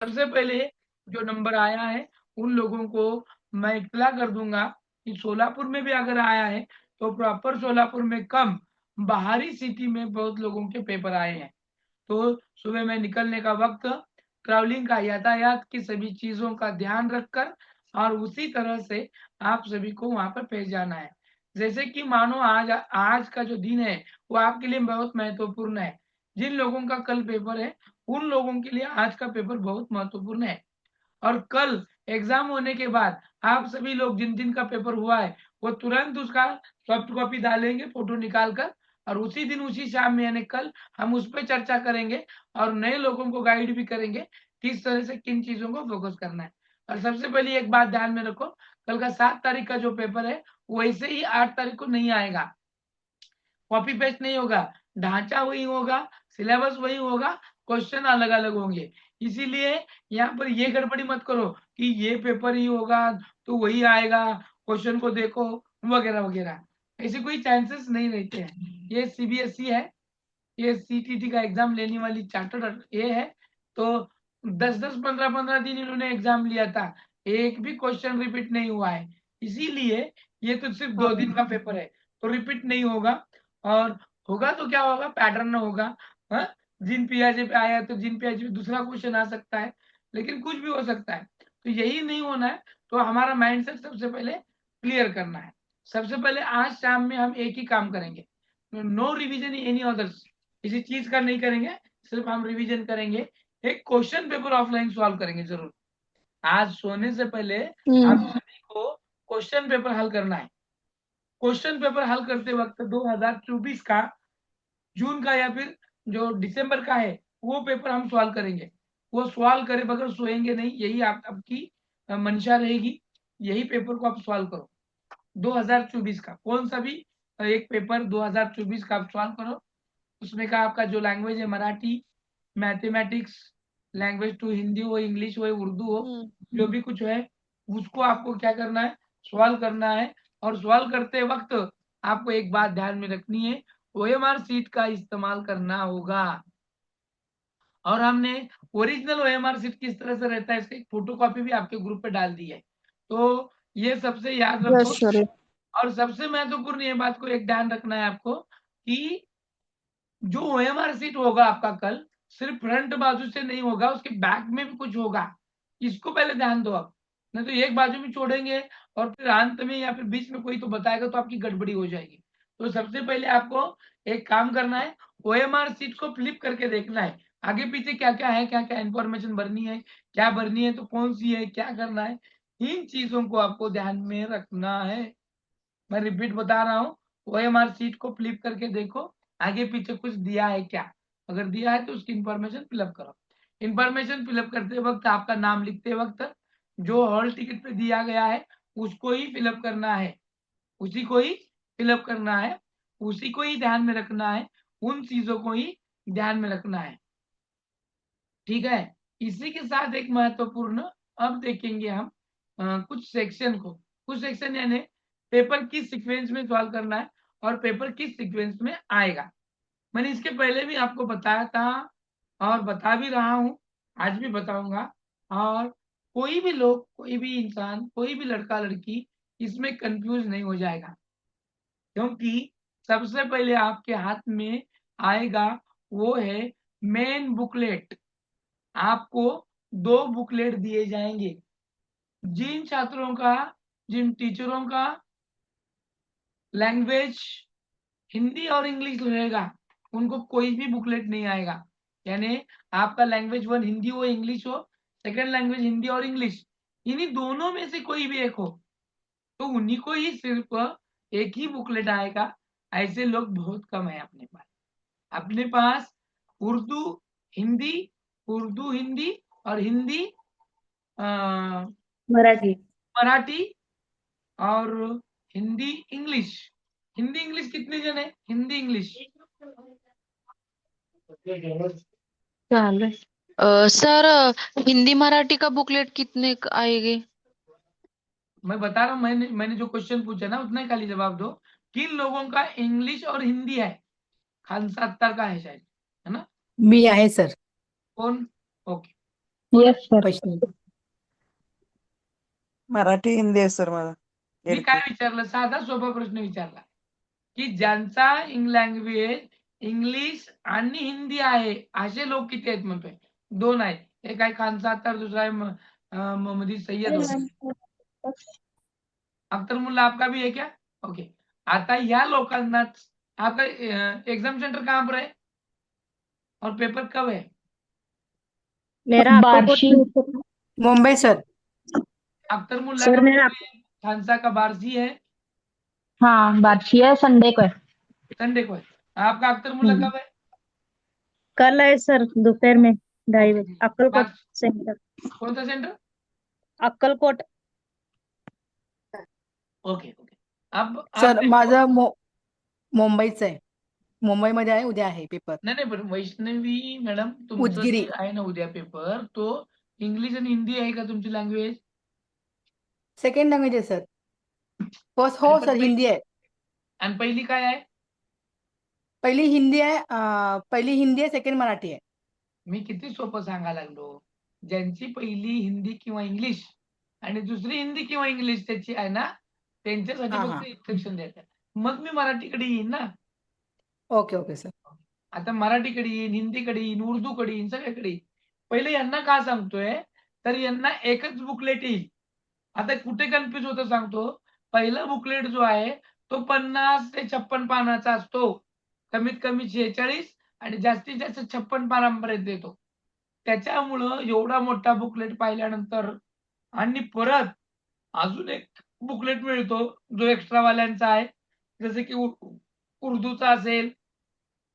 सबसे पहले जो नंबर आया है उन लोगों को मैं इत्तला कर दूंगा कि सोलापुर में भी अगर आया है तो प्रॉपर सोलापुर में कम, बाहरी सिटी में बहुत लोगों के पेपर आए हैं। तो सुबह में निकलने का वक्त, ट्रैवलिंग का, यातायात की सभी चीजों का ध्यान रखकर और उसी तरह से आप सभी को वहां पर पहुंच जाना है। जैसे कि मानो आज आज का जो दिन है वो आपके लिए बहुत महत्वपूर्ण है। जिन लोगों का कल पेपर है उन लोगों के लिए आज का पेपर बहुत महत्वपूर्ण है। और कल एग्जाम होने के बाद आप सभी लोग जिन दिन का पेपर हुआ है वो तुरंत उसका सॉफ्ट कॉपी डालेंगे फोटो निकाल कर, और उसी दिन उसी शाम में यानी कल हम उस पर चर्चा करेंगे और नए लोगों को गाइड भी करेंगे किस तरह से किन चीजों को फोकस करना है। और सबसे पहले एक बात ध्यान में रखो, कल का 7 तारीख का जो पेपर है वैसे ही 8 तारीख को नहीं आएगा। कॉपी पेस्ट नहीं होगा, ढांचा वही होगा, सिलेबस वही होगा, क्वेश्चन अलग अलग होंगे। इसीलिए यहाँ पर ये गड़बड़ी मत करो कि ये पेपर ही होगा तो वही आएगा, क्वेश्चन को देखो वगैरह वगैरह। ऐसे कोई चांसेस नहीं रहते हैं। ये सीबीएसई है, ये सीटीटी का एग्जाम लेने वाली चार्टर्ड ये है। तो 10-10 15-15 दिन इन्होंने एग्जाम लिया था, एक भी क्वेश्चन रिपीट नहीं हुआ है। इसीलिए ये तो सिर्फ 2 दिन का पेपर है तो रिपीट नहीं होगा। और होगा तो क्या होगा, पैटर्न होगा। हाँ, जिन पियाजे पे आया तो जिन पियाजे पे दूसरा क्वेश्चन आ सकता है, लेकिन कुछ भी हो सकता है। तो यही नहीं होना है। तो हमारा माइंडसेट सबसे पहले क्लियर करना है। सबसे पहले आज शाम में हम एक ही काम करेंगे, नो रिविजन एनी अदर्स, किसी चीज का नहीं करेंगे, सिर्फ हम रिवीजन करेंगे। एक क्वेश्चन पेपर ऑफलाइन सॉल्व करेंगे जरूर। आज सोने से पहले आप सभी को क्वेश्चन पेपर हल करना है। क्वेश्चन पेपर हल करते वक्त 2024 का जून का या फिर जो दिसंबर का है वो पेपर हम सॉल्व करेंगे। वो सॉल्व करे बगैर सोएंगे नहीं, यही आपकी मंशा रहेगी। यही पेपर को आप सॉल्व करो। 2024 का कौन सा भी एक पेपर 2024 का आप सॉल्व करो। उसमें का आपका जो लैंग्वेज है Marathi, mathematics, language two Hindi हो, इंग्लिश हो, उर्दू हो, जो भी कुछ है उसको आपको क्या करना है, सवाल करना है। और सवाल करते वक्त आपको एक बात ध्यान में रखनी है, ओएमआर सीट का इस्तेमाल करना होगा। और हमने ओरिजिनल ओएमआर सीट किस तरह से रहता है इसकी एक फोटो कॉपी भी आपके ग्रुप पे डाल दी है। तो ये सबसे याद रखो। Yes sir. और सबसे महत्वपूर्ण ये बात को एक ध्यान रखना है आपको कि जो ओएमआर सीट होगा आपका कल, सिर्फ फ्रंट बाजू से नहीं होगा, उसके बैक में भी कुछ होगा। इसको पहले ध्यान दो आप, नहीं तो एक बाजू में छोड़ेंगे और फिर अंत में या फिर बीच में कोई तो बताएगा तो आपकी गड़बड़ी हो जाएगी। तो सबसे पहले आपको एक काम करना है, ओएमआर सीट को फ्लिप करके देखना है आगे पीछे क्या क्या है, क्या क्या इंफॉर्मेशन भरनी है, क्या भरनी है तो कौन सी है, क्या करना है। इन चीजों को आपको ध्यान में रखना है। मैं रिपीट बता रहा हूँ, ओएमआर सीट को फ्लिप करके देखो आगे पीछे कुछ दिया है क्या। अगर दिया है तो उसकी इंफॉर्मेशन फिलअप करो। इंफॉर्मेशन फिलअप करते वक्त आपका नाम लिखते वक्त जो हॉल टिकट पे दिया गया है उसको ही फिलअप करना है, उसी को ही फिलअप करना है, उसी को ही ध्यान में रखना है, उन चीजों को ही ध्यान में रखना है। ठीक है। इसी के साथ एक महत्वपूर्ण, अब देखेंगे हम कुछ सेक्शन को। कुछ सेक्शन यानी पेपर किस सीक्वेंस में सॉल्व करना है और पेपर किस सीक्वेंस में आएगा। मैंने इसके पहले भी आपको बताया था और बता भी रहा हूँ, आज भी बताऊंगा। और कोई भी लोग, कोई भी इंसान, कोई भी लड़का लड़की इसमें कंफ्यूज नहीं हो जाएगा, क्योंकि सबसे पहले आपके हाथ में आएगा वो है मेन बुकलेट। आपको 2 बुकलेट दिए जाएंगे। जिन छात्रों का, जिन टीचरों का लैंग्वेज हिंदी और इंग्लिश रहेगा उनको कोई भी बुकलेट नहीं आएगा। यानी आपका लैंग्वेज 1 हिंदी हो इंग्लिश हो, सेकंड लैंग्वेज हिंदी और इंग्लिश, इन्हीं दोनों में से कोई भी एक हो तो उन्हीं को ही सिर्फ एक ही बुकलेट आएगा। ऐसे लोग बहुत कम है अपने पास। अपने पास उर्दू हिंदी, उर्दू हिंदी और हिंदी मराठी। मराठी और हिंदी इंग्लिश। हिंदी इंग्लिश कितने जन है, हिंदी इंग्लिश? चालेल। सर, हिंदी मराठी का बुकलेट कितने आएंगे? मैं बता रहा हूँ, मैंने मैंने जो क्वेश्चन पूछा ना उतना ही खाली जवाब दो। किन लोगों का इंग्लिश और हिंदी है? खान 70 का है शायद, है ना? मी आहे सर। कौन? Okay. Yes sir. Vaishnavi. Marathi Hindi आहे सर मला. मी काय विचारलं, साधा सोपा प्रश्न विचारला की ज्यांचा लँग्वेज इंग्लिश आणि हिंदी आहे असे लोक किती आहेत म्हणतोय. 2 आहेत. एक आहे खान सातार, दुसरा आहे मोहम्मदी सय्यद वगैरे. अख्तर मुल्ला आपका भी है क्या? ओके. आता या लोकांना आपका एग्जाम सेंटर कहाँ पर है और पेपर कब है? मेरा बार्शी. मुंबई सर. अख्तर मुल्ला सर का मेरा खानसा का बारसी है, हाँ बार्शी है, संडे को है. संडे को है. आपका अख्तर मुल्ला कब है? कल है सर दोपहर में 2:30 बजे. अक्कलकोट बार- सेंटर. कौन सा सेंटर? अक्कलकोट. Okay okay. अब सर देखो- माझं मुंबईचं आहे. मुंबईमध्ये आहे, उद्या आहे पेपर. नाही नाही, पण वैष्णवी मॅडम तुमचं उदगीरी. जे आहे ना उद्या पेपर, तो इंग्लिश आणि हिंदी आहे का तुमची लँग्वेज? सेकंड लँग्वेज आहे सर. फर्स्ट हो आणि पण सर हिंदी आहे. आणि पहिली काय आहे? पहिली हिंदी आहे, सेकंड मराठी आहे. मी किती सोपं सांगायला लागलो. ज्यांची पहिली हिंदी किंवा इंग्लिश आणि दुसरी हिंदी किंवा इंग्लिश त्याची आहे ना, त्यांच्यासाठी हा, फक्त इन्स्ट्रक्शन द्यायचं. मग मी मराठीकडे येईन ना. Okay okay sir. आता मराठीकडे येईन, हिंदीकडे येईन, उर्दूकडे येईन, सगळ्याकडे येईन. पहिले यांना का सांगतोय, तर यांना एकच बुकलेट येईल. आता कुठे कन्फ्युज होतं सांगतो. पहिला बुकलेट जो आहे तो 50 ते 56 पानाचा असतो. कमीत कमी 46 आणि जास्तीत जास्त 56 पानांपर्यंत येतो. त्याच्यामुळं एवढा मोठा बुकलेट पाहिल्यानंतर आणि परत अजून एक बुकलेट मिळतो जो एक्स्ट्रावाल्यांचा आहे. जसे की उर्दूचा असेल,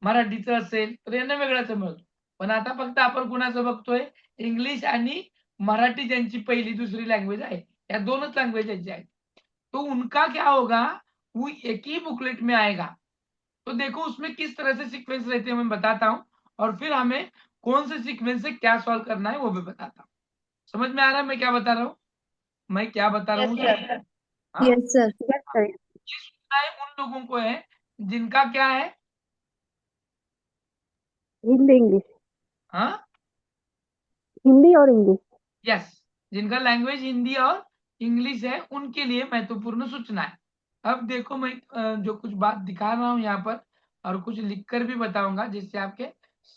मराठीचं असेल तर यांना वेगळाच मिळतो. पण आता फक्त आपण कुणाचं बघतोय, इंग्लिश आणि मराठी ज्यांची पहिली दुसरी लँग्वेज आहे, या 2च लँग्वेज ज्यांची आहेत. तो उनका क्या होगा, वो एक ही बुकलेट में आएगा. तो देखो उसमें किस तरह से सीक्वेंस रहते हैं मैं बताता हूँ और फिर हमें कौन से सीक्वेंस से क्या सॉल्व करना है वो भी बताता हूँ. समझ में आ रहा है मैं क्या बता रहा हूँ? मैं क्या बता रहा हूँ? हाँ? Yes sir. ये सुनना है उन लोगों को है जिनका क्या है, हिंदी इंग्लिश. हाँ हिंदी और इंग्लिश. यस, जिनका लैंग्वेज हिंदी और इंग्लिश है उनके लिए महत्वपूर्ण सूचना है. अब देखो मैं जो कुछ बात दिखा रहा हूँ यहाँ पर और कुछ लिखकर भी बताऊंगा जिससे आपके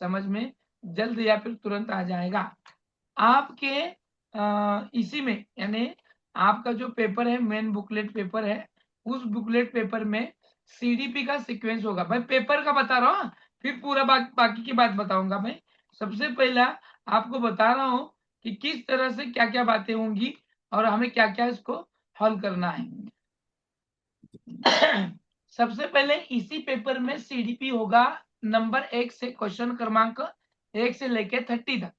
समझ में जल्द या फिर तुरंत आ जाएगा. आपके इसी में यानी आपका जो पेपर है, मेन बुकलेट पेपर है, उस बुकलेट पेपर में सीडीपी का सीक्वेंस होगा. भाई पेपर का बता रहा हूँ, फिर पूरा बाकी की बात बताऊंगा. मैं सबसे पहला आपको बता रहा हूँ कि किस तरह से क्या क्या बातें होंगी और हमें क्या क्या इसको हल करना है. सबसे पहले इसी पेपर में सीडीपी होगा नंबर 1 से, क्वेश्चन क्रमांक 1 से लेके 30 तक.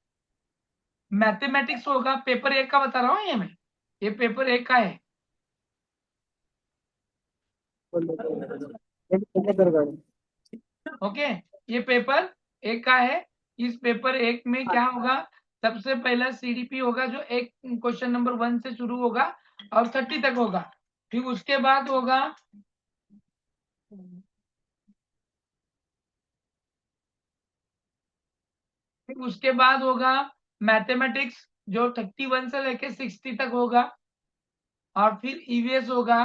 मैथमेटिक्स होगा पेपर 1 का बता रहा हूँ ये पेपर 1 का है. ओके, ये पेपर 1 का है. इस पेपर 1 में क्या होगा, सबसे पहला सीडीपी होगा जो एक क्वेश्चन नंबर 1 से शुरू होगा और 30 तक होगा. फिर उसके बाद होगा मैथमेटिक्स जो 31 से लेके 60 तक होगा. और फिर ईवीएस होगा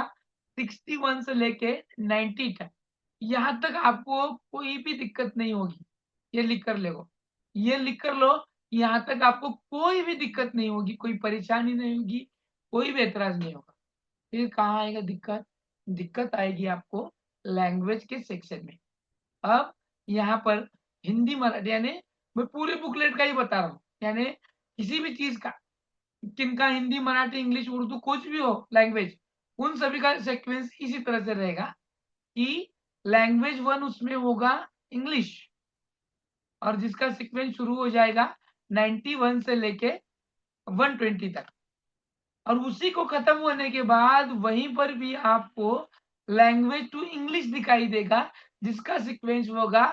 61 से लेके 90 तक. यहाँ तक आपको कोई भी दिक्कत नहीं होगी. ये लिख कर लो. यहाँ तक आपको कोई भी दिक्कत नहीं होगी, कोई परेशानी नहीं होगी, कोई भी एतराज नहीं होगा. फिर कहाँ आएगा दिक्कत आएगी आपको लैंग्वेज के सेक्शन में. अब यहाँ पर हिंदी मराठी यानी मैं पूरे बुकलेट का ही बता रहा हूँ, यानी किसी भी चीज का, किनका हिंदी मराठी इंग्लिश उर्दू कुछ भी हो लैंग्वेज, उन सभी का सीक्वेंस इसी तरह से रहेगा कि लैंग्वेज 1 उसमें होगा इंग्लिश और जिसका सीक्वेंस शुरू हो जाएगा 91 से लेके 120 तक. और उसी को खत्म होने के बाद वहीं पर भी आपको लैंग्वेज टू इंग्लिश दिखाई देगा जिसका सीक्वेंस होगा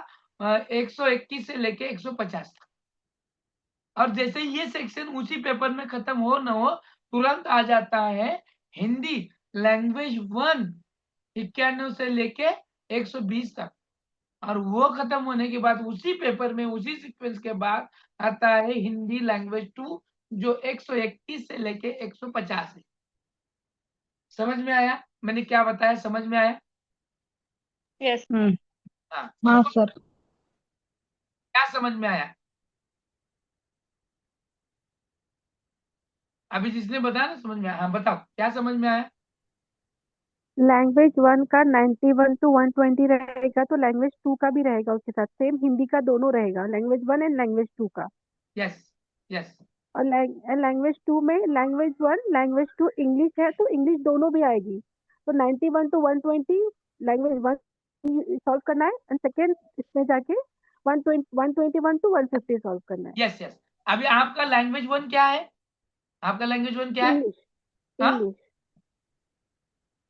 121 से लेके 150 तक. और जैसे ये सेक्शन उसी पेपर में खत्म हो न हो, तुरंत आ जाता है हिंदी लैंग्वेज 1 91 से लेके 120 तक. और वो खत्म होने के बाद उसी पेपर में उसी सीक्वेंस के बाद आता है हिंदी लैंग्वेज 2 जो 131 से लेके 150 है। समझ में आया मैंने क्या बताया? समझ में आया? यस हाँ, हाँ इसको सर। क्या समझ में आया? अभी जिसने बताया ना समझ में आया, हाँ बताओ क्या समझ में आया? लैंग्वेज 1 का 91 टू 120 रहेगा, तो लैंग्वेज 2 का भी रहेगा उसके साथ, सेम हिंदी का दोनों रहेगा, लैंग्वेज 1 एंड लैंग्वेज 2 का। यस यस और लैंग्वेज 2 में लैंग्वेज 1 लैंग्वेज 2 इंग्लिश है, तो इंग्लिश दोनों भी आएगी। तो 91 टू 120 लैंग्वेज 1 सॉल्व करना है, एंड सेकेंड इसमें जाके 121 टू 150 सॉल्व करना है। यस यस अभी आपका लैंग्वेज 1 क्या है? आपका लैंग्वेज 1 क्या है? इंग्लिश। हाँ इंग्लिश।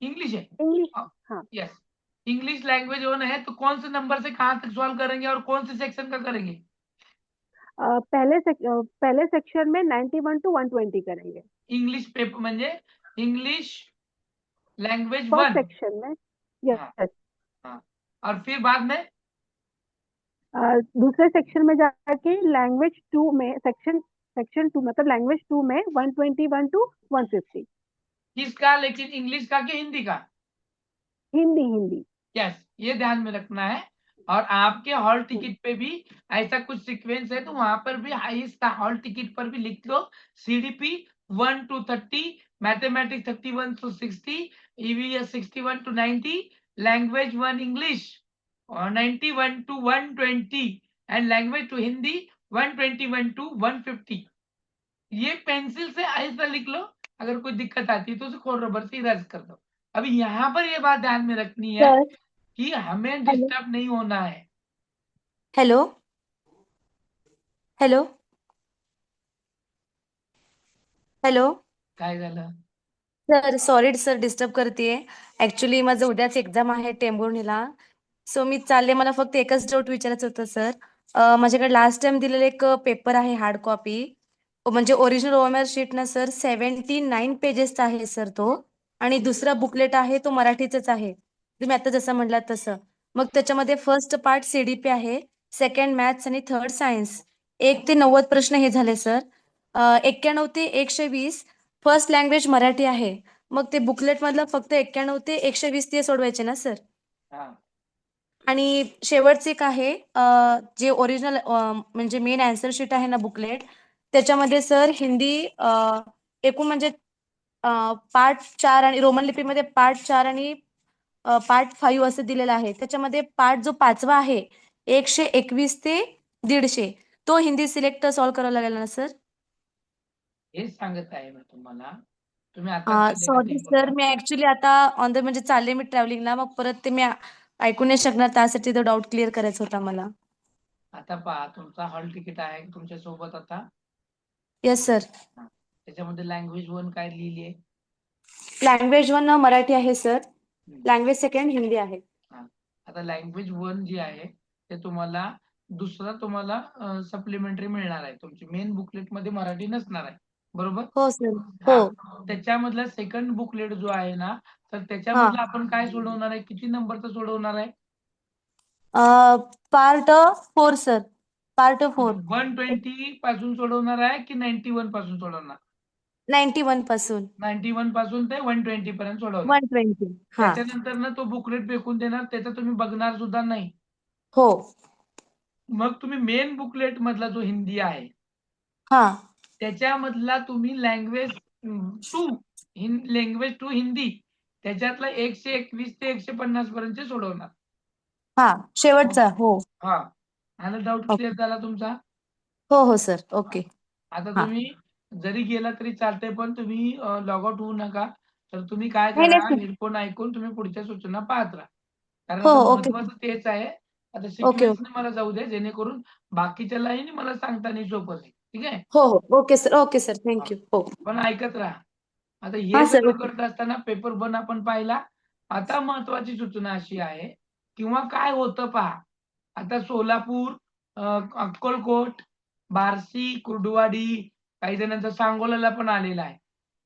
इंग्लिश है। इंग्लिश। हाँ। यस इंग्लिश लैंग्वेज 1 है, तो कौन से नंबर से कहाँ तक सॉल्व करेंगे और कौन से सेक्शन का करेंगे? पहले सेक्शन में 91 टू 120 करेंगे, इंग्लिश पेपर म्हणजे इंग्लिश लैंग्वेज फर्स्ट 1। सेक्शन में। हाँ यस। हाँ और फिर बाद में दूसरे सेक्शन में जाके लैंग्वेज 2 में सेक्शन 2 मतलब लैंग्वेज 2 में 121 टू 150। किसका? लेकिन इंग्लिश का कि हिंदी का? हिंदी। हिंदी। यस ये ध्यान में रखना है। और आपके हॉल टिकट पे भी ऐसा कुछ सीक्वेंस है, तो वहां पर भी हाईएस्ट हॉल टिकट पर भी लिख low CDP 1 to 30, mathematics 31 to 60, EVS 61 to 90, language 1 English और 91 to 120 end language 2 Hindi 121 to 150। ये पेंसिल से ऐसा लिख लो। अगर कोई दिक्कत आती है तो उसे खोल रबर से इरेज कर दो। अभी यहाँ पर ये बात ध्यान में रखनी है सर। कि हमें हेलो। डिस्टर्ब नहीं होना है। हेलो हेलो हॅलो काय झालं? सर, सॉरी सर, डिस्टर्ब करते. ऍक्च्युली माझं उद्याच एक्झाम आहे टेंभुर्णीला. सो मी चालले, मला फक्त एकच डाऊट विचारायचं होतं सर. माझ्याकडे लास्ट टाइम दिलेला एक पेपर आहे हार्ड कॉपी, म्हणजे ओरिजिनल ओएमआर शीट ना सर, 79 पेजेसचा आहे सर तो. आणि दुसरा बुकलेट आहे तो मराठीचाच आहे, तुम्ही आता जसं म्हटलात तसं. मग त्याच्यामध्ये फर्स्ट पार्ट सीडीपी आहे, सेकंड मॅथ्स आणि थर्ड सायन्स. 1 ते 90 प्रश्न हे झाले सर. 91 ते 120 फर्स्ट लँग्वेज मराठी आहे. मग ते बुकलेट मधलं फक्त 91 ते 120 ते सोडवायचे ना सर? हा आणि शेवटचे एक आहे जे ओरिजिनल म्हणजे मेन आन्सर शीट आहे ना बुकलेट, त्याच्यामध्ये सर हिंदी एकूण म्हणजे पार्ट 4 आणि रोमन लिपीमध्ये पार्ट 4 आणि पार्ट 5 असं दिलेलं आहे. त्याच्यामध्ये पार्ट जो 5वा आहे 121 ते 150, तो हिंदी सिलेक्ट सॉल्व करावा लागेल ना सर? हेच सांगत आहे मी तुम्हाला. तुम्ही आता चालले का सॉरी सर, टेंभुर्णीला? मी ऍक्च्युली आता ऑन द म्हणजे चालले मी ट्रॅव्हलिंगला, मग परत ते मी ऐकू नाही शकणार, त्यासाठी तो डाऊट क्लिअर करायचा होता मला. आता पहा तुमचा हॉल तिकीट आहे तुमच्या सोबत आता. Yes sir. हा. त्याच्यामध्ये लँग्वेज 1 काय लिहिली आहे? लँग्वेज 1 मराठी आहे सर, हम्म. लँग्वेज सेकंड हिंदी आहे. हा. आता लँग्वेज 1 जी आहे ते तुम्हाला दुसरा तुम्हाला सप्लिमेंटरी मिळणार आहे. तुमची मेन बुकलेट मध्ये मराठी नसणार आहे, बरोबर? हो सर. हा हो. त्याच्यामधला सेकंड बुकलेट जो आहे ना, तर हा. त्याच्यामधला आपण काय सोडवणार आहे? किती नंबरचा सोडवणार आहे? Part 4 sir, part 4. 120 पासून सोडवणार आहे की 91 पासून सोडवणार? 91 पासून 91 पासून ते 120 पर्यंत सोडवणार. 120. हा. त्याच्यानंतर ना तो बुकलेट फेकून देणार, त्याचा तुम्ही बघणार सुद्धा नाही. हो. मग तुम्ही मेन बुकलेट मधला जो हिंदी आहे हा. त्याच्यामधला तुम्ही लँग्वेज 2 हिंदी त्याच्यातला 121 ते 150 पर्यंत सोडवणार. हा शेवटचा. हो. हा आला डाऊट क्लिअर ओके. झाला तुमचा? हो हो सर. ओके. आता हा. तुम्ही जरी गेला तरी चालतंय, पण तुम्ही लॉग आउट होऊ नका. तर तुम्ही काय नाही करा, नाही सर. हेडफोन ऐकून तुम्ही पुढच्या सूचना पाहत राहा. कारण हो आता हो ओके. महत्वाचं तेच आहे. आता ओके सिक्वेन्सने ओके. मला जाऊ दे, जेणेकरून बाकीच्या लाईनी मला सांगता नाही सोपं जाईल. ठीक आहे? हो हो okay sir. Okay sir. Thank you. हो. पण ऐकत राहा. आता हा हे सर. सगळं ओके. करत असताना पेपर 1 आपण पाहिला. आता महत्वाची सूचना अशी आहे, किंवा काय होतं पहा. आता सोलापूर, अक्कलकोट, बार्शी, कुर्डुवाडी, काही जणांचा सांगोल्याला पण आलेला आहे.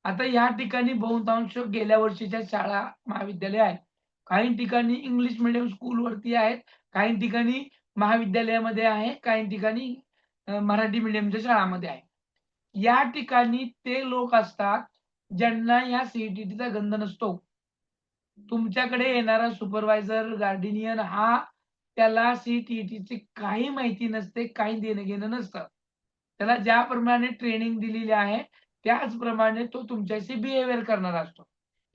आता या ठिकाणी बहुतांश गेल्या वर्षीच्या शाळा महाविद्यालय आहेत. काही ठिकाणी इंग्लिश मीडियम स्कूलवरती आहेत, काही ठिकाणी महाविद्यालयामध्ये आहे, काही ठिकाणी मराठी मीडियमच्या शाळामध्ये आहे. या ठिकाणी ते लोक असतात ज्यांना या सीईटीचा गंध नसतो. तुमच्याकडे येणारा सुपरवायझर गार्डिनियन हा त्याला सीईटीची काही माहिती नसते, काही देणं घेणं नसतं. त्याला ज्याप्रमाणे ट्रेनिंग दिलेली आहे त्याचप्रमाणे तो तुमच्याशी बिहेवियर करणार असतो.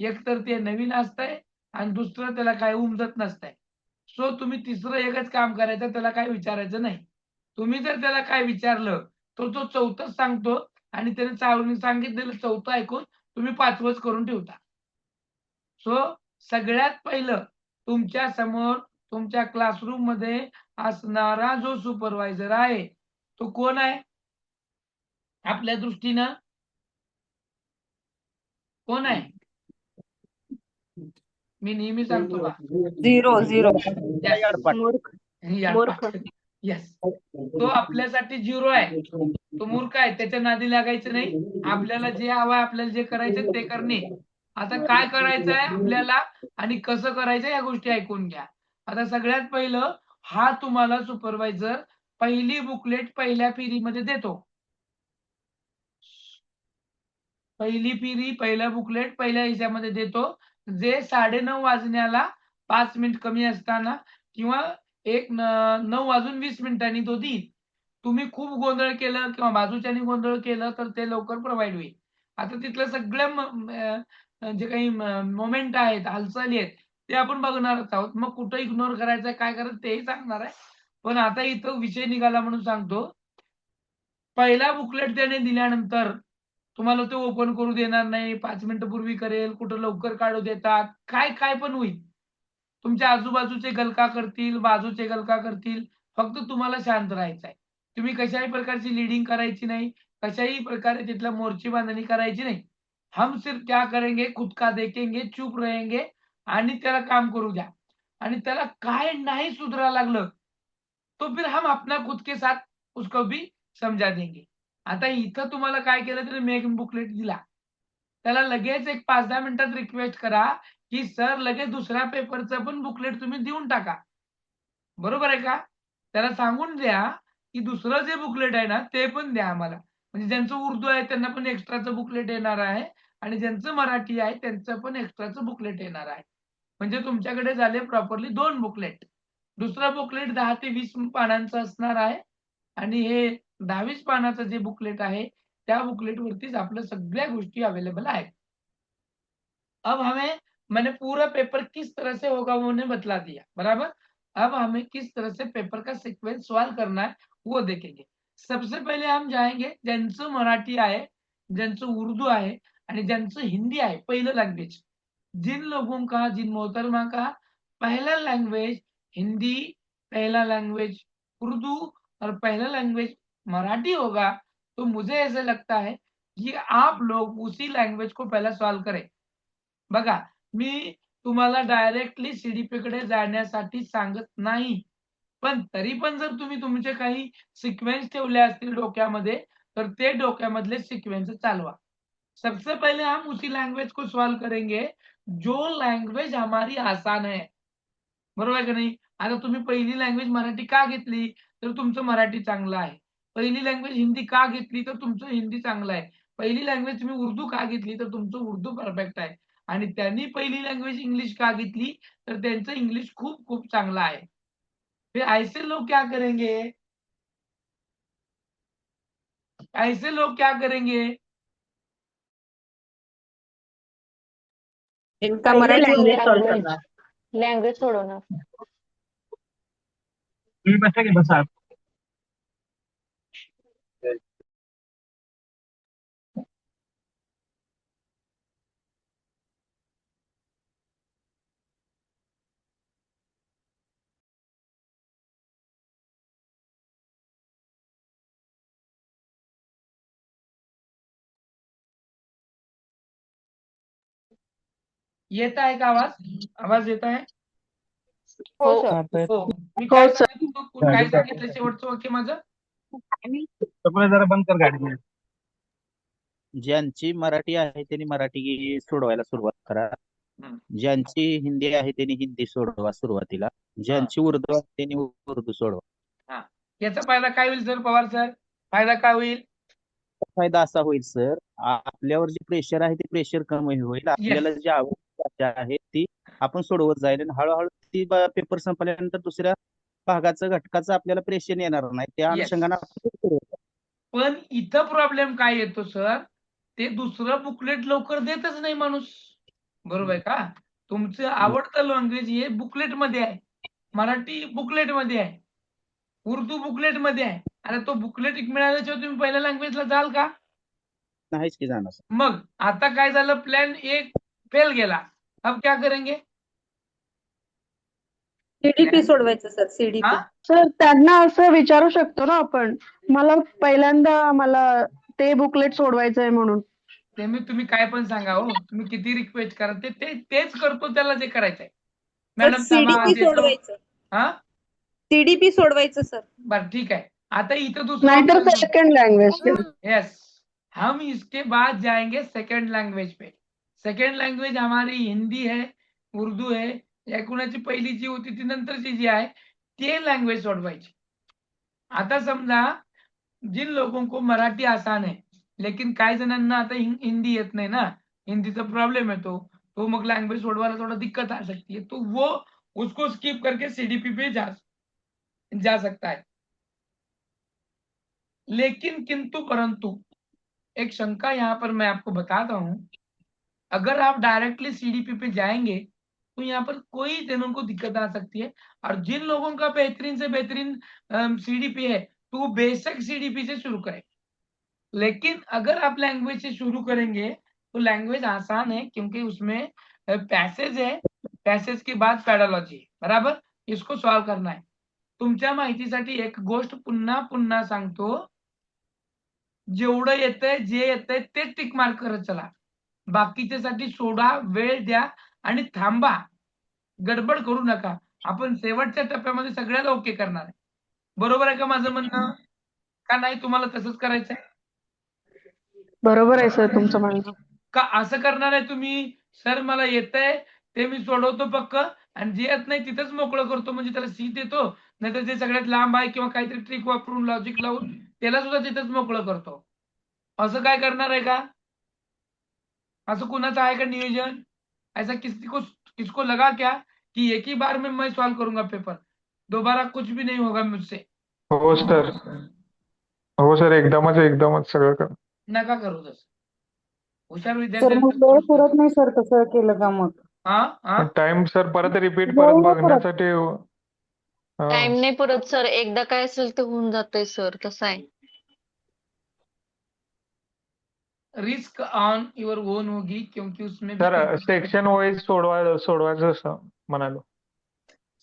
एकतर ते नवीन असतंय आणि दुसरं त्याला काही उमजत नसतंय. सो तुम्ही तिसरं एकच काम करायचं, त्याला काही विचारायचं नाही. तुम्ही जर त्याला काय विचारलं तर तो चौथंच सांगतो आणि त्याने सांगितलेलं चौथं ऐकून तुम्ही पाचवंच करून ठेवता. सो सगळ्यात पहिलं तुमच्या समोर तुमच्या क्लासरूम मध्ये असणारा जो सुपरवायझर आहे तो कोण आहे आपल्या दृष्टीनं? कोण आहे? मी नेहमी सांगतो बा. झिरो मूर्ख मूर्ख येस, तो आपल्यासाठी झिरो आहे. तो मूर्ख आहे, त्याच्या नादी लागायचं नाही. आपल्याला जे हवं आहे, आपल्याला जे करायचं ते करणे. आता काय करायचं आहे आपल्याला आणि कसं करायचं या गोष्टी ऐकून घ्या. आता सगळ्यात पहिलं हा तुम्हाला सुपरवायझर पहिली बुकलेट पहिल्या फेरीमध्ये देतो. पहिली फेरी पहिला बुकलेट पहिल्या हिच्यामध्ये देतो, जे 9:30 वाजण्याला 5 मिनिट कमी असताना किंवा 9 वाजून 20 मिनिटांनी तो देईल. तुम्ही खूप गोंधळ केलं किंवा बाजूच्यानी गोंधळ केलं तर ते लवकर प्रोव्हाईड होईल. आता तिथलं सगळं जे काही मोमेंट आहेत, हालचाली आहेत ते आपण बघणारच आहोत. मग कुठं इग्नोर करायचं, काय करायचं तेही सांगणार आहे. पण आता इथं विषय निघाला म्हणून सांगतो. पहिला बुकलेट त्याने दिल्यानंतर तुम्हाला ते ओपन करू देणार नाही, 5 मिनिटं पूर्वी करेल, कुठं लवकर काढू देतात, काय पण होईल. तुमच्या आजूबाजूचे गलका करतील, बाजूचे गलका करतील. फक्त तुम्हाला शांत राहायचं आहे. तुम्ही कशाही प्रकारची लीडिंग करायची नाही, कशाही प्रकारे तिथल्या मोर्ची बांधणी करायची नाही. हम सिर्फ क्या करेंगे, खुद का देखेंगे, चुप रहेंगे आणि त्याला काम करू द्या. आणि त्याला काय नाही सुधरा लागलं तो फिर हम अपना खुद के साथ उसको भी समजा देंगे. आता इथं तुम्हाला काय केलं तरी मेक बुकलेट दिला. त्याला लगेच एक 5-10 मिनिटात रिक्वेस्ट करा, की सर लगेच दुसऱ्या पेपरचं पण बुकलेट तुम्ही देऊन टाका. बरोबर आहे का? त्याला सांगून द्या, की दुसरं जे बुकलेट आहे ना, ते पण द्या आम्हाला. म्हणजे ज्यांचं उर्दू आहे त्यांना पण एक्स्ट्राचं बुकलेट येणार आहे आणि ज्यांचं मराठी आहे त्यांचं पण एक्स्ट्राचं बुकलेट येणार आहे. म्हणजे तुमच्याकडे झाले प्रॉपरली 2 बुकलेट. दुसरं बुकलेट 10 ते 20 पानांचं असणार आहे आणि हे 10-20 पानाचं जे बुकलेट आहे, त्या बुकलेटवरतीच आपल्या सगळ्या गोष्टी अवेलेबल आहेत. अब मैंने पूरा पेपर किस तरह से होगा वो उन्हें बतला दिया, बराबर? अब हमें किस तरह से पेपर का सीक्वेंस सॉल्व करना है वो देखेंगे. सबसे पहिले हम जाएंगे ज्यांचं मराठी आहे, ज्यांचं उर्दू आहे आणि ज्यांचं हिंदी आहे पहिलं लँग्वेज. जिन लोगों का, जिन मोहतरमा का पहला लैंग्वेज हिंदी, पहला लैंग्वेज उर्दू और पहला लैंग्वेज मराठी होगा, तो मुझे ऐसा लगता है कि आप लोग उसी लैंग्वेज को पहला सॉल्व करें. बघा, मी तुम्हाला डायरेक्टली सीडीपीकडे जाण्यासाठी सांगत नाही. पण तरी पण जर तुम्ही तुमचे काही सिक्वेन्स ठेवले असतील डोक्यामध्ये, तर ते डोक्यामधले सिक्वेन्स चालवा. सबसे पहले हम उसी लैंग्वेज को सॉल्व करेंगे, जो लैंग्वेज हमारी आसान है. बरोबर आहे का नाही? आता तुम्ही पहिली लँग्वेज मराठी का घेतली? तर तुमचं मराठी चांगलं आहे. पहिली लँग्वेज हिंदी का घेतली? तर तुमचं हिंदी चांगलं आहे. पहिली लँग्वेज तुम्ही उर्दू का घेतली? तर तुमचं उर्दू परफेक्ट आहे. आणि त्यांनी पहिली लँग्वेज इंग्लिश का घेतली? तर त्यांचं इंग्लिश खूप खूप चांगलं आहे. फिर ऐसे लोग क्या करेंगे? ऐसे लोग क्या करेंगे? इनका पहिले मराठी लँग्वेज सॉल्व करणार. लँग्वेज सोडवणार. तुम्ही बसा की बसा. येत आहे का आवाज? आवाज येत आहे? हो हो सर. आता हो. मी हो, काय सर. सांगितलं काय सांगितलं शेवटचं वाक्य माझं? सगळं जरा बंद कर गाडी. ज्यांची मराठी आहे त्यांनी मराठी सोडवायला सुरुवात करा. हं. ज्यांची हिंदी आहे त्यांनी हिंदी सोडवा सुरुवातीला. ज्यांची उर्दू आहे त्यांनी उर्दू सोडवा. याचा फायदा काय होईल सर पवार सर? फायदा काय होईल? फायदा असा होईल सर, आपल्यावर जे प्रेशर आहे ते प्रेशर कमी होईल. आपल्याला येस जी आवडती भाषा आहे ती आपण सोडवत जाईल आणि हळूहळू ती पेपर संपल्यानंतर दुसऱ्या भागाचं घटकाचं आपल्याला प्रेशर येणार नाही. त्या येस अनुषंगाने आपण करूया. पण इथं प्रॉब्लेम काय येतो सर, ते दुसरं बुकलेट लवकर देतच नाही माणूस. बरोबर आहे का? तुमचं आवडतं लँग्वेज हे बुकलेट मध्ये आहे, मराठी बुकलेट मध्ये आहे, उर्दू बुकलेट मध्ये आहे. अरे तो बुकलेट मिळाल्याशिवाय तुम्ही पहिल्या लँग्वेजला जाल का? नाहीच की जाणार सर. मग आता काय झालं, प्लॅन ए फेल गेला, अब क्या करेंगे? सीडीपी सोडवायचं सर, हा सीडीपी. सर त्यांना असं विचारू शकतो ना आपण, मला ते बुकलेट सोडवायचं आहे म्हणून. ते मी तुम्ही काय पण सांगा हो, तुम्ही किती रिक्वेस्ट करा, तेच करतो त्याला जे करायचंय. मॅडम थांबा आज सीडीपी येतो. सोडवायचं, हा सीडीपी सोडवायचं सर. बरं ठीक है। आता इथं दुसरा नाहीतर option सेकंड लँग्वेज. यस, हम इसके बाद जाएंगे सेकंड लैंग्वेज पे। सेकंड लैंग्वेज हमारी हिंदी है, उर्दू है, या कुणाची पहिली जी होती ती नंतरची जी आहे ते लँग्वेज सोडवायची। आता समजा जिन लोगों को मराठी आसान है, लेकिन काही जणांना आता हिंदी येत नाही ना, हिंदीचा प्रॉब्लेम है, तो मग लैंग्वेज सोडवायला थोड़ा दिक्कत आ सकती है, तो वो उसको स्किप करके सीडीपी पे जा सकता है। लेकिन किंतु परंतु एक शंका यहाँ पर मैं आपको बताता हूं, अगर आप डायरेक्टली सीडीपी पे जाएंगे तो यहाँ पर कोई जनों को दिक्कत आ सकती है। और जिन लोगों का बेहतरीन से बेहतरीन सीडीपी है तो वो बेशक सीडीपी से शुरू करें, लेकिन अगर आप लैंग्वेज से शुरू करेंगे तो लैंग्वेज आसान है, क्योंकि उसमें पैसेज है, पैसेज के बाद पेडोलॉजी है, बराबर। इसको सॉल्व करना है। तुमच्या माहितीसाठी एक गोष्ट पुन्हा पुन्हा सांगतो, जेवढं येतंय जे येतंय ते टिक मार्क करत चला, बाकीच्यासाठी सोडा, वेळ द्या आणि थांबा, गडबड करू नका। आपण शेवटच्या टप्प्यामध्ये सगळ्याला ओके करणार आहे। बरोबर आहे का माझं म्हणणं? का नाही तुम्हाला तसंच करायचंय? बरोबर आहे सर तुमचं म्हणणं. का असं करणार आहे तुम्ही, सर मला येतंय ते मी सोडवतो पक्क आणि जे येत नाही तिथंच मोकळं करतो, म्हणजे त्याला सी देतो, नाहीतर जे सगळ्यात लांब आहे किंवा काहीतरी ट्रिक वापरून लॉजिक लावून त्याला सुद्धा तिथंच मोकळं करतो, असं काय करणार आहे का? असं कुणाचं आहे का नियोजन? ऐसा किसको लगा क्या कि एक ही बार में मैं सॉल्व करूंगा पेपर, दोबारा कुछ भी नहीं होगा मुझसे? हो सर, हो सर, एकदमच सगळं कर. नका करू तसं, हुशार सर विद्यार्थ्यांचं मग वेळ पुरत नाही सर तसं केलं का मग? हा टाइम सर परत रिपीट वेळ परत नाही पुरत. बघण्यासाठी टाइम नाही पुरत सर, एकदा काय असेल ते होऊन जातंय सर, तसं आहे. रिस्क ऑन युअर ओन होगी, क्योंकि उसमें भी सर सेक्शन वाईज सोडवायचं असं म्हणालो.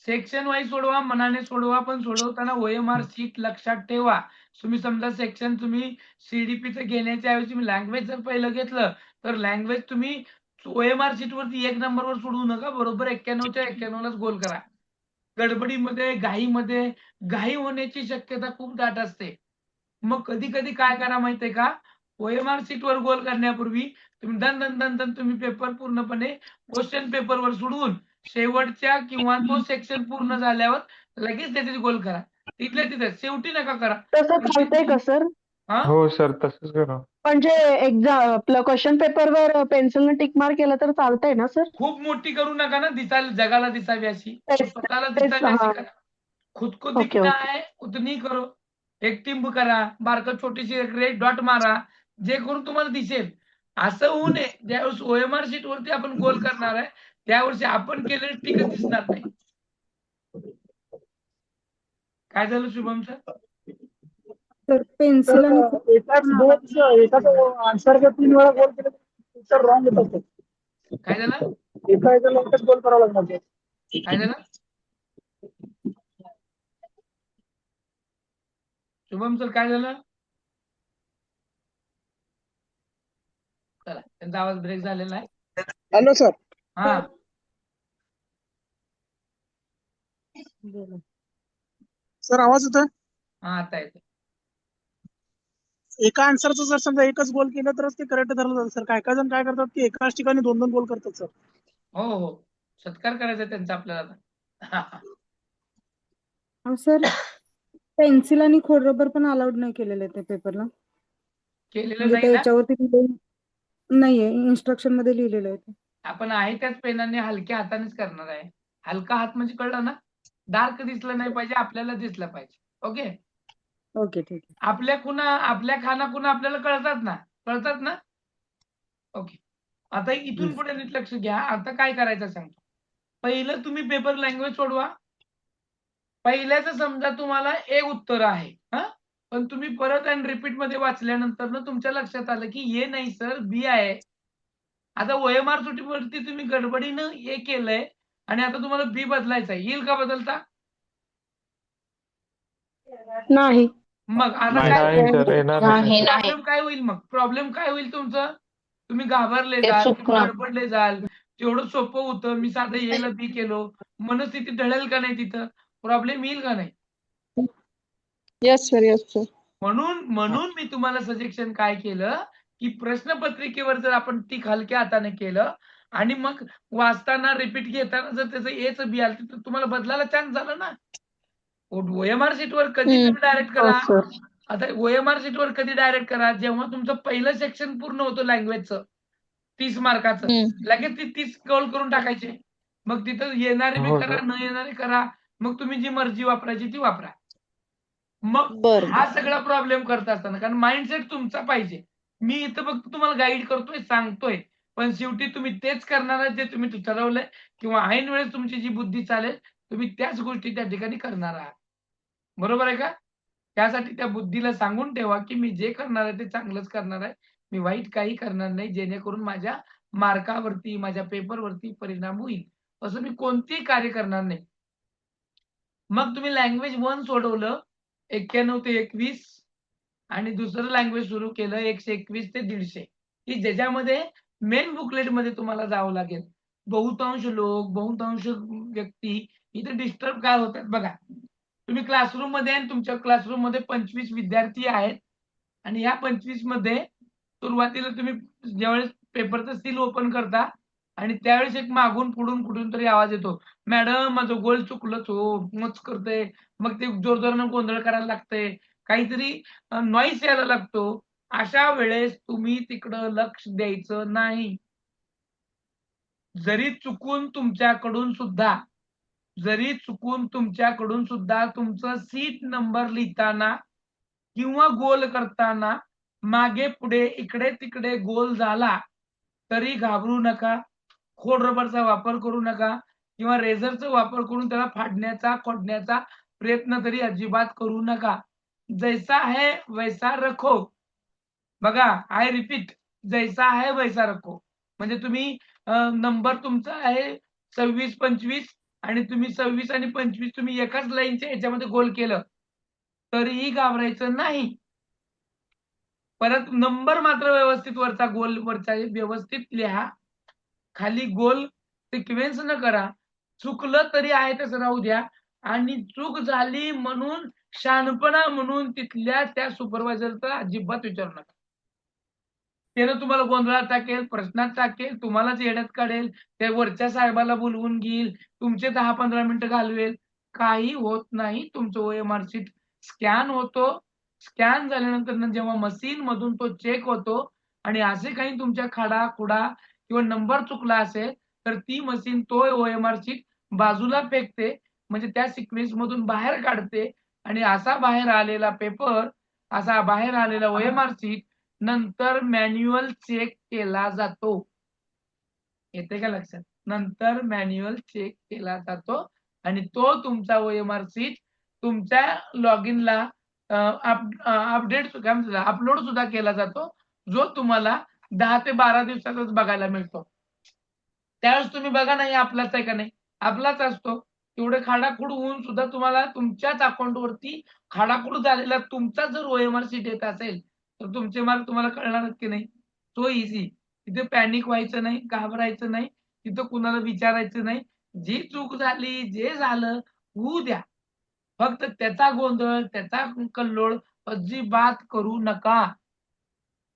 सेक्शन वाईज सोडवा, मनाने सोडवा, पण सोडवताना OMR शीट लक्षात ठेवा। तुम्ही समजा सेक्शन तुम्ही सीडीपीचं घेण्याच्या ऐवजी तुम्ही लँग्वेज जर पहिलं घेतलं तर लँग्वेज तुम्ही OMR शीट वरती 1 नंबरवर सोडवू नका, बरोबर 91च्या 91लाच गोल करा। गडबडीमध्ये, घाई होण्याची शक्यता खूप दाट असते। मग कधी-कधी काय करा माहितीये का, OMR शीटवर गोल करण्यापूर्वी तुम्ही दन तुम्ही पेपर पूर्णपणे क्वेश्चन पेपरवर सोडवून शेवटच्या किंवा तो सेक्शन पूर्ण झाल्यावर लगेच त्याचे गोल करा, तिथल्या तिथे, शेवटी नका करा। तसं चालतंय का सर? हा हो सर, तसंच करा. म्हणजे एक्झाम आपलं क्वेश्चन पेपरवर पेन्सिलने टिक मार्क केलं तर चालतंय ना सर? खूप मोठी करू नका ना, दिसायला जगाला दिसावी अशी, तेच- स्वतःला तेच, दिसावी अशी हा. करा। खुद को ओके, दिखना ओके. है उतनी करो, एक टिंब करा, बारकं छोटीशी एक रेड डॉट मारा, जे करून तुम्हाला दिसेल। असं होऊ नये ज्यावेळेस OMR शीट वरती आपण गोल करणार आहे त्यावर्षी आपण केलेलं टिकच दिसणार नाही। काय झालं शुभम सर? सर पेन्सिल आणि एकाच आन्सर का 3 वेळा गोल केलं तर रॉंग होतं. काय झालं? एका एकच गोल करावा लागणार. काय झालं? शुभम सर काय झालं? चला, त्यांचा आवाज ब्रेक झालेला आहे। Hello sir. हा सर आवाज येतोय? हा आता येतो। एका आन्सरचं जर समजा एकच गोल केलं तरच ते करेक्ट धरलं जातं सर. काय काय जण काय करतात की एकाच ठिकाणी 2-2 गोल करतात सर. हो, सत्कार करायचा त्यांचा आपल्याला। सर पेन्सिल आणि खोडरबर पण अलाउड नाही केलेलं आहे त्या पेपरला. केलेलं म्हणजे नाही ना? त्याच्यावरती लिहिलेलं नाहीये, इन्स्ट्रक्शन मध्ये लिहिलेलं आहे ते. आपण आहे त्याच पेनाने हलक्या हातानेच करणार आहे. हलका हात म्हणजे कळलं ना? डार्क दिसलं नाही पाहिजे, आपल्याला दिसलं पाहिजे. ओके. ओके, ठीक आहे. आपल्या खाना खुणा आपल्याला कळतात ना? ओके. आता इथून पुढे नीट लक्ष घ्या. आता काय करायचं सांगतो. पहिलं तुम्ही पेपर लँग्वेज सोडवा. पहिल्याचं समजा तुम्हाला ए उत्तर आहे. पण तुम्ही परत आणि रिपीट मध्ये वाचल्यानंतर ना तुमच्या लक्षात आलं की ए नाही सर, बी आहे. आता OMR सुटीवरती तुम्ही गडबडीनं ए केलंय आणि आता तुम्हाला बी बदलायचं आहे. येईल का बदलता? नाही. मग आता नाही काय सर, येणार नाही नाही प्रॉब्लेम काय होईल मग? प्रॉब्लेम काय होईल तुमचं? तुम्ही घाबरले ते जाल, चुकणार. गडबडले जाल. जेवढं सोपं होतं, मी साधं एला बी केलो. मनस्थिती ढळेल का नाही तिथं? प्रॉब्लेम येईल का नाही? Yes sir. म्हणून मी तुम्हाला सजेशन काय केलं की प्रश्नपत्रिकेवर जर आपण टिक हलक्या हाताने केलं आणि मग वाचताना रिपीट घेताना जर त्याचं एच बी आलं तर तुम्हाला बदलायला चान्स झाला ना. OMR शीटवर कधी तुम्ही डायरेक्ट करा. आता OMR शीटवर कधी डायरेक्ट करा जेव्हा तुमचं पहिलं सेक्शन पूर्ण होतं लँग्वेजचं 30 मार्काचं. लगेच ती 30 कॉल करून टाकायचे. मग तिथं येणारे बी हो करा, सर. न येणारे करा. मग तुम्ही जी मर्जी वापरायची ती वापरा. मग बरं. हा सगळा प्रॉब्लेम करत असताना कारण माइंडसेट तुमचा पाहिजे. मी इथं फक्त तुम्हाला गाईड करतोय, सांगतोय. पण शेवटी तुम्ही तेच करणार आहे जे तुम्ही ठरवलंय किंवा ऐन वेळेस तुमची जी बुद्धी चालेल, तुम्ही त्याच गोष्टी त्या ठिकाणी करणार आहात. बरोबर आहे का? त्यासाठी त्या बुद्धीला सांगून ठेवा, की मी जे करणार आहे ते चांगलंच करणार आहे. मी वाईट काही करणार नाही, जेणेकरून माझ्या मार्कावरती, माझ्या पेपरवरती परिणाम होईल. असं मी कोणतेही कार्य करणार नाही. मग तुम्ही लँग्वेज 1 सोडवलं 91 ते 21 आणि दुसरं लँग्वेज सुरू केलं 121 ते 150 की ज्याच्यामध्ये मेन बुकलेटमध्ये तुम्हाला जावं लागेल. बहुतांश व्यक्ती इथे डिस्टर्ब काय होतात बघा. तुम्ही क्लासरूममध्ये आणि तुमच्या क्लासरूममध्ये 25 विद्यार्थी आहेत आणि ह्या 25 मध्ये सुरुवातीला तुम्ही ज्यावेळेस पेपरचं सील ओपन करता आणि त्यावेळेस एक मागून पुढून कुठून तरी आवाज येतो, "मॅडम माझं गोल चुकलंच हो." मच करतंय. मग ते जोरजोरानं गोंधळ करायला लागतंय. काहीतरी नॉईज यायला लागतो. अशा वेळेस तुम्ही तिकडं लक्ष द्यायचं नाही. जरी चुकून तुमच्याकडून सुद्धा तुमचं सीट नंबर लिहिताना किंवा गोल करताना मागे पुढे इकडे तिकडे गोल झाला तरी घाबरू नका. खोड रबरचा वापर करू नका किंवा रेझरचा वापर करून त्याला फाडण्याचा, खोडण्याचा प्रयत्न तरी अजिबात करू नका. जैसा है वैसा रखो. बघा, आय रिपीट, जैसा है वैसा रखो. म्हणजे तुम्ही नंबर तुमचा आहे 26-25 आणि तुम्ही 26 आणि 25 तुम्ही एकाच लाईनच्या ह्याच्यामध्ये गोल केलं, तरीही घाबरायचं नाही. परत नंबर मात्र व्यवस्थित वरचा गोल वरचा व्यवस्थित लिहा. खाली गोल सिक्वेन्स न करा. चुकलं तरी आहे तसं राहू द्या आणि चूक झाली म्हणून शहाणपणा म्हणून तिथल्या त्या सुपरवायझरचा अजिबात विचारू नका. त्यानं तुम्हाला गोंधळात टाकेल, प्रश्नात टाकेल, तुम्हालाच येड्यात काढेल, त्या वरच्या साहेबाला बोलवून घेईल, तुमचे 10-15 मिनिटं घालवेल. काही होत नाही. तुमचं OMR शीट स्कॅन होतो. स्कॅन झाल्यानंतर जेव्हा मशीन मधून तो चेक होतो आणि असे काही तुमच्या खाडा-खुडा किंवा नंबर चुकला असेल, तर ती मशीन तो OMR शीट बाजूला फेकते. म्हणजे त्या सिक्वेन्स मधून बाहेर काढते आणि असा बाहेर आलेला पेपर, असा बाहेर आलेला OMR शीट नंतर मॅन्युअल चेक केला जातो. येते का लक्षात? नंतर मॅन्युअल चेक केला जातो आणि तो तुमचा OMR शीट तुमच्या लॉगिनला अपडेट काय म्हणतात अपलोड सुद्धा केला जातो, जो तुम्हाला 10 ते 12 दिवसातच बघायला मिळतो. त्यावेळेस तुम्ही बघा नाही आपलाच आहे का नाही? आपलाच असतो. तेवढे खाडाखोड होऊन सुद्धा तुम्हाला तुमच्याच अकाउंटवरती खाडाखोड झालेला तुमचा जर OMR शीट येत असेल, तर तुमचे मार्क तुम्हाला कळणार की नाही? So easy. तिथे पॅनिक व्हायचं नाही, घाबरायचं नाही. तिथं कुणाला विचारायचं नाही. जी चूक झाली, जे झालं होऊ द्या. फक्त त्याचा गोंधळ, त्याचा कल्लोळ अजिबात करू नका.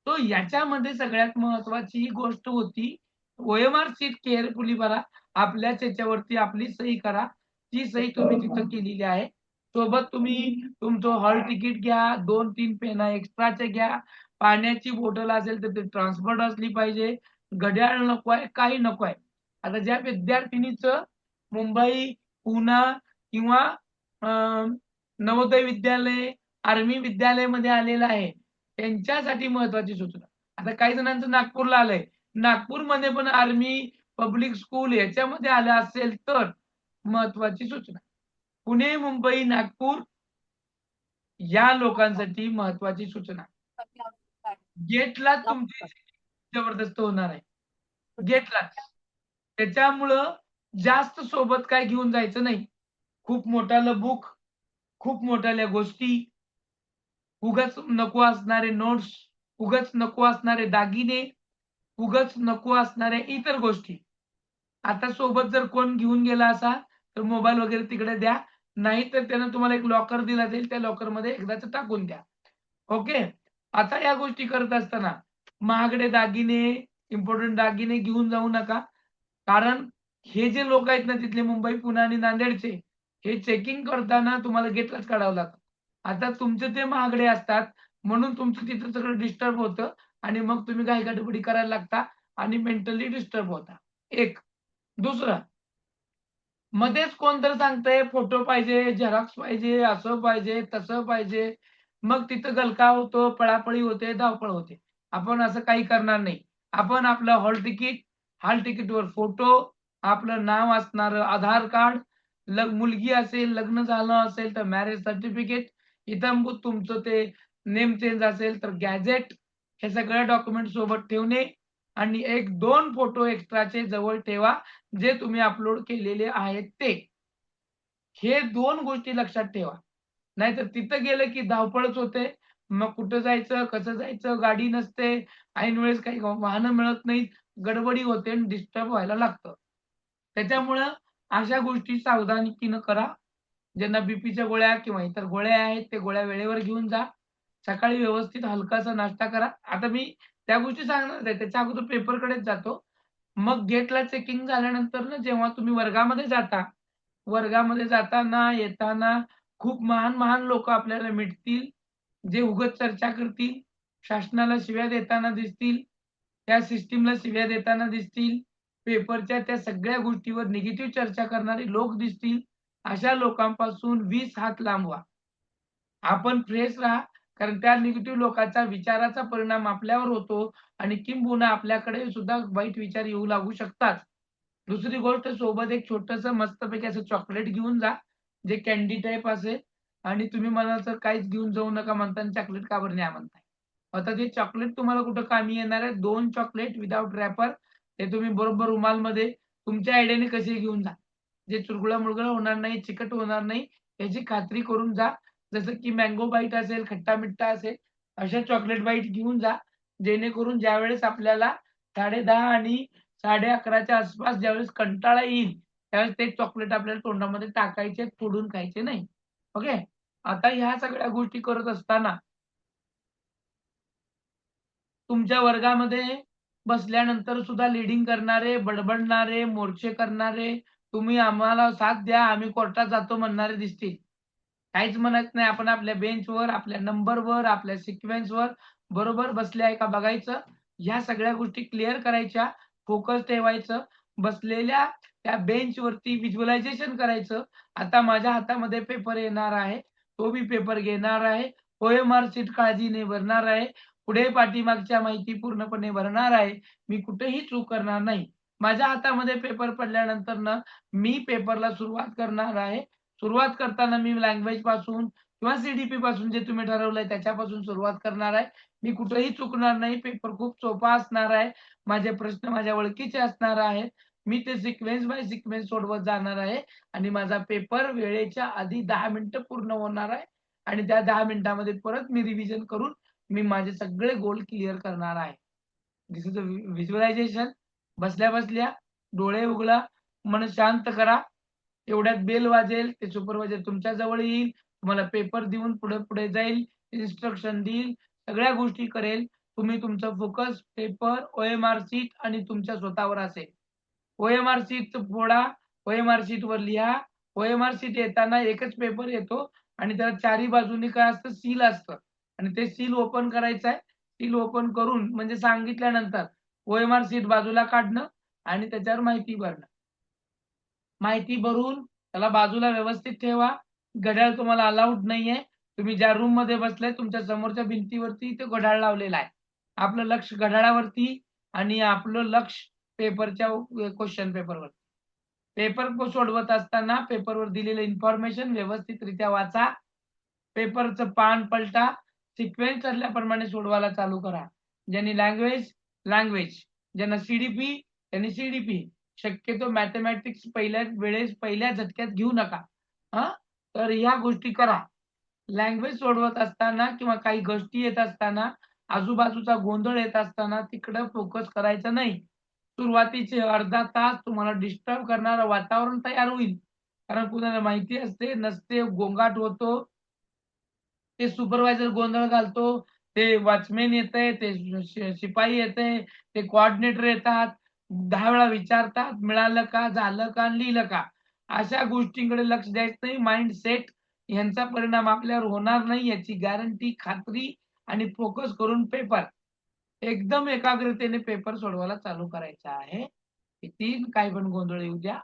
तो याच्यामध्ये सगळ्यात महत्वाची गोष्ट होती, OMR शीट केअरफुली भरा. आपल्याच याच्यावरती आपली सही करा. ती सही तुम्ही तिथं केलेली आहे. सोबत तुम्ही तुमचं हॉल तिकीट घ्या, 2-3 पेना एक्स्ट्राचे घ्या. पाण्याची बॉटल असेल तर ते ट्रान्सपोर्ट असली पाहिजे, घड्याळ नको आहे, काही नको आहे. आता ज्या विद्यार्थिनीचं मुंबई, पुणा किंवा नवोदय विद्यालय, आर्मी विद्यालयामध्ये आलेलं आहे, त्यांच्यासाठी महत्वाची सूचना. आता काही जणांचं नागपूरला आलंय, नागपूरमध्ये पण आर्मी, पब्लिक स्कूल याच्यामध्ये आलं असेल तर महत्वाची सूचना. पुणे, मुंबई, नागपूर या लोकांसाठी महत्वाची सूचना. गेटला तुमची जबरदस्त होणार आहे, गेटलाच. त्याच्यामुळं जास्त सोबत काय घेऊन जायचं नाही. खूप मोठालं बुक, खूप मोठ्याल्या गोष्टी, उगाच नको असणारे नोट्स, उगाच नको असणारे दागिने, उगाच नको असणाऱ्या इतर गोष्टी. आता सोबत जर कोण घेऊन गेला असा तर मोबाईल वगैरे तिकडे द्या, नाही तर त्यानं तुम्हाला एक लॉकर दिला जाईल, त्या लॉकरमध्ये एकदाच टाकून द्या. ओके. आता या गोष्टी करत असताना महागडे दागिने, इम्पॉर्टंट दागिने घेऊन जाऊ नका. कारण हे जे लोक आहेत ना तिथले मुंबई, पुणे आणि नांदेडचे, हे चेकिंग करताना तुम्हाला गेटलाच काढावं लागतं. आता तुमचे ते महागडे असतात म्हणून तुमचं तिथं सगळं डिस्टर्ब होतं आणि मग तुम्ही घाई-गडबडी करायला लागता आणि मेंटली डिस्टर्ब होता. एक. दुसरं, मध्येच कोणतरी सांगतंय फोटो पाहिजे, झेरॉक्स पाहिजे, असं पाहिजे, तसं पाहिजे. मग तिथं गलका होतो, पळापळी होते, धावपळ होते. आपण असं काही करणार नाही. आपण आपलं हॉल तिकीटवर फोटो, आपलं नाव असणारं आधार कार्ड, मुलगी असेल, लग्न झालं असेल तर मॅरेज सर्टिफिकेट, इत्थंभूत तुमचं ते नेम चेंज असेल तर गॅझेट, हे सगळे डॉक्युमेंट सोबत ठेवणे आणि 1-2 फोटो एक्स्ट्राचे जवळ ठेवा, जे तुम्ही अपलोड केलेले आहेत ते. हे 2 गोष्टी लक्षात ठेवा. नाहीतर तिथं गेलं की धावपळच होते. मग कुठं जायचं, कसं जायचं, गाडी नसते, ऐन वेळेस काही वाहनं मिळत नाहीत, गडबडी होते आणि डिस्टर्ब व्हायला लागतं. त्याच्यामुळं अशा गोष्टी सावधानतेनं करा. ज्यांना बीपीच्या गोळ्या किंवा इतर गोळ्या आहेत, ते गोळ्या वेळेवर घेऊन जा. सकाळी व्यवस्थित हलकासा नाश्ता करा. आता मी त्या गोष्टी सांगणार आहे, त्याच्या अगोदर पेपरकडेच जातो. मग गेटला चेकिंग झाल्यानंतर ना जेव्हा तुम्ही वर्गामध्ये जाता, वर्गामध्ये जाताना, येताना खूप महान लोकं आपल्याला भेटतील, जे उगाच चर्चा करतील, शासनाला शिव्या देताना दिसतील, त्या सिस्टमला शिव्या देताना दिसतील, पेपरच्या त्या सगळ्या गोष्टीवर निगेटिव्ह चर्चा करणारे लोक दिसतील. अशा लोकांपासून 20 हात लांब व्हा. आपण फ्रेश राहा, कारण त्या निगेटिव्ह लोकांचा विचाराचा परिणाम आपल्यावर होतो आणि किंबहुना आपल्याकडे सुद्धा वाईट विचार येऊ लागू शकतात. दुसरी गोष्ट, सोबत एक छोटंसं मस्तपैकी असं चॉकलेट घेऊन जा, जे कँडी टाइप असेल आणि तुम्ही म्हणाल तर काहीच घेऊन जाऊ नका म्हणताना चॉकलेट का बरं न्या म्हणताय. आता ते चॉकलेट तुम्हाला कुठं कामी येणार आहे. 2 चॉकलेट विथआऊट रॅपर, ते तुम्ही बरोबर रुमालमध्ये तुमच्या आयडियाने कसे घेऊन जा. जे चुरगुळं-मुरगुळं होणार नाही, चिकट होणार नाही, याची खात्री करून जा. जसं की मँगो बाईट असेल, खट्टा-मिठ्ठा असेल, अशा चॉकलेट बाईट घेऊन जा. जेणेकरून ज्यावेळेस आपल्याला 10:30 आणि 11:30च्या आसपास ज्यावेळेस कंटाळा येईल, त्यावेळेस ते चॉकलेट आपल्याला तोंडामध्ये टाकायचे, फोडून खायचे नाही. ओके. आता ह्या सगळ्या गोष्टी करत असताना तुमच्या वर्गामध्ये बसल्यानंतर सुद्धा लीडिंग करणारे, बडबडणारे, मोर्चे करणारे, तुम्ही आम्हाला साथ द्या, आम्ही कोर्टात जातो म्हणणारे दिसतील. काहीच म्हणत नाही. आपण आपल्या बेंचवर, आपल्या नंबरवर, आपल्या सिक्वेन्सवर बरोबर बसले आहे का बघायचं. ह्या सगळ्या गोष्टी क्लिअर करायच्या, फोकस ठेवायचं. बसलेल्या त्या बेंचवरती व्हिज्युअलायझेशन करायचं. आता माझ्या हातामध्ये पेपर येणार आहे, तो मी पेपर घेणार आहे. OMR शीट काळजीने भरणार आहे. पुढे पाठीमागच्या माहिती पूर्णपणे भरणार आहे. मी कुठेही चूक करणार नाही. माझ्या हातामध्ये पेपर पडल्यानंतर मी पेपरला सुरुवात करणार आहे. सुरुवात करताना मी लँग्वेज पासून किंवा सीडीपी पासून जे तुम्ही ठरवलंय त्याच्यापासून सुरुवात करणार आहे. मी कुठेही चुकणार नाही. पेपर खूप सोपा असणार आहे. माझे प्रश्न माझ्या ओळखीचे असणार आहेत. मी ते सिक्वेन्स बाय सिक्वेन्स सोडवत जाणार आहे आणि माझा पेपर वेळेच्या आधी 10 मिनिटं पूर्ण होणार आहे आणि त्या 10 मिनिटामध्ये परत मी रिव्हिजन करून मी माझे सगळे गोल क्लिअर करणार आहे. दिस इज अ व्हिज्युअलायझेशन. बसल्या-बसल्या डोळे उघडा, मन शांत करा. एवढ्यात बेल वाजेल, ते सुपरवायझर तुमच्या जवळ येईल, तुम्हाला पेपर देऊन पुढे जाईल, इन्स्ट्रक्शन देईल, सगळ्या गोष्टी करेल. तुम्ही तुमचं फोकस पेपर, OMR शीट आणि तुमच्या स्वतःवर असेल. OMR शीट फोडा, OMR शीटवर लिहा. OMR शीट येताना एकच पेपर येतो आणि त्याला चारी बाजूनी काय असतं, सील असतं आणि ते सील ओपन करायचं आहे. सील ओपन करून म्हणजे सांगितल्यानंतर OMR शीट बाजूला काढणं आणि त्याच्यावर माहिती भरणं. माहिती भरून त्याला बाजूला व्यवस्थित ठेवा. घड्याळ तुम्हाला अलाउड नाहीये. तुम्ही ज्या रूम मध्ये बसलाय तुमच्या समोरच्या भिंतीवरती ते घड्याळ लावलेलं आहे. आपलं लक्ष घड्याळावरती आणि आपलं लक्ष पेपरच्या क्वेश्चन पेपरवर. पेपर सोडवत असताना पेपरवर दिलेलं इन्फॉर्मेशन व्यवस्थितरित्या वाचा. पेपरचं पान पलटा. सिक्वेन्स ठरल्याप्रमाणे सोडवायला चालू करा. ज्यांनी लँग्वेज, ज्यांना CDP त्यांनी CDP. शक्यतो मॅथमॅटिक्स पहिल्या झटक्यात घेऊ नका. तर ह्या गोष्टी करा. लँग्वेज सोडवत असताना किंवा काही गोष्टी येत असताना आजूबाजूचा गोंधळ येत असताना तिकडं फोकस करायचं नाही. सुरुवातीचे अर्धा तास तुम्हाला डिस्टर्ब करणारं वातावरण तयार होईल. कारण कुणाला माहिती असते नसते, गोंगाट होतो, ते सुपरवायझर गोंधळ घालतो, ते वॉचमॅन येतंय, ते शिपाई येतंय, ते कोऑर्डिनेटर येतात, 10 वेळा विचारतात, मिळालं का, झालं का, लिहिलं का. अशा गोष्टींकडे लक्ष द्यायचं नाही. माइंडसेट यांचा परिणाम आपल्यावर होणार नाही याची गॅरंटी, खात्री आणि फोकस करून पेपर एकदम एकाग्रतेने पेपर सोडवायला चालू करायचा आहे. किती काही पण गोंधळ येऊ द्या,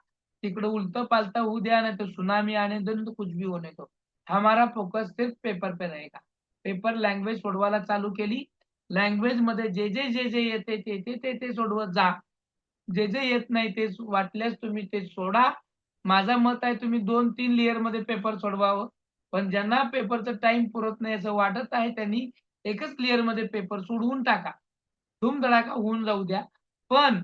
तिकडं उलटं पालतं होऊ द्या, नाही तर सुनामी आने दो, तो कुछ भी होने दो. हमारा फोकस सिर्फ पेपर पे रहेगा. पेपर लँग्वेज सोडवायला चालू केली. लँग्वेज मध्ये जे येते ते सोडवत जा. जे येत नाही ते वाटल्यास तुम्ही ते सोडा. माझं मत आहे तुम्ही 2-3 लेअर मध्ये पेपर सोडवावं. पण ज्यांना पेपरचं टाइम पुरत नाही असं वाटत आहे त्यांनी एकच लेअर मध्ये पेपर सोडवून टाका. धूमधडाका होऊन जाऊ द्या. पण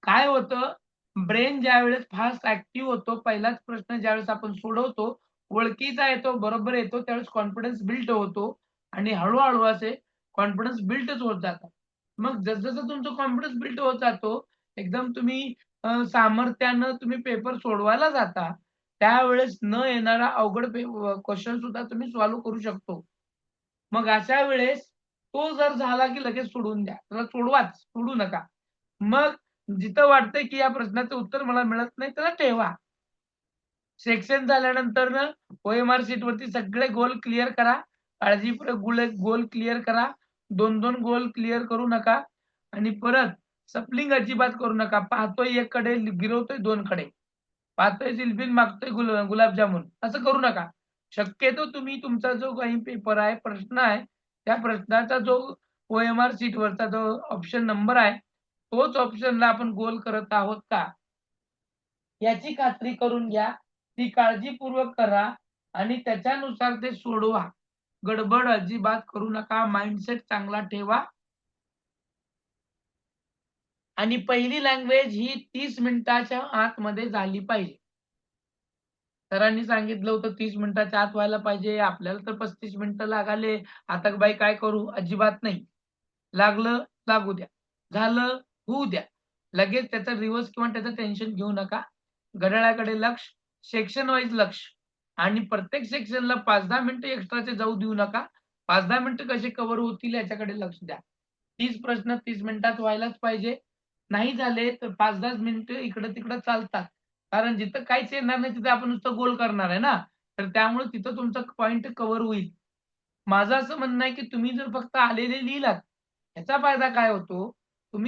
काय होतं, ब्रेन ज्यावेळेस फास्ट ऍक्टिव्ह होतो, पहिलाच प्रश्न ज्यावेळेस आपण सोडवतो, ओळखीचा येतो, बरोबर येतो, त्यावेळेस कॉन्फिडन्स बिल्ड होतो आणि हळूहळू असे कॉन्फिडन्स बिल्डच होत जातात. मग जसं तुमचा कॉन्फिडन्स बिल्ड होत जातो, एकदम तुम्ही सामर्थ्यानं तुम्ही पेपर सोडवायला जाता, त्यावेळेस न येणारा अवघड क्वेश्चन सुद्धा तुम्ही सॉल्व्ह करू शकतो. मग अशा वेळेस तो जर झाला की लगेच सोडून द्या. त्याला सोडू नका. मग जिथं वाटतंय की या प्रश्नाचं उत्तर मला मिळत नाही त्याला ठेवा. सेक्शन झाल्यानंतर OMR शीट वरती सगळे गोल क्लिअर करा. काळजीपूर्वक गोल क्लिअर करा. 2-2 गोल क्लिअर करू नका आणि परत सपलिंग अजिबात करू नका. पाहतोय एक कडे गिरवतोय 2 कडे, पाहतोय जिलबी मागतोय गुलाबजामुन, असं करू नका. शक्यतो तुम्ही तुमचा जो काही पेपर आहे, प्रश्न आहे, त्या प्रश्नाचा जो OMR शीट वरचा जो ऑप्शन नंबर आहे तोच ऑप्शनला आपण गोल करत आहोत का याची खात्री करून घ्या. ती काळजीपूर्वक करा आणि त्याच्यानुसार ते सोडवा. गडबड अजिबात करू नका. माइंडसेट चांगला ठेवा. आणि पहिली लँग्वेज ही 30 मिनिटाच्या आतमध्ये झाली पाहिजे. सरांनी सांगितलं होतं 30 मिनिटाच्या आत व्हायला पाहिजे. आपल्याला तर 35 मिनिटं लागाले. आता बाई काय करू? अजिबात नाही. लागलं लागू द्या. झालं होऊ द्या. लगेच त्याचा रिव्हर्स किंवा त्याचं टेन्शन घेऊ नका. घड्याळाकडे लक्ष, सेक्शन वाईज लक्ष आणि प्रत्येक सेक्शनला 5-10 मिनिटं एक्स्ट्राचे जाऊ देऊ नका. 5-10 मिनिटं कसे कव्हर होतील याच्याकडे लक्ष द्या. 30 प्रश्न 30 मिनिटात व्हायलाच पाहिजे. नाही झाले तर 5-10 मिनिटं इकडं तिकडं चालतात. कारण जिथं काहीच येणार नाही तिथं आपण नुसतं गोल करणार आहे ना, तर त्यामुळे तिथं तुमचा पॉइंट कव्हर होईल. माझं असं म्हणणं आहे की तुम्ही जर फक्त आलेले लिहिलात याचा फायदा काय होतो,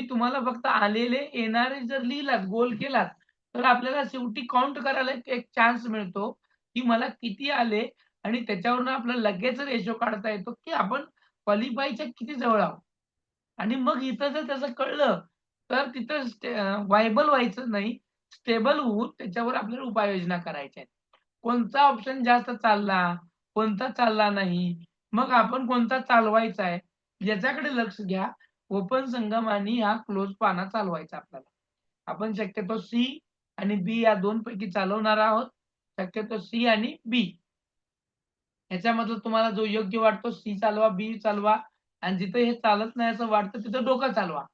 तुम्हाला फक्त आलेले येणारे जर लिहिलात, गोल केलात, तर आपल्याला शेवटी काउंट करायला एक चान्स मिळतो की मला किती आले आणि त्याच्यावरून आपल्याला लगेच रेशो काढता येतो की आपण क्वालिफायच्या किती जवळ आहोत. आणि मग इथं जर त्याचं कळलं तर तिथं व्हायबल व्हायचं नाही, स्टेबल होऊन त्याच्यावर आपल्याला उपाययोजना करायच्या आहेत. कोणता ऑप्शन जास्त चालला, कोणता चालला नाही, मग आपण कोणता चालवायचा आहे याच्याकडे लक्ष घ्या. ओपन संगम आणि हा क्लोज पाना चालवायचा आपल्याला. आपण शक्यतो C आणि B या 2 पैकी चालवणार आहोत. शक्यतो C आणि B ह्याच्यामधलं तुम्हाला जो योग्य वाटतो C चालवा, B चालवा आणि जिथे हे चालत नाही असं वाटतं तिथं डोकं चालवा.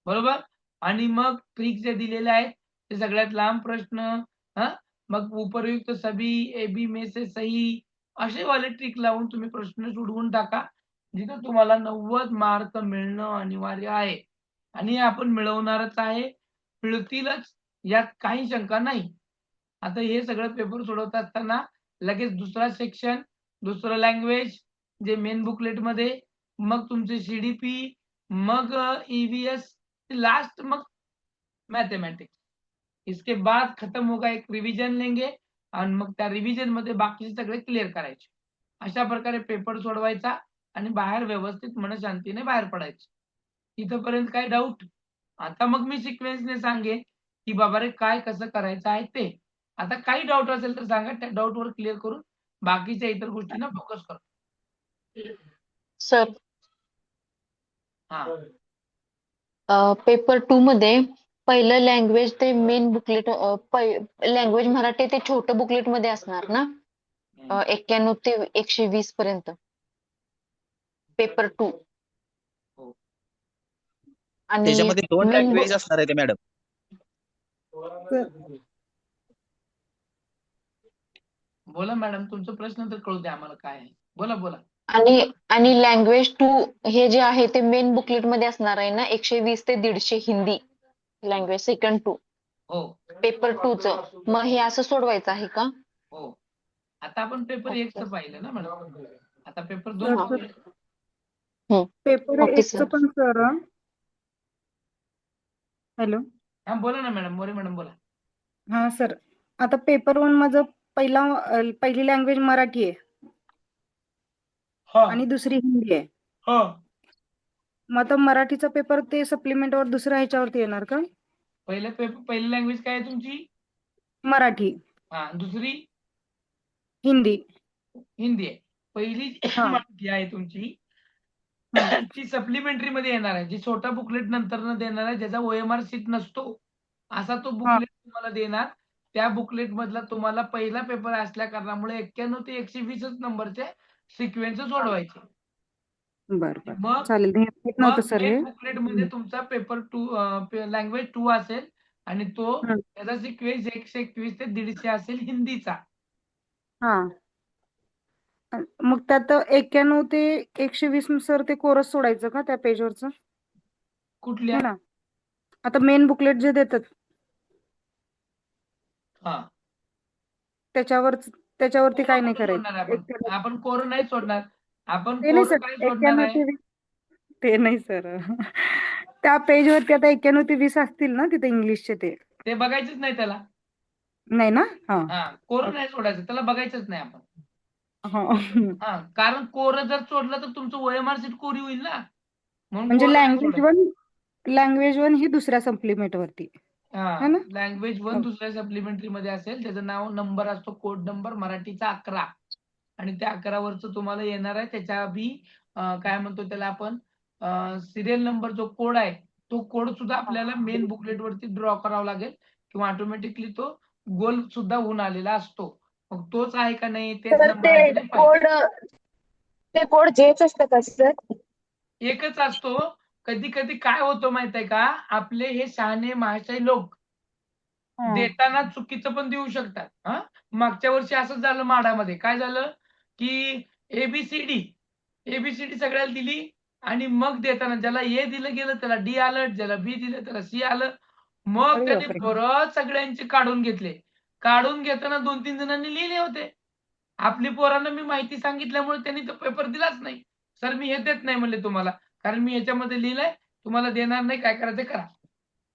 बरोबर? आणि मग ट्रिक जे दिलेले आहेत ते सगळ्यात लांब प्रश्न, मग उपरयुक्त सभी A B में से सही असे वाले ट्रिक लावून तुम्ही प्रश्न सोडवून टाका. जिथं तुम्हाला 90 मार्क मिळणं अनिवार्य आहे आणि आपण मिळवणारच आहे. मिळतीलच यात काही शंका नाही. आता हे सगळं पेपर सोडवत असताना लगेच दुसरा सेक्शन, दुसरं लँग्वेज जे मेन बुकलेट मध्ये मग तुमचे CDP, मग EVS, लास्ट मग मैथमेटिक्स। इसके बाद खत्म होगा, एक रिव्हिजन लेंगे आणि मग त्या रिव्हिजन मध्ये बाकीचे सगळे क्लिअर करायचे। अशा प्रकारे पेपर सोडवायचा आणि बाहेर व्यवस्थित मनशांतीने बाहेर पडायचं। इथपर्यंत काय डाऊट? आता मग मी सिक्वेन्सने सांगेन की बाबा रे काय कसं करायचं आहे ते। आता काही डाऊट असेल तर सांगा, त्या डाऊटवर क्लिअर करून बाकीच्या इतर गोष्टींना फोकस करू। सर हा पेपर 2 मध्ये पहिलं लँग्वेज ते मेन बुकलेट, लँग्वेज मराठी ते छोटं बुकलेट मध्ये असणार ना? 91 ते 120 पर्यंत पेपर 2 हो। आणि त्याच्यामध्ये 2 मेन लँग्वेज असणार आहे मॅडम? बोला मॅडम, तुमचा प्रश्न तर कळू द्या आम्हाला काय आहे। बोला बोला। आणि लँग्वेज 2 हे जे आहे ते मेन बुकलेट मध्ये असणार आहे ना? 120 ते 150 हिंदी लँग्वेज सेकंड 2 हो पेपर 2 चं। मग हे असं सोडवायचं आहे का? हो। आता आपण पेपर 1 चं पाहिलं ना मॅडम, आता पेपर 2 सर पाहूया। पेपर ओके एकचं सर। पण सर हॅलो हा बोला ना मॅडम, मोरे मॅडम बोला। हा सर, आता पेपर 1 माझं पहिली लँग्वेज मराठी आहे हा आणि दुसरी हिंदी आहे। हा। मग आता मराठीचा पेपर ते सप्लिमेंटवर दुसऱ्या ह्याच्यावरती येणार का? पहिली लँग्वेज काय आहे तुमची? मराठी, हा, दुसरी हिंदी। हिंदी आहे। पहिली हा मराठी आहे तुमची, हा ती सप्लिमेंटरी मध्ये येणार आहे। जी छोटा बुकलेट नंतर देणार आहे, ज्याचा OMR शीट नसतो, असा तो हा बुकलेट तुम्हाला देणार। त्या बुकलेट मधला तुम्हाला पहिला पेपर असल्या कारणामुळे 91 ते 120 नंबरचे सिक्वेन्स सोडवायचे। बर बर मग चालेल, हे माहित नव्हतं मग सर हे। मेन बुकलेट मध्ये तुमचा पेपर 2 लँग्वेज 2 असेल आणि तो हं, त्याचा सिक्वेन्स 121 ते 150 असेल हिंदीचा। हा मग त्यात 91 ते 120 सर ते कोरस सोडायचं का त्या पेजवरचं? कुठल्या? है ना, आता मेन बुकलेट जे देतात हा, त्याच्यावरती कोरं काय नाही कुठं सोडणार आहे करायचं. आपण? आपण कोरं नाही सोडणार। आपण ते नाही कोरं सर, काय सोडणार 91 आहे? ते 20 ते नाही सर त्या पेजवरती आता 91 ते 20 असतील ना तिथे इंग्लिशचे ते बघायचंच नाही त्याला। नाही ना? हा हा, कोरं नाही सोडायचं, त्याला बघायचंच नाही आपण। हा हा, कारण कोरं जर सोडलं तर तुमचं OMR शीट कोरी होईल ना, म्हणून म्हणजे कोरं नाही सोडायचं। लँग्वेज वन ही दुसऱ्या सप्लिमेंट वरती है हा, ना? लँग्वेज 1 दुसऱ्या सप्लिमेंटरी मध्ये असेल, त्याचं नाव नंबर असतो, कोड नंबर मराठीचा 11 आणि त्या 11 वरचं तुम्हाला येणार आहे। त्याच्या काय म्हणतो त्याला आपण, सिरियल नंबर जो कोड आहे, तो कोड सुद्धा आपल्याला मेन बुकलेट वरती ड्रॉ करावा लागेल किंवा ऑटोमॅटिकली तो गोल सुद्धा होऊन आलेला असतो। मग तोच आहे का नाही, तेच नंबर आहे का नाही पाहिजे। ते कोड जेच असतं का सर? एकच असतो। कधी कधी काय होतं माहित आहे का, आपले हे शहाणे महाशय लोक देताना चुकीचं पण देऊ शकतात। हा, मागच्या वर्षी असंच झालं माडामध्ये। काय झालं की एबीसीडी सगळ्याला दिली आणि मग देताना ज्याला ए दिलं गेलं त्याला डी आलं, ज्याला बी दिलं त्याला सी आलं। मग अरे त्यांनी बापरे. परत सगळ्यांचे काढून घेतले। काढून घेताना 2-3 जणांनी लिहिले होते। आपली पोरांना मी माहिती सांगितल्यामुळे त्यांनी तो पेपर दिलाच नाही। सर मी हे देत नाही म्हणले तुम्हाला, कारण मी याच्यामध्ये लिहिलंय, तुम्हाला देणार नाही, काय करायचं करा।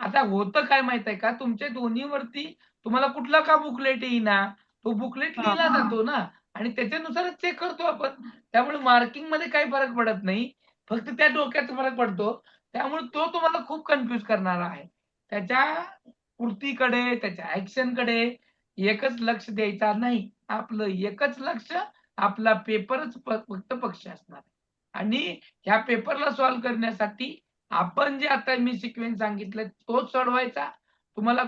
आता होतं काय माहित आहे का, तुमच्या दोन्हीवरती तुम्हाला कुठला का बुकलेट येईना, तो बुकलेट हा लिहिला जातो ना आणि त्याच्यानुसारच चेक करतो आपण। त्यामुळे मार्किंग मध्ये काही फरक पडत नाही, फक्त त्या डोक्यात फरक पडतो। त्यामुळे तो तुम्हाला खूप कन्फ्यूज करणारा आहे। त्याच्या कृतीकडे, त्याच्या ऍक्शनकडे एकच लक्ष द्यायचा नाही। आपलं एकच लक्ष, आपला पेपरच फक्त पक्ष असणार आणि ह्या पेपरला सॉल्व्ह करण्यासाठी आपण जे आता मी सिक्वेन्स सांगितलं तोच सोडवायचा। तुम्हाला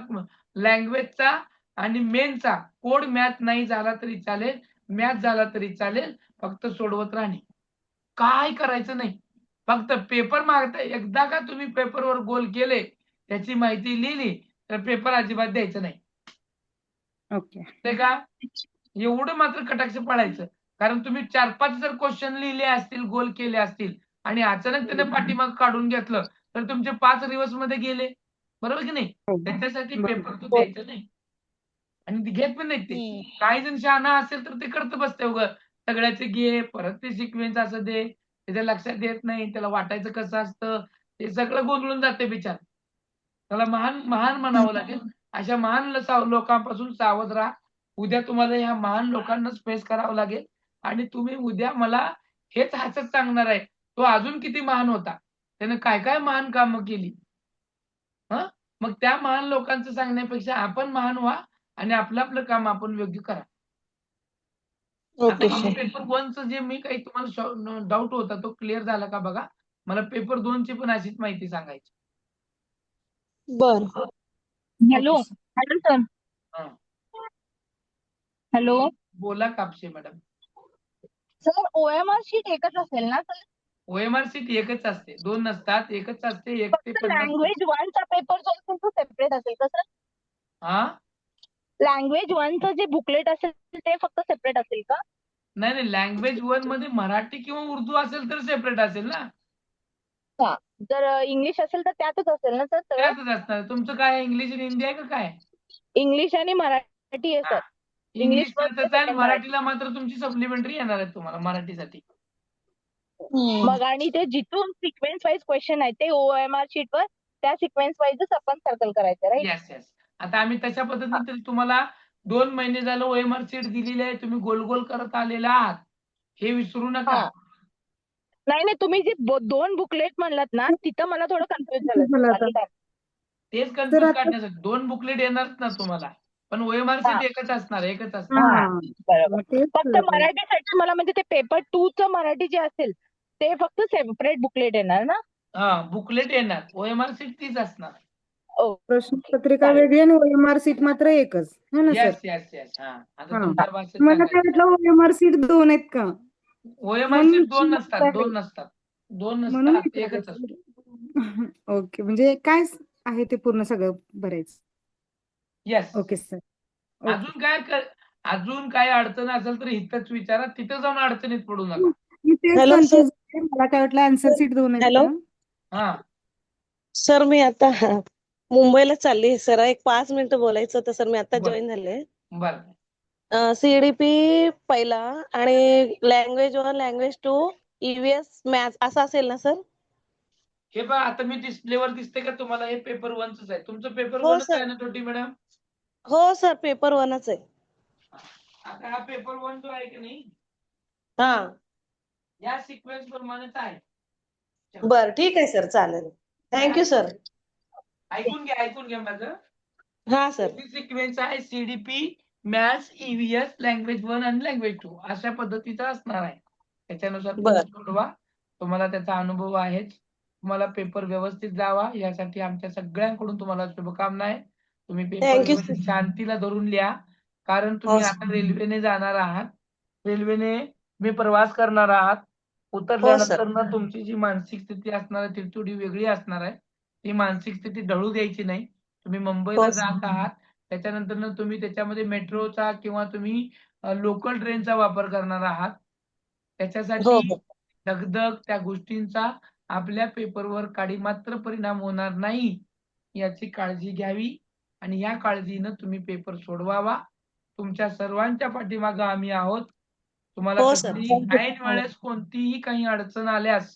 लँग्वेजचा आणि मेनचा कोड मॅच नाही झाला तरी चालेल, मॅच झाला तरी चालेल, फक्त सोडवत राहणे, काय करायचं नाही। फक्त पेपर मागता, एकदा का तुम्ही पेपरवर गोल केले, त्याची माहिती लिहिली, तर पेपर अजिबात द्यायचं नाही। ओके ते का एवढं मात्र कटाक्ष पाळायचं, कारण तुम्ही 4-5 जर क्वेश्चन लिहिले असतील, गोल केले असतील आणि अचानक त्याने पाठीमाग काढून घेतलं, तर तुमचे 5 रिव्हर्स मध्ये गेले, बरोबर की नाही? त्याच्यासाठी पेपर तो द्यायचा नाही आणि ते घेत पण नाही ते। काही जण शहाणा असेल तर ते करत बसते उगाच, सगळ्याचे घे, परत ते सिक्वेन्स असं दे, त्याच्या लक्षात येत नाही, त्याला वाटायचं कसं असतं, ते सगळं गोंधळून जाते बिचार. त्याला महान महान म्हणावं लागेल. अशा महान लोकांपासून सावध राहा. उद्या तुम्हाला ह्या महान लोकांनाच फेस करावं लागेल आणि तुम्ही उद्या मला हेच हसत सांगणार आहे, तो अजून किती महान होता. त्याने काय महान कामं केली. हं? मग त्या महान लोकांचं सांगण्यापेक्षा आपण महान व्हा आणि आपलं काम आपण योग्य करा. आता ओके सर. पेपर 1चं जे मी काही तुम्हाला डाऊट होता तो क्लिअर झाला का बघा. मला पेपर 2ची पण अशीच माहिती सांगायची. बर. Hello okay sir. Hello sir हां. हॅलो बोला Kapse madam. Sir OMR sheet एकच असेल ना सर? OMR शीट एकच असते. 2 नसतात. एकच असते. 1 ते फक्त 50. लँग्वेज 1 चा पेपर जो असेल तो सेपरेट असेल का सर? हां? लँग्वेज 1 चं जे बुकलेट असेल ते फक्त सेपरेट असेल का? नाही. लँग्वेज 1 मध्ये मराठी किंवा उर्दू असेल तर सेपरेट असेल ना. हां. जर इंग्लिश असेल तर त्यातच असेल ना सर सगळं? त्यातच असणार. तुमचं काय इंग्लिश आणि हिंदी आहे का काय? इंग्लिश आणि मराठी आहे हां. सर. इंग्लिश इंग्लिश फर्स्ट त्याचं आहे आणि सेकंड मराठी. मराठीला मात्र तुमची सप्लिमेंटरी येणार आहे तुम्हाला मराठीसाठी. मग आणि ते जिथून सिक्वेन्स वाईज क्वेश्चन आहे ते OMR शीट वर त्या सिक्वेन्स वाईजच आपण सर्कल करायचं राईट? येस. आता आम्ही तशा पद्धतीने तरी तुम्हाला 2 महिने झालं OMR शीट दिलेली आहे. तुम्ही गोल करत आलेला आहात. हे विसरू नका. हां. नाही तुम्ही जे 2 बुकलेट म्हणलात ना तिथं मला थोडं कन्फ्युज झालं सर. मला बाकी आता काय तेच सर कन्फ्युज आता काढण्यासाठी 2 बुकलेट येणारच ना तुम्हाला. पण OMR हां. शीट एकच असणार. हां. बरोबर. मग तेच फक्त मराठीसाठी मला म्हणजे ते पेपर 2 चं मराठी जे असेल ते फक्त सेपरेट बुकलेट येणार ना? हां, बुकलेट येणार. OMR शीट तीच असणार. ओके. प्रश्नपत्रिका चालेल. वेगळी आणि OMR शीट मात्र एकच है ना सर? येस. हां. आता हां. तुमच्या भाषेत मला काय सांगायचं. वाटलं OMR शीट 2 आहेत का? OMR म्हणून शीट 2 विचारलं. नसतात. 2 म्हणून नसतात. विचारलं एकच असतो. सर. ओके म्हणजे काय आहे ते पूर्ण सगळं भरायचं. येस. Okay sir. ओके. अजून काय अडचण असेल तर इथंच विचारा. तिथं जाऊन अडचणीत पडू नका. मी तेच हॅलो सर. कन्फ्युज आहे. मला काय वाटलं आन्सर शीट 2 आहेत हॅलो. का? हां. सर मी आता मुंबईला चालली आहे सर. एक 5 मिनिटं बोलायचं होतं सर. मी आता बरं. जॉईन झाले. बरं. CDP पहिला आणि लँग्वेज 1, लँग्वेज 2, EVS, मॅथ्स असं असेल ना सर? हे पहा आता मी डिस्प्लेवर दिसते का तुम्हाला हे पेपर 1च आहे. तुमचं पेपर हो 1च सर. आहे ना छोटी मॅडम? हो सर पेपर 1च आहे. आता हा पेपर 1 जो आहे की नाही हां. या सिक्वेन्स प्रमाणेच आहे. बरं ठीक आहे सर चालेल. Thank you sir. ऐकून घ्या माझं. हां सर. सिक्वेन्स आहे CDP, मॅथ्स, EVS, लँग्वेज 1 आणि लँग्वेज 2 अशा पद्धतीचा असणार आहे. त्याच्यानुसार तुम्ही बरं. सोडवा. तुम्हाला त्याचा अनुभव आहेच. तुम्हाला पेपर व्यवस्थित जावा यासाठी आमच्या सगळ्यांकडून तुम्हाला शुभकामना आहे. तुम्ही पेपर थँक्यू व्यवस्थित सर. शांतीला धरून लिहा. कारण हो तुम्ही सर. आता रेल्वेने जाणार आहात. रेल्वेने तुम्ही प्रवास करणार आहात. हो सर. उतरल्यानंतर ना तुमची जी मानसिक स्थिती असणार आहे ती थोडी वेगळी असणार आहे. ती मानसिक स्थिती ढळू द्यायची नाही. तुम्ही मुंबईला हो सर. जात आहात. त्याच्यानंतर तुम्ही त्याच्यामध्ये मेट्रोचा किंवा तुम्ही लोकल ट्रेनचा वापर करणार आहात. त्याच्यासाठी हो. दगदग त्या गोष्टींचा आपल्या पेपरवर काडीमात्र परिणाम होणार नाही याची काळजी घ्यावी आणि या काळजीनं तुम्ही पेपर सोडवावा. तुमच्या सर्वांच्या पाठीमागं आम्ही आहोत. तुम्हाला हो सर. कधीही थँक्यू. ऐन वेळेस कोणतीही काही अडचण आल्यास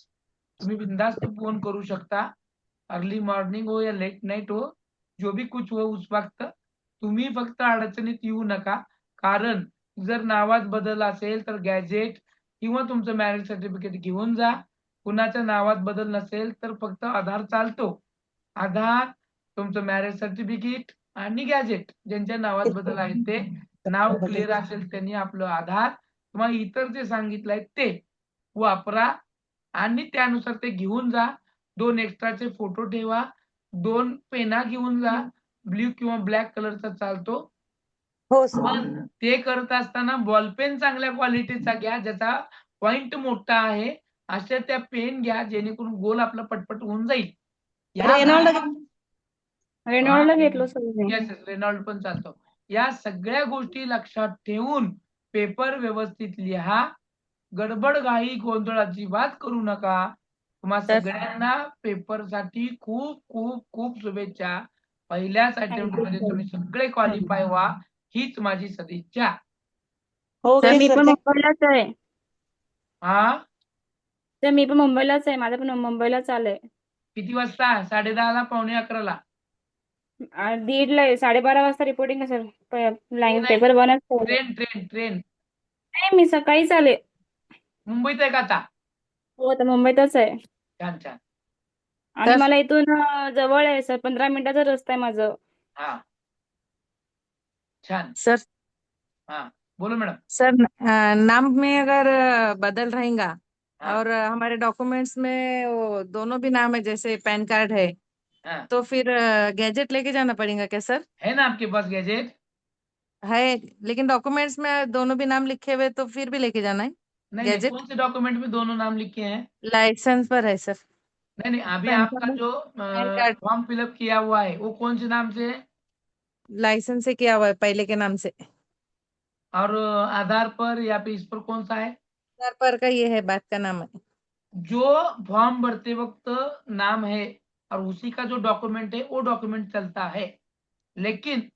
तुम्ही बिनधास्त फोन करू शकता. अर्ली मॉर्निंग हो या लेट नाईट हो, जो भी कुछ हो उस वक्त तुम्ही फक्त अडचणीत येऊ नका. कारण जर नावात बदल असेल तर गॅजेट किंवा तुमचं मॅरेज सर्टिफिकेट घेऊन जा. कुणाच्या नावात बदल नसेल तर फक्त आधार चालतो. आधार, तुमचं मॅरेज सर्टिफिकेट आणि गॅजेट ज्यांच्या नावात बदल आहेत ते नाव क्लिअर असेल त्यांनी आपलं आधार किंवा इतर जे सांगितलंय ते वापरा आणि त्यानुसार ते घेऊन जा. 2 एक्स्ट्राचे फोटो ठेवा. 2 पेना घेऊन जा. ब्ल्यू किंवा ब्लॅक कलरचा चालतो. हो सर. पण ते करत असताना बॉलपेन चांगल्या क्वालिटीचा घ्या ज्याचा पॉइंट मोठा आहे. अशा त्या पेन घ्या जेणेकरून गोल आपला पटपट होऊन जाईल. रेनॉल्ड घेतलो सर मी. येस रेनॉल्ड पण चालतो. या सगळ्या गोष्टी लक्षात ठेवून पेपर व्यवस्थित लिहा. गडबड घाई गोंधळ अजिबात करू नका. तुम्हा सगळ्यांना पेपरसाठी खूप खूप खूप शुभेच्छा. पहिल्याच अटेम्प्ट मध्ये तुम्ही सगळे क्वालिफाय व्हा हीच माझी सदिच्छा. ओके मी सर. पण मुंबईलाच आहे. हा तर मी पण मुंबईलाच आहे, माझं पण मुंबईलाच आलंय. किती वाजता? 10:30ला, 11:45ला? 1:30ला आहे, 12:30 वाजता रिपोर्टिंग आहे सर. ट्रेन आहे, पेपर बनच ट्रेन ट्रेन ट्रेन नाही, मी सकाळीच आले. मुंबईत आहे का आता? हो, तर मुंबईतच आहे. छान छान. आणि सर मला इथून जवळ आहे सर, 15 मिनिटाचा रस्ता आहे माझं. हा, छान. सर हाँ बोलो मैडम। सर नाम में अगर बदल रहेगा हाँ और हमारे डॉक्यूमेंट्स में वो दोनों भी नाम है, जैसे पैन कार्ड है, हाँ, तो फिर गैजेट लेके जाना पड़ेगा क्या सर? है ना आपके पास गैजेट? है, लेकिन डॉक्यूमेंट्स में दोनों भी नाम लिखे हुए, तो फिर भी लेके जाना है नहीं नहीं, गैजेट? कौन से डॉक्यूमेंट में दोनों नाम लिखे हैं? लाइसेंस पर है सर। नहीं नहीं, अभी पैन आपका जो कार्ड फॉर्म फिलअप किया हुआ है वो कौन से नाम से है? लाइसेंस से किया हुआ है, पहले के नाम से। और आधार पर या फिर इस पर कौन सा है? सर पर का ये है, बात का नाम है। जो फॉर्म भरते वक्त नाम है और उसी का जो डॉक्यूमेंट है वो डॉक्यूमेंट चलता है, लेकिन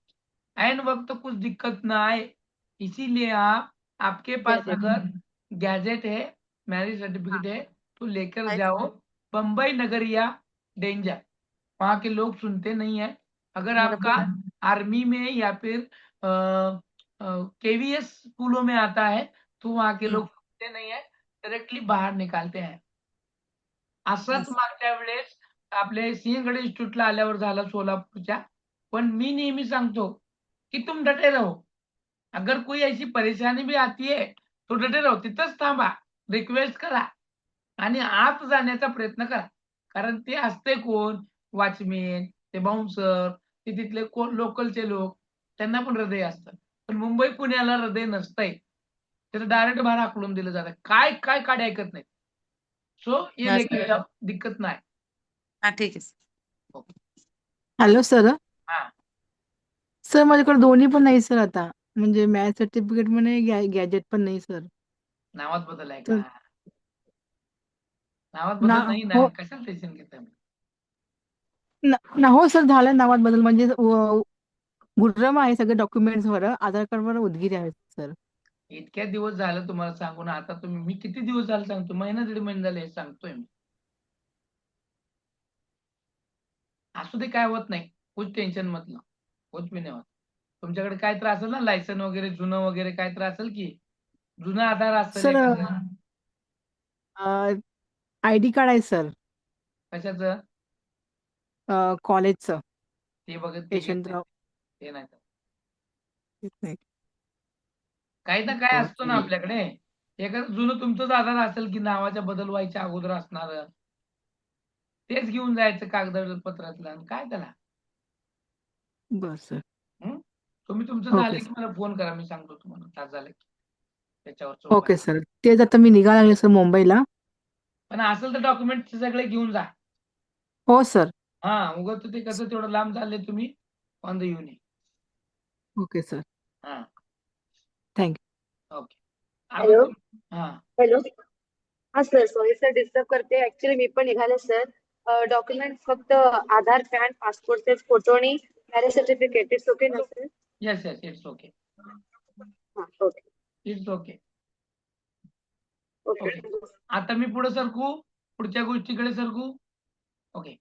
एन वक्त कुछ दिक्कत ना आए इसीलिए आपके पास अगर गैजेट है, मैरिज सर्टिफिकेट है, तो लेकर जाओ। बम्बई नगरिया डेंजर, वहां के लोग सुनते नहीं है। अगर आपका आर्मी में या फिर केवीएस स्कूलों में आता है तो वहां के लोग सुनते नहीं है, डायरेक्टली बाहर निकालते हैं। असंच मागच्या वेळेस आपले सिंहगड इन्स्टिट्यूटला आल्यावर झालं सोलापूरच्या। पण मी नेहमी सांगतो कि तुम डटे रहो, अगर कोई ऐसी परेशानी भी आती है तो डटे रहो, तिथंच थांबा, रिक्वेस्ट करा आणि आत जाण्याचा प्रयत्न करा। कारण ते असते कोण, वॉचमेन, ते बाउन्सर, ते तिथले कोण लोकलचे लोक, त्यांना पण हृदय असतं। पण मुंबई पुण्याला हृदय नसतंय, त्याचं डायरेक्ट बाहेर हाकलून दिलं जातं, काय काय काढे ऐकत नाही। सो ये हाँ लेके सर। जाओ, दिक्कत ना है। हाँ ठीक है सर। हॅलो सर, हाँ सर माझ्याकडे दोन्ही पण नाही सर आता, म्हणजे मॅरेज सर्टिफिकेट पण नाही, गॅजेट पण नाही सर. नावात बदल आहे का? तर नावात ना बदल नाही ना, हो कशाला टेन्शन घेताय? हो सर, झालं नावात बदल, म्हणजे गुर्रम आहे सगळे डॉक्युमेंट्स वर, आधार कार्ड वर उदगीर आहे सर. इतक्या दिवस झालं तुम्हाला सांगून, आता तुम्ही, मी किती दिवस झाले सांगतो, महिना दीड महिना झाले हे सांगतोय मी। असू दे, काय होत नाही, कुछ टेन्शन मत लो, कुछ भी नाही होत। तुमच्याकडे काय त्रास असेल ना, लायसन वगैरे जुनं वगैरे काय त्रास असेल की, जुनं आधार असेल सर एखादं, आयडी कार्ड आहे सर, कशाचं? कॉलेजचं, ते बघत ते घेत नाही, यशवंतराव. ते नाही तर नाही. काही ना काय असतो ना आपल्याकडे, एखादं जुनं तुमचंच आधार असेल की नावाच्या बदल व्हायच्या अगोदर असणार, तेच घेऊन जायचं कागदपत्रातलं, आणि काय त्याला। बरं सर. तुम्ही तुमचं ओके झालं की सर. मला फोन करा, मी सांगतो तुम्हाला तास झालं की त्याच्यावरचं उपाय। ओके सर, तेच आता मी निघायला लागले सर मुंबईला. पण असेल तर डॉक्युमेंट सगळे घेऊन जा। हो सर. हा, उगाच ते कसं तेवढं लांब झाले तुम्ही, ऑन द येऊन ये। ओके सर, हा थँक्यू. ओके। आता हॅलो हा हॅलो हा सर, सॉरी सर डिस्टर्ब करते, ऍक्च्युली मी पण निघाले सर. डॉक्युमेंट फक्त Aadhaar, PAN, passport size photo आणि मॅरेज सर्टिफिकेट, इट्स ओके ना sir? Yes yes, it's okay, हा okay it's okay okay. Okay. आता मी पुढे सरकू, पुढच्या गोष्टीकडे सरकू। ओके,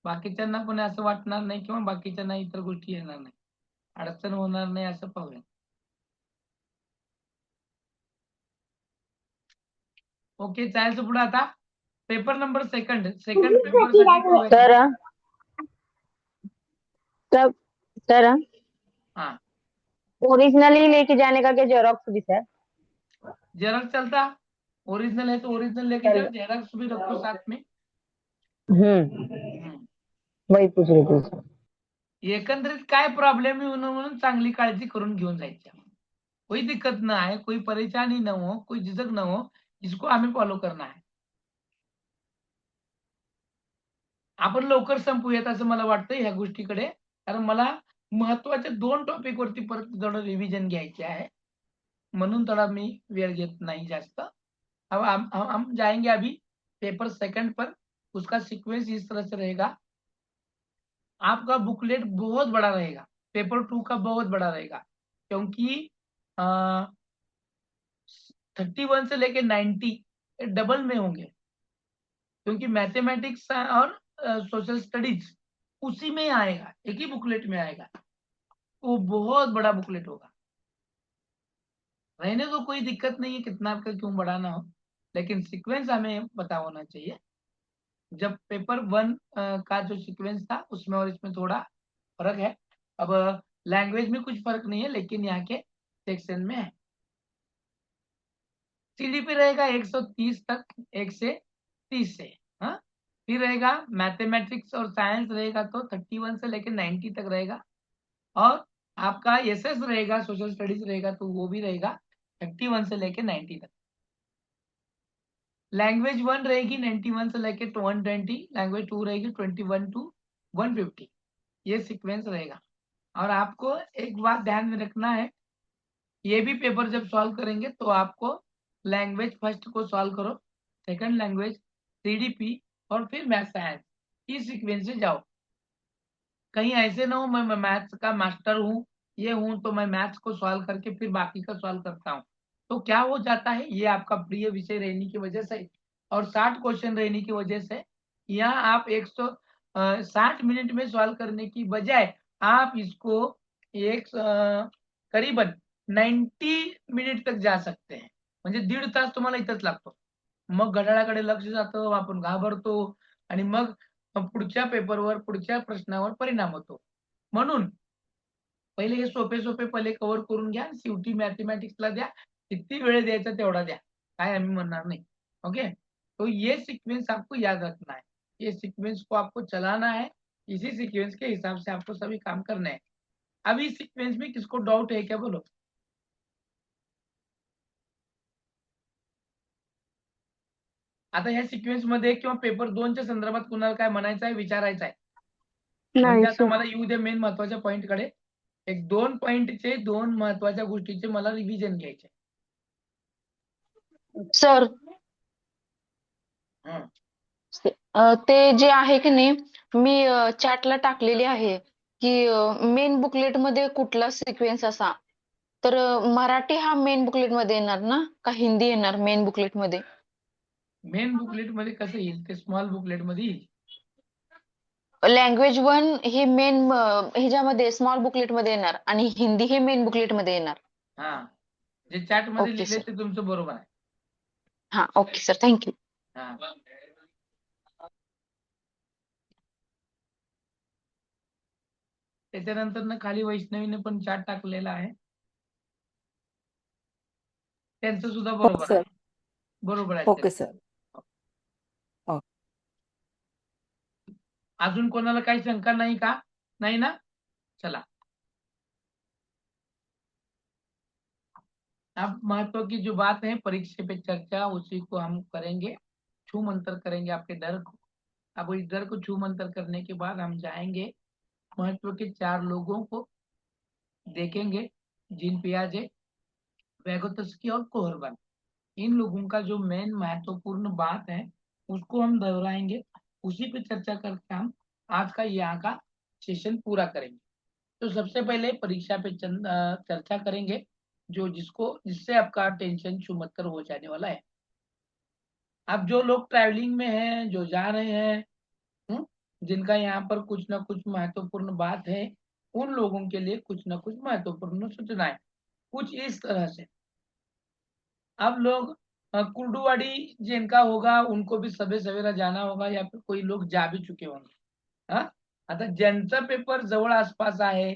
बाकीच्यांना पण असं वाटणार नाही किंवा बाकीच्यांना इतर गोष्टी येणार नाही, अडचण होणार नाही असं पाहूया। ओके, जायचं पुढे आता। पेपर नंबर सेकंड पेपर साठी पाहूया। सर सर हाँ ओरिजिनली लेके जाने का क्या जेरोक्स भी सर? जेरॉक्स चलता, ओरिजिनल है तो ओरिजिनल लेके जाओ, जेरॉक्स भी रखो साथ में। वही पूछ रही थी सर. एकंदरीत काय प्रॉब्लेम येऊ नये म्हणून चांगली काळजी करून घेऊन जायची। कोई दिक्कत ना है, कोई परेशानी न हो, कोई झिझक न हो, इसको हमें फॉलो करना है। आपण लवकर संपूयात असं मला वाटतं ह्या गोष्टीकडे, कारण मला महत्वाच्या 2 टॉपिक वरती परत थोडं रिव्हिजन घ्यायचे आहे, म्हणून थोडा मी वेळ घेत नहीं जास्त। अब हम जाएंगे अभी पेपर सेकंड पर। उसका सीक्वेंस इस तरह से रहेगा, आपका बुकलेट बहुत बड़ा रहेगा, पेपर 2 का बहुत बड़ा रहेगा, क्योंकि 31 से लेके 90 ये डबल में होंगे, क्योंकि मैथमेटिक्स और सोशल स्टडीज उसी में आएगा, एक ही बुकलेट में आएगा। वो बहुत बड़ा बुकलेट होगा। रहने तो कोई दिक्कत नहीं है, कितना आपका क्यों बड़ा ना हो, लेकिन सीक्वेंस हमें पता होना चाहिए। जब पेपर 1 का जो सीक्वेंस था उसमें और इसमें थोड़ा फर्क है। अब लैंग्वेज में कुछ फर्क नहीं है, लेकिन यहाँ के सेक्शन में है। सीडीपी रहेगा 130 तक, 1 से 30 से। हाँ, फिर रहेगा मैथमेटिक्स और साइंस रहेगा तो 31 से लेकर 90 तक रहेगा। और आपका एसएस रहेगा, सोशल स्टडीज रहेगा तो वो भी रहेगा 31 से लेकर 90 तक। लैंग्वेज 1 रहेगी 91 से लेकर 120, लैंग्वेज 2 रहेगी 21 टू 150। ये सीक्वेंस रहेगा। और आपको एक बात ध्यान में रखना है, ये भी पेपर जब सॉल्व करेंगे तो आपको लैंग्वेज फर्स्ट को सॉल्व करो, सेकंड लैंग्वेज, सीडीपी और फिर मैथ साइंस, इस सीक्वेंस से जाओ। कहीं ऐसे ना हो मैं मैथ्स का मास्टर हूँ, ये हूँ तो मैं मैथ्स को सॉल्व करके फिर बाकी का सॉल्व करता हूँ, तो क्या हो जाता है, ये आपका प्रिय विषय रहने की वजह से और 60 क्वेश्चन रहने की वजह से यहाँ आप 160 मिनट में सॉल्व करने की बजाय आप इसको एक करीबन 90 मिनिट तक जा सकते हैं। म्हणजे 1.5 तास तुम्हाला इथंच लागतो, मग घड्याळाकडे लक्ष जातं, आपण घाबरतो आणि मग पुढच्या पेपरवर, पुढच्या प्रश्नावर परिणाम होतो। म्हणून पहिले हे सोपे सोपे पहिले कव्हर करून घ्या, शेवटी मैथमेटिक्सला द्या, किती वेळ द्यायचा तेवढा द्या, काय आम्ही म्हणणार नहीं। ओके, तो ये सीक्वेंस आपको याद रखना है, ये सीक्वेंस को आपको चलाना है, इसी सीक्वेंस के हिसाब से आपको सभी काम करने हैं। अब इस सीक्वेंस में किसको डाउट है क्या, बोलो। आता ह्या सिक्वेन्स मध्ये किंवा पेपर 2च्या संदर्भात कुणाला काय म्हणायचं आहे, विचारायचं आहे? म्हणजे नाही आता सर. मला येऊ दे मेन महत्वाच्या पॉइंट कडे, एक 2 पॉइंटचे 2 महत्वाच्या गोष्टीचे मला रिव्हिजन घ्यायचे। सर हं. ते जे आहे की नाही, मी चॅटला टाकलेली आहे की मेन बुकलेट मध्ये कुठला सिक्वेन्स असा, तर मराठी हा मेन बुकलेट मध्ये येणार ना, का हिंदी येणार मेन बुकलेट मध्ये? मेन बुकलेट मध्ये कसं येईल, ते स्मॉल बुकलेट मध्ये येईल। लँग्वेज 1 हे मेन ह्याच्यामध्ये स्मॉल बुकलेट मध्ये येणार आणि हिंदी हे मेन बुकलेट मध्ये येणार। हा, जे चॅट मध्ये ओके लिहिले सर. ते तुमचं बरोबर आहे। हा, ओके सर, थँक्यू. हा, त्याच्यानंतर ना खाली वैष्णवीने पण चॅट टाकलेला आहे, त्यांचं सुद्धा हो बरोबर सर. आहे, बरोबर आहे ओके त्यांचं। सर. हो. अजून कोणाला काही शंका नाही का? नाही ना? चला, अब महत्व की जो बात है परीक्षा पे चर्चा, उसी को हम करेंगे, छू मंतर करेंगे आपके डर को। अब इस डर को छू मंतर करने के बाद हम जाएंगे महत्व के 4 लोगों को देखेंगे, जीन पियाजे, वैगोत्स्की और कोहरबन। इन लोगों का जो मेन महत्वपूर्ण बात है उसको हम दोहराएंगे, उसी पे चर्चा करके हम आज का यहाँ का सेशन पूरा करेंगे। तो सबसे पहले परीक्षा पे चर्चा करेंगे, जो जिससे आपका टेंशन छूमंतर हो जाने वाला है। अब जो लोग ट्रैवलिंग में हैं, जो जा रहे हैं, जिनका यहाँ पर कुछ ना कुछ महत्वपूर्ण बात है, उन लोगों के लिए कुछ ना कुछ महत्वपूर्ण सूचनाएं कुछ इस तरह से। अब लोग कुर्डुवाड़ी जिनका होगा उनको भी सभे सवेरा जाना होगा, या फिर कोई लोग जा भी चुके होंगे। हा, आता ज्यांचा पेपर जवळ आसपास आहे,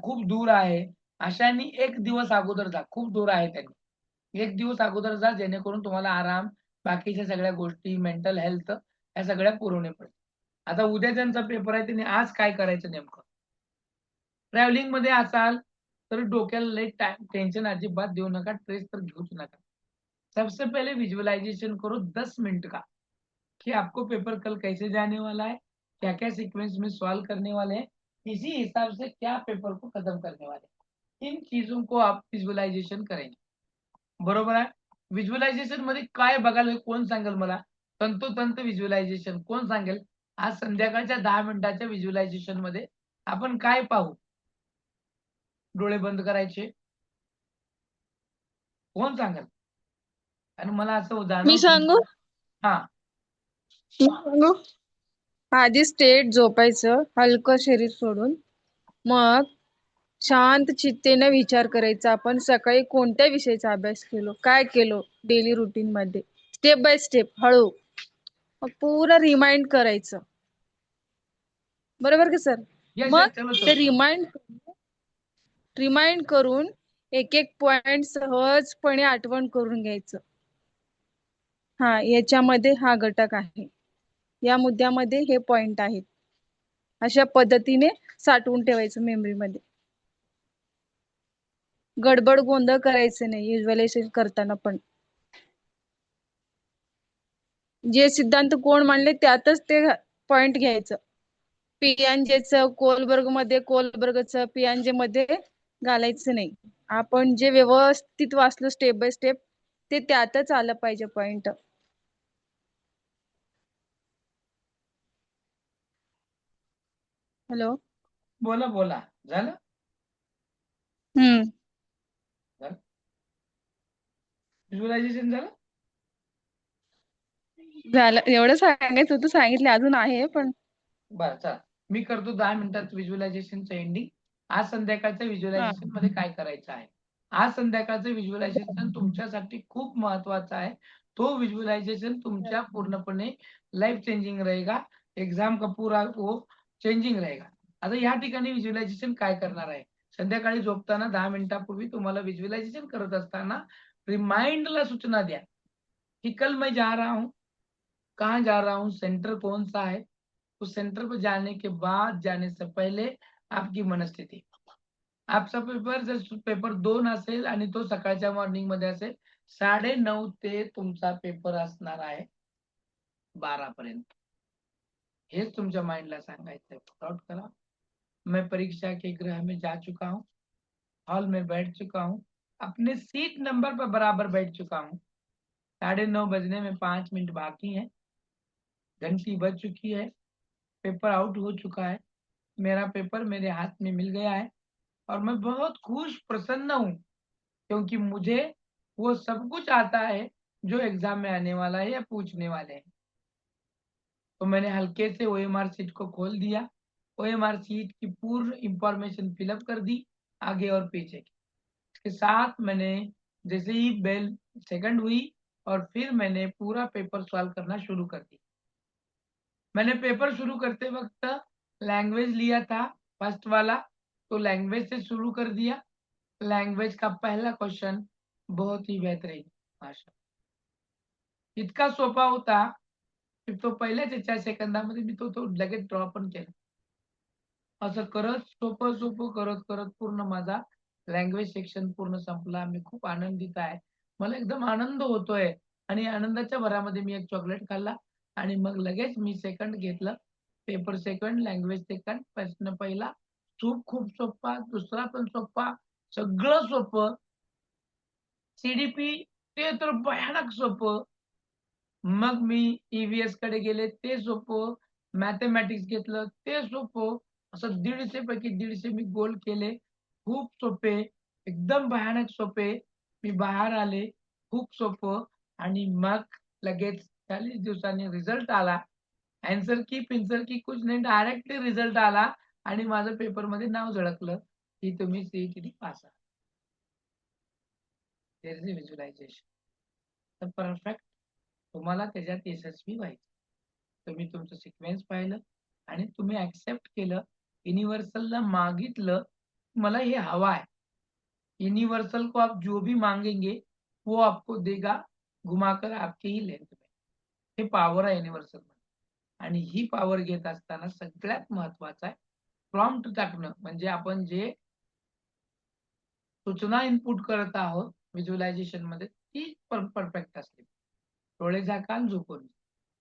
खूप दूर आहे, अशांनी एक दिवस अगोदर जा, खूप दूर आहे त्यांनी एक दिवस अगोदर जा, जेणेकरून तुम्हाला आराम, बाकीच्या सगळ्या गोष्टी, मेंटल हेल्थ या सगळ्या पुरवणे पडेल। आता उद्या ज्यांचा पेपर आहे त्यांनी आज काय करायचं नेमकं, ट्रॅव्हलिंग मध्ये असाल तर डोक्याला लई टेंशन अजिबात देऊ नका, स्ट्रेस तर घेऊच नका। सबसे पहले विजुअलाइजेशन करो 10 मिनट का, कि आपको पेपर कल कैसे जाने वाला है, क्या क्या सीक्वेंस में सॉल्व करने वाले हैं, इसी हिसाब से क्या पेपर को खत्म करने वाले हैं, इन चीजों को आप विजुअलाइजेशन करेंगे। बरोबर आहे? विज्युअलायझेशन मध्ये काय बघायला, कोण सांगेल मला? तंतोतंत विज्युअलायझेशन कोण सांगेल? आज संध्याकाळच्या 10 मिनिटाच्या विज्युअलायझेशन मध्ये आपण काय पाहू? डोळे बंद करायचे, कोण सांगेल? आणि मला असं मी जाणवतं सांगू हा मी सांगू आधी स्टेट झोपायचं हलकं शरीर सोडून, मग शांत चित्तेने विचार करायचा आपण सकाळी कोणत्या विषयाचा अभ्यास केलो, काय केलो डेली रुटीन मध्ये, स्टेप बाय स्टेप हळू, मग पूर्ण रिमाइंड करायचं. बरोबर की सर? येस मग चलो ते चलो रिमाइंड करून एक एक पॉइंट सहजपणे आठवण करून घ्यायचं. हा, याच्यामध्ये हा घटक आहे, या मुद्द्यामध्ये हे पॉइंट आहेत, अशा पद्धतीने साठवून ठेवायचं मेमरीमध्ये. गडबड गोंधळ करायचं नाही व्हिज्युअलायझेशन करताना पण. जे सिद्धांत कोण मांडले त्यातच ते पॉइंट घ्यायचं. पियाजेचं कोलबर्गचं पियाजे मध्ये घालायचं नाही. आपण जे व्यवस्थित वाचलो स्टेप बाय स्टेप ते त्यातच आलं पाहिजे पॉइंट. हॅलो. बोला बोला झालं व्हिज्युअलायझेशन झालं. झालं, एवढं सांगायचं होतं, सांगितलं, अजून आहे पण. बरं चला मी करतो 10 मिनिटात व्हिज्युअलायझेशनचं एंडिंग. आज संध्याकाळचं व्हिज्युअलायझेशन मध्ये काय करायचं आहे. आज संध्याकाळचं व्हिज्युअलायझेशन तुमच्यासाठी खूप महत्वाचं आहे. तो व्हिज्युअलायझेशन तुमच्या पूर्णपणे लाइफ चेंजिंग रहेगा. एग्जाम का पूरा वो चेंजिंग रहेगा. आता या ठिकाणी व्हिज्युअलायझेशन काय करणार आहे. संध्याकाळी झोपताना 10 मिनिटापूर्वी तुम्हाला व्हिज्युअलायझेशन करत असताना रिमाइंडला सूचना द्या की कल मैं जा रहा हूं, कहाँ जा रहा हूं, सेंटर कौन सा है. उस सेंटर पर जाने के बाद, जाने से पहले आपकी मनस्थिती. आपचा पेपर जर पेपर 2 असेल आणि तो सकाळच्या मॉर्निंग मध्ये असेल 9:30 ते तुमचा पेपर असणार आहे 12 पर्यंत. हेच तुमच्या माइंडला सांगायचं आहे. आउट करा. मैं परीक्षा के गृह में जा चुका हूँ, हॉल में बैठ चुका हूँ, अपने सीट नंबर पर बराबर बैठ चुका हूँ. 9:30 बजने में 5 मिनट बाकी हैं. घंटी बज चुकी है. पेपर आउट हो चुका है. मेरा पेपर मेरे हाथ में मिल गया है और मैं बहुत खुश प्रसन्न हूँ क्योंकि मुझे वो सब कुछ आता है जो एग्जाम में आने वाला है या पूछने वाले हैं. तो मैंने हल्के से OMR शीट को खोल दिया. OMR शीट की पूर्ण इंफॉर्मेशन फिलअप कर दी आगे और पीछे की. इसके साथ मैंने जैसे ही बेल सेकंड हुई और फिर मैंने पूरा पेपर सॉल्व करना शुरू कर दिया. मैंने पेपर शुरू करते वक्त लैंग्वेज लिया था फर्स्ट वाला, तो लैंग्वेज से शुरू कर दिया. लैंग्वेज का पहला क्वेश्चन बहुत ही बेहतरीन भाषा, इतका सोपा होता की तो पहिल्याच 4 सेकंदामध्ये मी तो लगेच ड्रॉ पण केला. असं करत सोपं करत करत पूर्ण माझा लँग्वेज सेक्शन पूर्ण संपला. मी खूप आनंदित आहे. मला एकदम आनंद होतोय आणि आनंदाच्या भरामध्ये मी एक चॉकलेट खाल्ला आणि मग लगेच मी सेकंड घेतलं. Paper second, language second. प्रश्न पहिला खूप सोपा, दुसरा पण सोपा, सगळं सोपं. CDP ते तर भयानक सोपं. मग मी EVS कडे गेले, ते सोपं. मॅथमॅटिक्स घेतलं, ते सोपं. असं 150 पैकी 150 मी गोल केले. खूप सोपे, एकदम भयानक सोपे. मी बाहेर आले, खूप सोपं. आणि मग लगेच 40 दिवसांनी रिझल्ट आला. आन्सर की पिन्सर की कुछ नाही, डायरेक्टली रिझल्ट आला आणि माझं पेपरमध्ये नाव झळकलं की तुम्ही CET पास आहात. There is visualisation. तर परफेक्ट तुम्हाला त्याच्यात यशस्वी व्हायचं. तुम्ही तुमचं सिक्वेन्स पाहिलं आणि तुम्ही ऍक्सेप्ट केलं. युनिव्हर्सलला मागितलं, मला हे हवा आहे. यूनिवर्सल को आप जो भी मांगेंगे वो आपको देगा घुमाकर आपकी ही लेंथ में. हे पॉवर आहे युनिव्हर्सल मध्ये. आणि ही पॉवर घेत असताना सगळ्यात महत्वाचं आहे प्रॉम्प्ट टाकणं. म्हणजे आपण जे सूचना इनपुट करत आहोत व्हिज्युअलायझेशन मध्ये ती परफेक्ट असते. डोळे झाकाल, झोपून.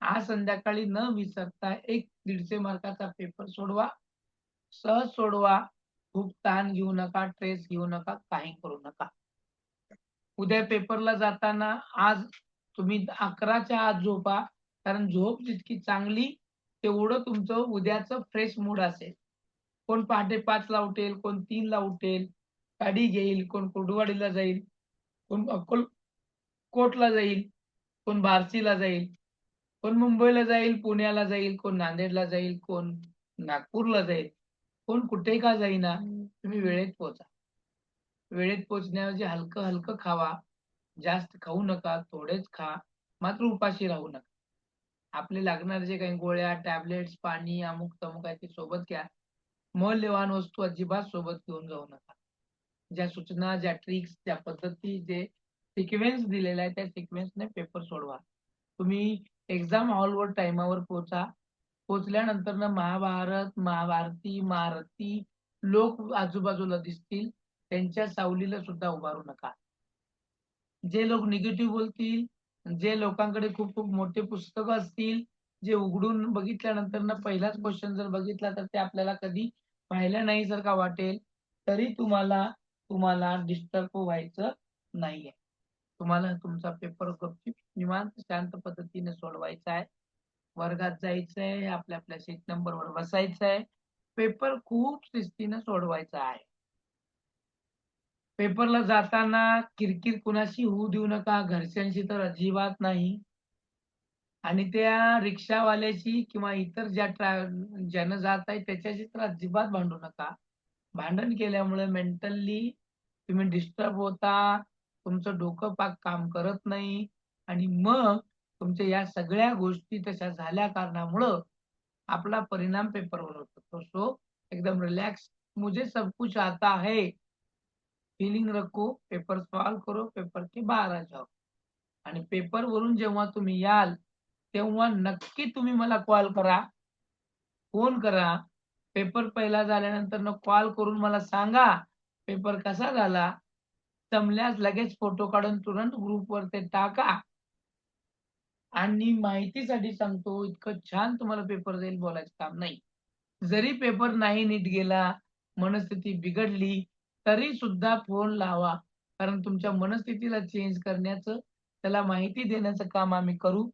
आज संध्याकाळी न विसरता 150 मार्काचा पेपर सोडवा. सहज सोडवा. खूप ताण घेऊ नका, स्ट्रेस घेऊ नका, काही करू नका. उद्या पेपरला जाताना आज तुम्ही 11च्या आत झोपा, कारण झोप जितकी चांगली तेवढं तुमचं उद्याचं फ्रेश मूड असेल. कोण पहाटे 5ला उठेल, कोण 3ला उठेल, गाडी घेईल, कोण कुर्डुवाडीला जाईल, कोण कोटला जाईल, कोण बार्शीला जाईल, कोण मुंबईला जाईल, पुण्याला जाईल, कोण नांदेडला जाईल, कोण नागपूरला जाईल, कोण कुठे का जाईना, तुम्ही वेळेत पोहोचा. वेळेत पोहोचण्याऐवजी हलकं हलकं खावा, जास्त खाऊ नका, थोडेच खा, मात्र उपाशी राहू नका. आपले लागणारे जे काही गोळ्या, टॅबलेट्स, पाणी, अमुक तमुक आहे ते सोबत घ्या. मौल्यवान वस्तू अजिबात सोबत घेऊन जाऊ नका. ज्या सूचना, ज्या ट्रिक्स, ज्या पद्धती, जे सिक्वेन्स दिलेला आहे त्या सिक्वेन्सने पेपर सोडवा. तुम्ही एक्झाम हॉलवर टाइमावर पोहोचा. पोहोचल्यानंतर महाभारत, महाभारती, महारथी लोक आजूबाजूला दिसतील, त्यांच्या सावलीला सुद्धा उभारू नका. जे लोक निगेटिव्ह बोलतील, जे लोकांकडे खूप खूप मोठे पुस्तकं असतील, जे उघडून बघितल्यानंतर पहिलाच क्वेश्चन जर बघितला तर ते आपल्याला कधी पाहिलं नाही सारखा वाटेल, तरी तुम्हाला डिस्टर्ब व्हायचं नाहीये. तुम्हाला तुमचा पेपर गपचूप निवांत शांत पद्धतीने सोडवायचा आहे. वर्गात जायचंय, आपल्या आपल्या सीट नंबरवर बसायचंय. पेपर खूप शिस्तीने सोडवायचा आहे. पेपरला जाताना किरकिर कुणाशी होऊ देऊ नका, घरच्यांशी तर अजिबात नाही. आणि त्या रिक्षावाल्याशी किंवा इतर ज्यानं जात आहे त्याच्याशी तर अजिबात भांडू नका. भांडण केल्यामुळे मेंटली तुम्ही डिस्टर्ब होता, तुमचं डोकं पाक काम करत नाही आणि मग तुमच्या या सगळ्या गोष्टी तशा झाल्या कारणामुळं आपला परिणाम पेपरवर होतो. सो एकदम रिलॅक्स, मुझे सब कुछ आता है फीलिंग रखो, पेपर सॉल्व करो, पेपर के बाहर आ जाओ. आणि पेपर वरून जेव्हा तुम्ही याल तेव्हा नक्की तुम्ही मला कॉल करा, फोन करा. पेपर पहिला झाल्यानंतर कॉल करून मला सांगा पेपर कसा झाला. जमल्यास लगेच फोटो काढून तुरंत ग्रुपवर ते टाका. आणि माहितीसाठी सांगतो, इतकं छान तुम्हाला पेपर जाईल, बोलायचं काम नाही. जरी पेपर नाही नीट गेला, मनस्थिती बिघडली, तरी सुद्धा फोन लावा. कारण तुमच्या मनस्थितीला चेंज करण्याचं, त्याला माहिती देण्याचं काम आम्ही करू.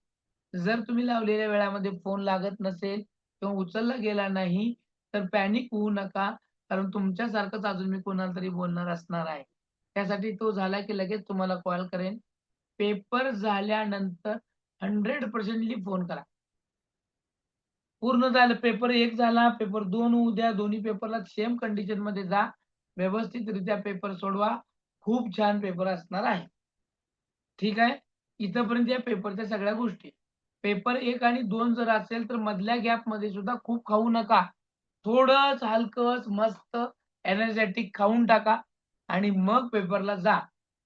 जर तुम्ही लावलेल्या वेळामध्ये फोन लागत नसेल किंवा उचलला गेला नाही, तर पॅनिक होऊ नका. कारण तुमच्यासारखंच अजून मी कोणाला तरी बोलणार असणार आहे. त्यासाठी तो झाला की लगेच तुम्हाला कॉल करेन. पेपर झाल्यानंतर 100% फोन करा. पूर्ण झालं, पेपर 1 झाला, पेपर 2 होऊ द्या, दोन्ही पेपरला सेम कंडिशन मध्ये जा, व्यवस्थितरित्या पेपर सोडवा. खूप छान पेपर असणार आहे. ठीक आहे. इथपर्यंत या पेपरच्या सगळ्या गोष्टी. पेपर 1 आणि 2 जर असेल तर मधल्या गॅप मध्ये सुद्धा खूप खाऊ नका. थोडंच हलकंच मस्त एनर्जेटिक खाऊन टाका आणि मग पेपरला जा.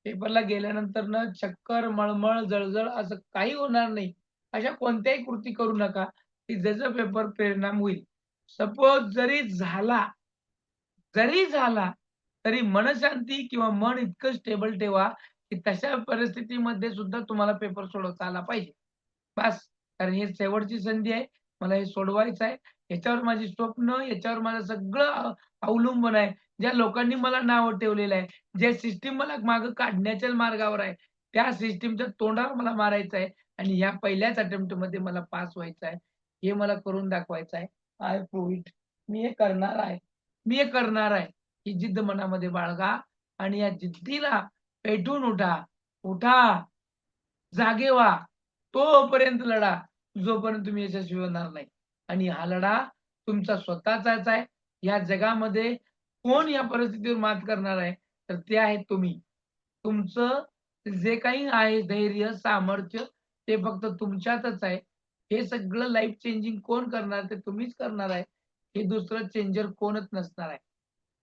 पेपरला गेल्यानंतर चक्कर, मळमळ, जळजळ असं काही होणार नाही. अशा कोणत्याही कृती करू नका की ज्याचा पेपर परिणाम होईल. सपोज जरी झाला तरी मनशांती किंवा मन इतकं स्टेबल ठेवा की तशा परिस्थितीमध्ये सुद्धा तुम्हाला पेपर सोडवता आला पाहिजे. बस, कारण ही शेवटची संधी आहे. मला हे सोडवायचं आहे. याच्यावर माझी स्वप्न, याच्यावर माझं सगळं अवलंबून आहे. ज्या लोकांनी मला नावं ठेवलेलं आहे, जे सिस्टीम मला मागं काढण्याच्या मार्गावर आहे, त्या सिस्टीमच्या तोंडावर मला मारायचं आहे आणि ह्या पहिल्याच अटेम्प्टमध्ये मला पास व्हायचं आहे. हे मला करून दाखवायचं आहे. I prove it. मी हे करणार आहे. ही जिद्द मनामध्ये बाळगा आणि या जिद्दीला पेटून उठा, जागे व्हा. तोपर्यंत लढा जोपर्यंत तुम्ही यशस्वी होणार नाही. आणि हा लढा तुमचा स्वतःचाच आहे. या जगामध्ये कोण या परिस्थितीवर मात करणार आहे तर ते आहे तुम्ही. तुमचं जे काही आहे धैर्य, सामर्थ्य ते फक्त तुमच्यातच आहे. हे सगळं लाईफ चेंजिंग कोण करणार ते तुम्हीच करणार आहे. हे दुसरं चेंजर कोणच नसणार आहे.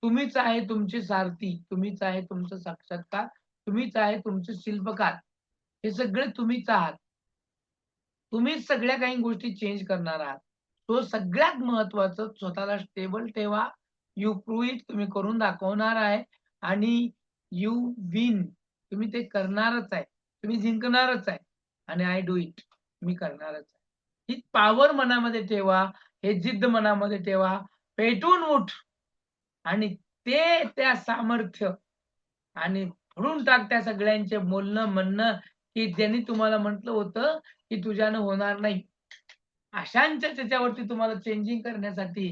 तुम्हीच आहे तुमचे सारथी, तुम्हीच आहे तुमचं साक्षात्कार, तुम्हीच आहे तुमचे शिल्पकार. हे सगळे तुम्हीच आहात. तुम्हीच सगळ्या काही गोष्टी चेंज करणार आहात. तो सगळ्यात महत्वाचं, स्वतःला स्टेबल ठेवा. You prove it. तुम्ही करून दाखवणार आहे आणि यू विन. तुम्ही ते करणारच आहे. तुम्ही जिंकणारच आहे आणि आय डू इट. मी करणारच आहे. ही पॉवर मनामध्ये ठेवा, हे जिद्द मनामध्ये ठेवा. पेटून उठ आणि त्या सामर्थ्य आणि फोडून टाक त्या सगळ्यांचे बोलणं म्हणणं की ज्यांनी तुम्हाला म्हटलं होतं की तुझ्यानं होणार नाही. अशांच्या त्याच्यावरती तुम्हाला चेंजिंग करण्यासाठी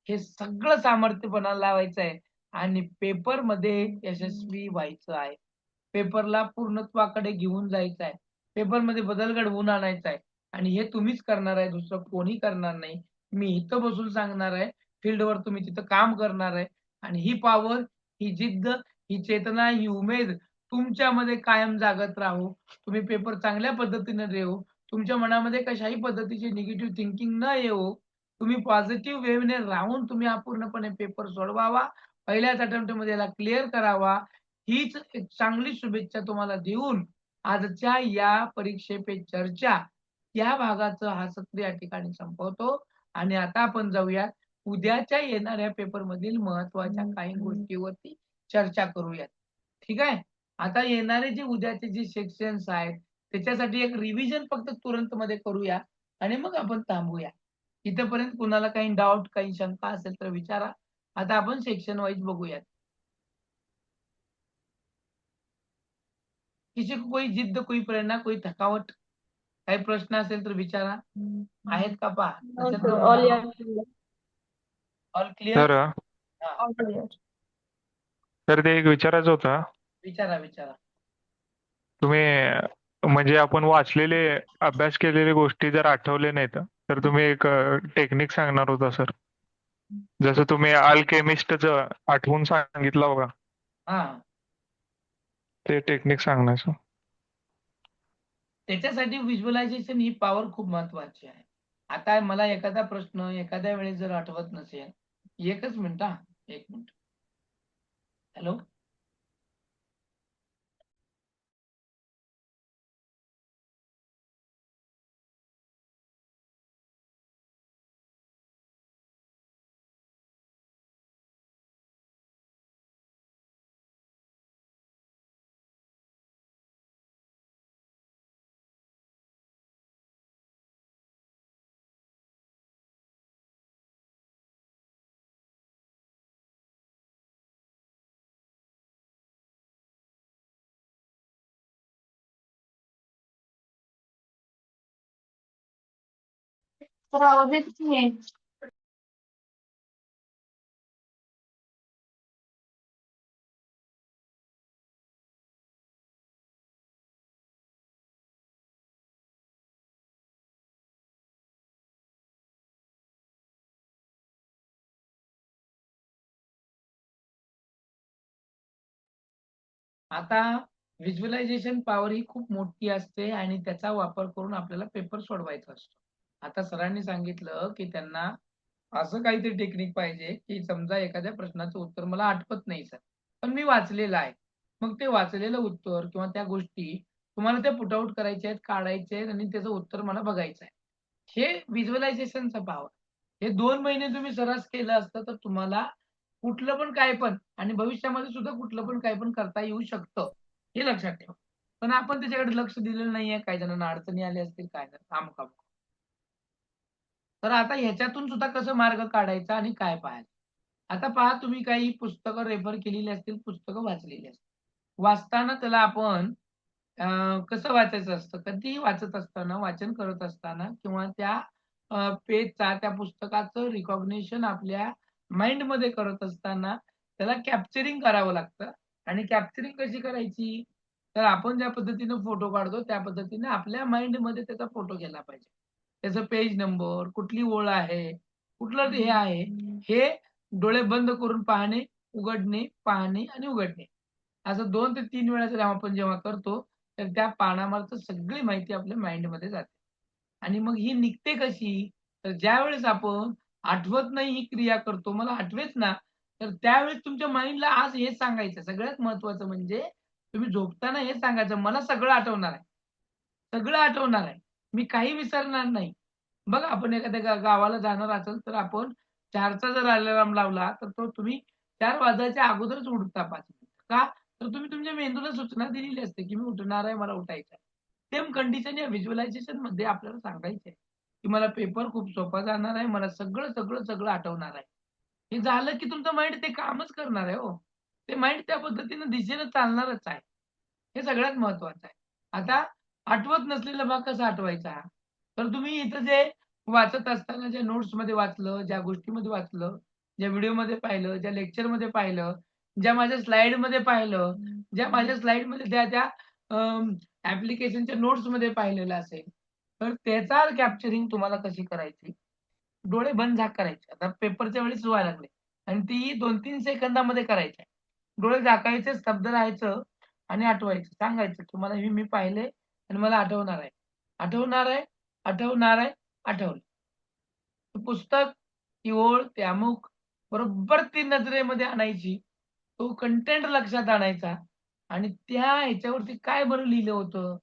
हे सगळं सामर्थ्यपणा लावायचं आहे आणि पेपर मध्ये यशस्वी व्हायचं आहे. पेपरला पूर्णत्वाकडे घेऊन जायचं आहे, पेपरमध्ये बदल घडवून आणायचा आहे आणि हे तुम्हीच करणार आहे, दुसरं कोणी करणार नाही. मी इथं बसून सांगणार आहे, फील्डवर तुम्ही तिथं काम करणार आहे आणि ही पॉवर, ही जिद्द, ही चेतना, ही उमेद तुमच्यामध्ये कायम जागत राहो. तुम्ही पेपर चांगल्या पद्धतीने देऊ. तुमच्या मनामध्ये कशाही पद्धतीची निगेटिव्ह थिंकिंग न येवो. तुम्ही पॉझिटिव्ह वेव्हने राहून तुम्ही हा पूर्णपणे पेपर सोडवावा. पहिल्याच अटेम्प्टमध्ये याला क्लिअर करावा. हीच एक चांगली शुभेच्छा तुम्हाला देऊन आजच्या या परीक्षे पे चर्चा या भागाचं हा सत्र या ठिकाणी संपवतो आणि आता आपण जाऊयात उद्याच्या येणाऱ्या पेपरमधील महत्त्वाच्या काही गोष्टीवरती चर्चा करूयात. ठीक आहे. आता येणारे जे उद्याचे जे सेक्शन्स आहेत त्याच्यासाठी एक रिव्हिजन फक्त तुरंत मध्ये करूया आणि मग आपण थांबूया. इथपर्यंत कुणाला काही डाऊट, काही शंका असेल तर विचारा. आता आपण सेक्शन वाईज बघूयात. किसी को कोई जिद्द, कोई प्रेरणा, कोई थकावट, काही प्रश्न असेल तर विचारा. आहेत का पहा? नसेल तर मला ऑल क्लिअर. तर तर ते एक विचारायचं होतं. विचारा विचारा. तुम्ही म्हणजे आपण वाचलेले अभ्यास केलेले गोष्टी जर आठवले नाहीत तर तुम्ही एक टेक्निक सांगणार होता सर. जसं तुम्ही अल्केमिस्टचं आठवून सांगितलं बघा, हा, ते टेक्निक सांगण्याचं. त्याच्यासाठी व्हिज्युअलायझेशन ही पॉवर खूप महत्वाची आहे. आता मला एखादा प्रश्न एखाद्या वेळेस जर आठवत नसेल, एकच मिनिट हा, एक मिनिट. हॅलो. तर आवाज येत नाहीये. आता व्हिज्युअलायझेशन पॉवर ही खूप मोठी असते आणि त्याचा वापर करून आपल्याला पेपर सोडवायचा असतो. आता सरांनी सांगितलं की त्यांना असं काहीतरी टेक्निक पाहिजे की समजा एखाद्या प्रश्नाचं उत्तर मला आठवत नाही सर, पण मी वाचलेलं आहे. मग ते वाचलेलं उत्तर किंवा त्या गोष्टी तुम्हाला ते पुट आउट करायचे आहेत, काढायचे आहेत आणि त्याचं उत्तर मला बघायचं आहे. हे व्हिज्युअलायझेशनचं पॉवर. हे 2 महिने तुम्ही सरास केलं असतं तर तुम्हाला कुठलं पण काय पण आणि भविष्यामध्ये सुद्धा कुठलं पण काय पण करता येऊ शकतं. हे लक्षात ठेवा. पण आपण त्याच्याकडे लक्ष दिलेलं नाहीये. काही जणांना अडचणी आल्या असतील, काय अमुक. तर आता ह्याच्यातून सुद्धा कसं मार्ग काढायचा आणि काय पाहायचं. आता पहा, तुम्ही काही पुस्तकं रेफर केलेली असतील, पुस्तकं वाचलेली असतील. वाचताना त्याला आपण कसं वाचायचं असतं, कधीही वाचत असताना, वाचन करत असताना किंवा त्या पेजचा, त्या पुस्तकाचं रिकॉग्निशन आपल्या माइंडमध्ये करत असताना त्याला कॅप्चरिंग करावं लागतं. आणि कॅप्चरिंग कशी करायची? तर आपण ज्या पद्धतीनं फोटो काढतो त्या पद्धतीने आपल्या माइंडमध्ये त्याचा फोटो गेला पाहिजे. त्याचं पेज नंबर, कुठली ओळ आहे, कुठलं हे आहे, हे डोळे बंद करून पाहणे, उघडणे, पाहणे आणि उघडणे. असं 2 ते 3 वेळा जर आपण जेव्हा करतो, तर त्या पानामागचं सगळी माहिती आपल्या माइंडमध्ये जाते. आणि मग ही निघते कशी? तर ज्यावेळेस आपण आठवत नाही ही क्रिया करतो, मला आठवेच ना, तर त्यावेळेस तुमच्या माइंडला आज हे सांगायचं. सगळ्यात महत्त्वाचं म्हणजे तुम्ही झोपताना हे सांगायचं, मला सगळं आठवणार आहे. सगळं आठवणार आहे. मी काही विसरणार नाही. बघा, आपण एखाद्या गावाला जाणार असेल, तर आपण 4चा जर अलार्म लावला, तर तो तुम्ही 4 वाजायच्या अगोदरच उठता 5 मिनिटं. का? तर तुम्ही तुमच्या मेंदूला सूचना दिलेली असते, की मी उठणार आहे, मला उठायचं आहे. सेम कंडिशन या व्हिज्युअलायझेशनमध्ये आपल्याला सांगायचं आहे, की मला पेपर खूप सोपा जाणार आहे. मला सगळं आठवणार आहे. हे झालं की तुमचं माइंड ते कामच करणार आहे हो. ते माइंड त्या पद्धतीनं दिशेनं चालणारच आहे. हे सगळ्यात महत्वाचं आहे. आता आठवत नसलेला भाग कसा आठवायचा? तर तुम्ही इथं जे वाचत असताना ज्या नोट्समध्ये वाचलं, ज्या गोष्टीमध्ये वाचलं, ज्या व्हिडिओमध्ये पाहिलं, ज्या लेक्चरमध्ये पाहिलं, ज्या माझ्या स्लाइडमध्ये पाहिलं, ज्या माझ्या स्लाइडमध्ये त्या ऍप्लिकेशनच्या नोट्समध्ये पाहिलेलं असेल, तर त्याचा कॅप्चरिंग तुम्हाला कशी करायची? डोळे बंद झाक करायचे. आता पेपरच्या वेळेस व्हायला लागले आणि ती 2-3 सेकंदामध्ये करायची. डोळे झाकायचे, स्तब्ध राहायचं आणि आठवायचं. सांगायचं की मला हे मी पाहिले आणि मला आठवणार आहे. आठवणार आहे, आठवणार आहे, आठवलं. पुस्तक, ती ओळ, ते अमुक बरोबर ती नजरेमध्ये आणायची. तो कंटेंट लक्षात आणायचा आणि त्या ह्याच्यावरती काय बरं लिहिलं होतं,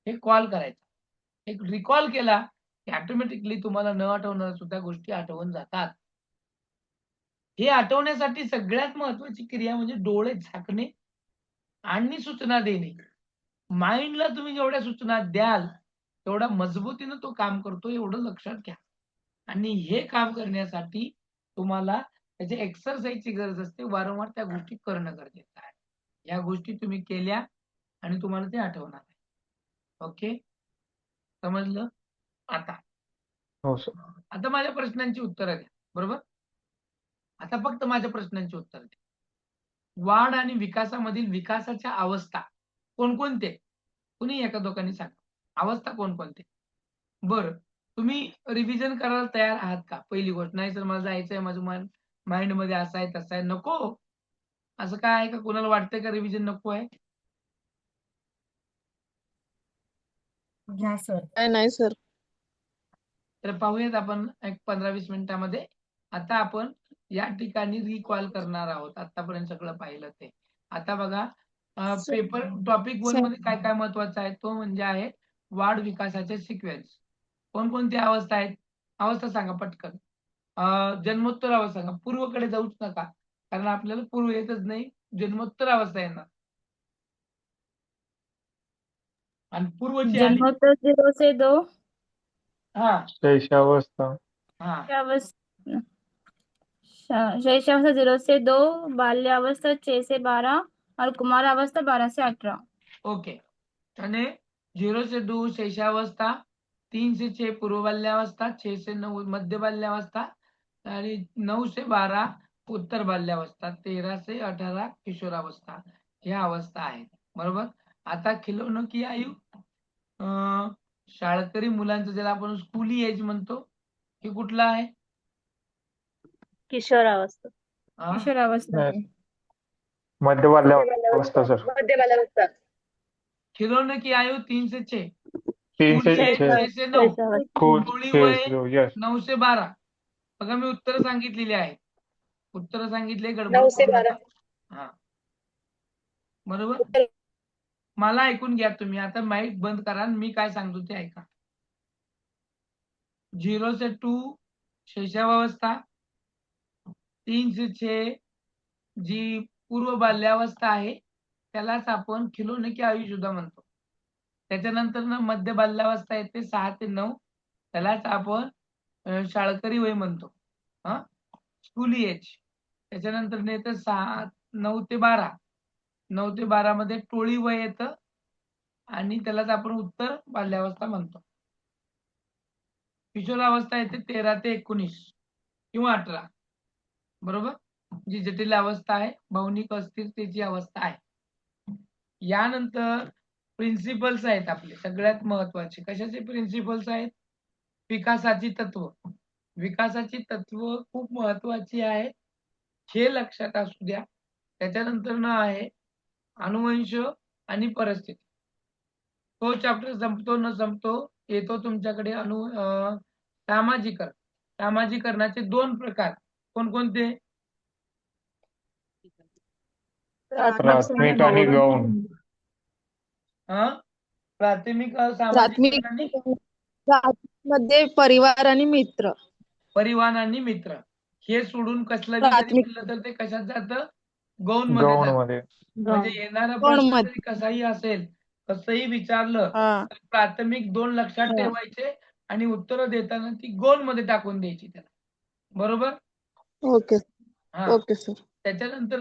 हे कॉल करायचं. एक रिकॉल केला की ऑटोमॅटिकली तुम्हाला न आठवणाऱ्या सुद्धा गोष्टी आठवून जातात. हे आठवण्यासाठी सगळ्यात महत्वाची क्रिया म्हणजे डोळे झाकणे आणि सूचना देणे. माइंडला तुम्ही जेवढ्या सूचना द्याल, तेवढा मजबूतीनं तो काम करतो एवढं लक्षात घ्या. आणि हे काम करण्यासाठी तुम्हाला त्याची एक्सरसाइजची गरज असते. वारंवार त्या गोष्टी करणं गरजेचं आहे. या गोष्टी तुम्ही केल्या आणि तुम्हाला ते आठवणार आहे. ओके? समजलं? आता हो सर. आता माझ्या प्रश्नांची उत्तरं द्या. बरोबर? आता फक्त माझ्या प्रश्नांची उत्तरं द्या. वाढ आणि विकासामधील विकासाच्या अवस्था कोणकोणते? कुणी एका दोघांनी सांगा. अवस्था कोणकोणते? बरं. तुम्ही रिव्हिजन करायला तयार आहात का? पहिली गोष्ट. नाही सर मला जायचंय, माझं माइंडमध्ये असं आहे, तसं आहे. नको. असं काय आहे का? कोणाला वाटतंय का रिव्हिजन नको आहे? घ्या सर. नाही सर. तर पाहूयात आपण एक 15-20 मिनिटामध्ये. आता आपण या ठिकाणी रिकॉल करणार आहोत. आतापर्यंत सगळं पाहिलं ते. आता बघा पेपर टॉपिक 1 मध्ये काय काय महत्वाचं आहे? तो म्हणजे आहे वाढ विकासाचे सिक्वेन्स. कोणकोणत्या अवस्था आहेत? अवस्था सांगा पटकन. जन्मोत्तर अवस्था सांगा. पूर्वकडे जाऊच नका. कारण आपल्याला पूर्व येतच नाही. जन्मोत्तर अवस्था येणार. आणि पूर्वची आली. जन्मोत्तर 0 से 2, हां. शैशवावस्था. हां. शैशवावस्था 0 से 2, बाल्यावस्था 6 से 12 और कुमारावस्था 12 से 18. ओके. आणि 0 से 2 शैशवावस्था, 3 से 6 पूर्व बाल्यावस्था, 6 से 9 मध्य बाल्यावस्था आणि 9 से 12 उत्तर बाल्यावस्था, 13 से 18 किशोरावस्था ह्या अवस्था आहेत. बरोबर? आता खिलौनों की आयु शाळकरी मुलांचं ज्याला आपण स्कूली एज म्हणतो, हे कुठलं आहे? किशोरावस्था. हां? किशोरावस्था. मध्य बाल्यावस्था सर. मध्य बाल्यावस्था. खिलौनों की आयु 3 से 6, 3 से स्कूली एज 6. 6 से 9, खूप टोळी 6 वय से 2. यस. 9 से 12. बघा मी उत्तर सांगितलेली आहेत. उत्तर सांगितले, गडबड 9 से करू 12. नका. हां. बरोबर? मला ऐकून घ्या तुम्ही. आता माईक बंद करा आणि मी काय सांगतो ते ऐका. 0 से 2 शैशवावस्था, 3 से 6 जी पूर्व बाल्यावस्था आहे, त्यालाच आपण खिलौने की आयु सुद्धा म्हणतो. त्याच्यानंतर मध्य बाल्यावस्था येते 6 ते 9, त्यालाच आपण शाळकरी वय म्हणतो. हां? स्कूली एज. त्याच्यानंतर येतं 9 ते 12. 9 ते 12 मध्ये टोळी वय येतं आणि त्यालाच आपण उत्तर बाल्यावस्था म्हणतो. किशोरावस्था येते 13 ते 19 किंवा 18. बरोबर? जी जटिल अवस्था आहे, भावनिक अस्थिरतेची अवस्था आहे. यानंतर प्रिन्सिपल्स आहेत आपले सगळ्यात महत्वाचे. कशाचे प्रिन्सिपल्स आहेत? विकासाची तत्व. विकासाची तत्व खूप महत्वाची आहेत. हे लक्षात असू द्या. त्याच्यानंतर आहे अनुवंश आणि परिस्थिती. तो चॅप्टर संपतो न संपतो येतो तुमच्याकडे सामाजीकरण. सामाजीकरणाचे 2 प्रकार कोणकोणते? प्राथमिक आणि गौण. प्राथमिक प्राथमिक सामाजिकरण आणि मध्ये परिवार आणि मित्र. परिवार आणि मित्र. हे सोडून कसलं जरी प्राथमिक म्हणलं तर ते कशात जातं? गौण मध्ये गौण जातं. मध्ये. म्हणजे येणारा गौण प्रश्न मध्ये. जरी कसाही असेल, कसंही विचारलं हा. तर प्राथमिक 2 लक्षात हा. ठेवायचे आणि उत्तरं देताना ती गौण मध्ये टाकून द्यायची त्याला. बरोबर? ओके. हां. Okay sir. त्याच्यानंतर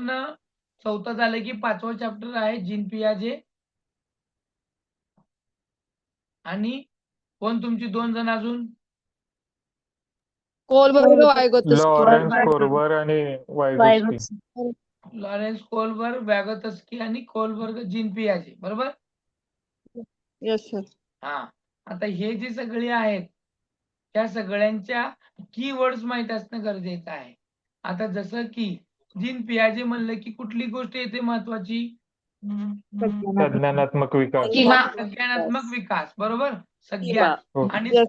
4थं झालं की 5वं चॅप्टर आहे जीन पियाजे आणि कोण तुमची 2 जण अजून? Kohlberg, Vygotsky. लॉरेन्स कोर्बर आणि वायगोत्स्की. लॉरेन्स कोलबर्ग, व्यागोत्स्की आणि कोलबर्ग, जीन पियाजे, बरोबर. Yes sir. हा, आता हे जे सगळे आहेत त्या सगळ्यांच्या कीवर्ड्स माहित असणं गरजेचं आहे. आता जसं की जीन पियाजे म्हणलं की कुठली गोष्ट येते महत्वाची? संज्ञानात्मक विकास. संज्ञानात्मक विकास, बरोबर. स्कीमा. हो. आणि Yes.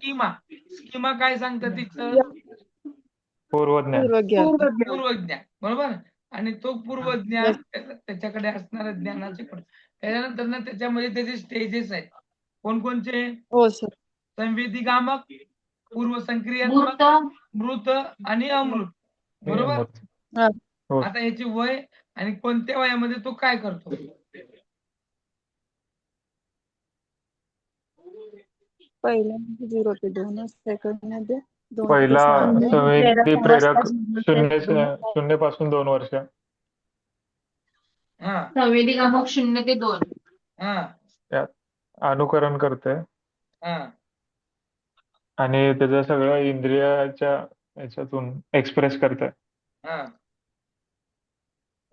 स्कीमा काय सांगतं तिचं? पूर्वज्ञान. पूर्वज्ञान, बरोबर. आणि तो पूर्वज्ञान त्याच्याकडे असणाऱ्या ज्ञानाचे त्याच्यानंतर ना त्याच्यामध्ये त्याचे स्टेजेस आहेत. कोणकोणचे? हो सर. संवेदीगामक, पूर्वसंक्रियात्मक, मृत आणि अमृत, बरोबर. हा. हो. आता याची वय आणि कोणत्या वयामध्ये तो काय करतो? पहिला 0 ते 2 सेकंड मध्ये 2 ते पहिला 6 संवेदी प्रेरक 0 पासून 2 वर्ष. हा, संवेदीगामक 0 ते 2. हा, त्यात अनुकरण करते हा, आणि त्याचं सगळं इंद्रियाच्या याच्यातून एक्सप्रेस करते. हा.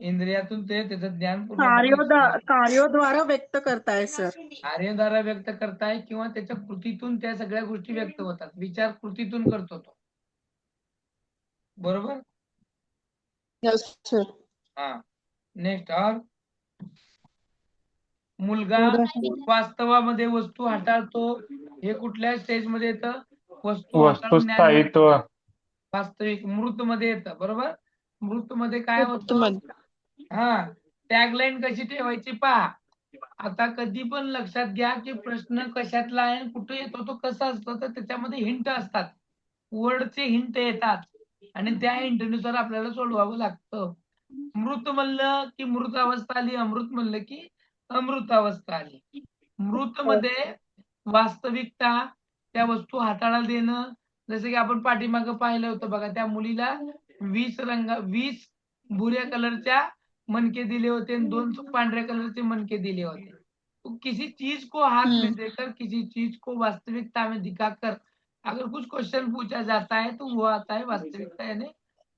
इंद्रियातून ते त्याचं ज्ञान कार्योद्वारा व्यक्त करताय सर. कार्याद्वारा व्यक्त करताय किंवा त्याच्या कृतीतून त्या सगळ्या गोष्टी व्यक्त होतात. विचार कृतीतून करतो तो, बरोबर. Yes sir. हा, नेक्स्ट. मुलगा वास्तवामध्ये वस्तू हाताळतो, हे कुठल्या स्टेज मध्ये येतं? वस्तू हाताळून ज्ञान वस्तुस्थायित्व. मिळतं. वास्तविक मृत मध्ये येतं, बरोबर. मृत मध्ये काय होतं? हा, टॅगलाईन कशी ठेवायची पहा. आता कधी पण लक्षात घ्या की प्रश्न कशातला आहे, कुठे येतो, तो कसा असतो, तर त्याच्यामध्ये हिंट असतात. वर्डचे हिंट येतात आणि त्या हिंटनुसार आपल्याला सोडवावं लागतं. मृत म्हणलं की मृत अवस्था आली, अमृत म्हणलं की अमृत अवस्था आली. मृत मध्ये वास्तविकता, त्या वस्तू हाताळायला देणं. जसं की आपण पाठीमागं पाहिलं होतं बघा, त्या मुलीला 20 भुऱ्या कलरच्या मनके दिले होते आणि 2 पांढऱ्या कलरचे मनके दिले होते. तो किसी चीज को हाथ में देकर किसी चीज को वास्तविकता में दिखाकर अगर कुछ क्वेश्चन पूछा जाता है तो वो आता है वास्तविकता यानी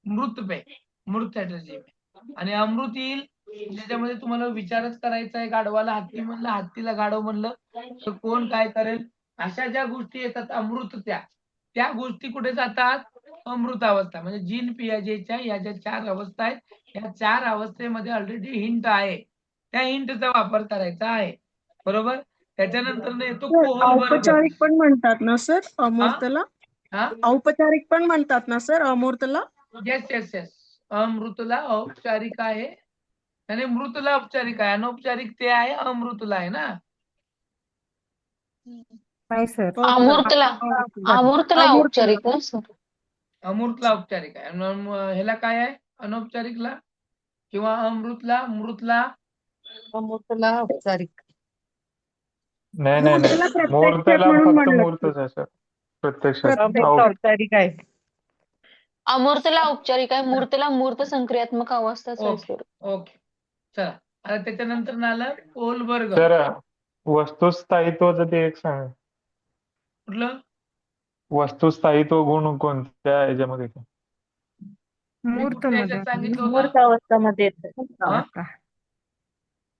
मृत पे, मृत एनर्जी में. आणि अमृत येईल ज्याच्यामध्ये तुम्हाला विचारच करायचा आहे. गाढवाला हत्ती म्हणलं, हत्तीला गाढव म्हणलं तर कोण काय करेल, अशा ज्या गोष्टी येतात अमृत, त्या गोष्टी कुठे जातात? अमृत अवस्था. म्हणजे जीन पियाजेच्या या ज्या 4 अवस्था आहेत, या 4 अवस्थेमध्ये ऑलरेडी हिंट आहे. त्या हिंटचा वापर करायचा आहे, बरोबर. त्याच्यानंतर येतो कोहलबर्ग. औपचारिक पण म्हणतात ना सर अमूर्तला? हा, औपचारिक पण म्हणतात ना सर अमूर्तला? Yes yes yes. अमृतला औपचारिक आहे आणि मृतला औपचारिक आहे. अनौपचारिक ते आहे, अमृतला आहे ना. नाही सर. अमूर्तला औपचारिक ना सर. अमृतला औपचारिक आहे. ह्याला काय आहे? अनौपचारिकला किंवा अमृतला, मृतला. अमृतला औपचारिक. नाही मुहूर्ताला फक्त मुहूर्तच आहे सर. प्रत्यक्षात औपचारिक आहे. अमूर्तला औपचारिक आहे, मूर्तला मूर्त संक्रियात्मक अवस्थाच आहे सर. ओके, चला. आता त्याच्यानंतर आलं कोहलबर्ग. सर वस्तुस्थायित्वाचं ते एक सांग. कुठलं? वस्तुस्थायित्व गुण कोणत्या याच्यामध्ये? मूर्त सांगितलं मूर्त अवस्थामध्ये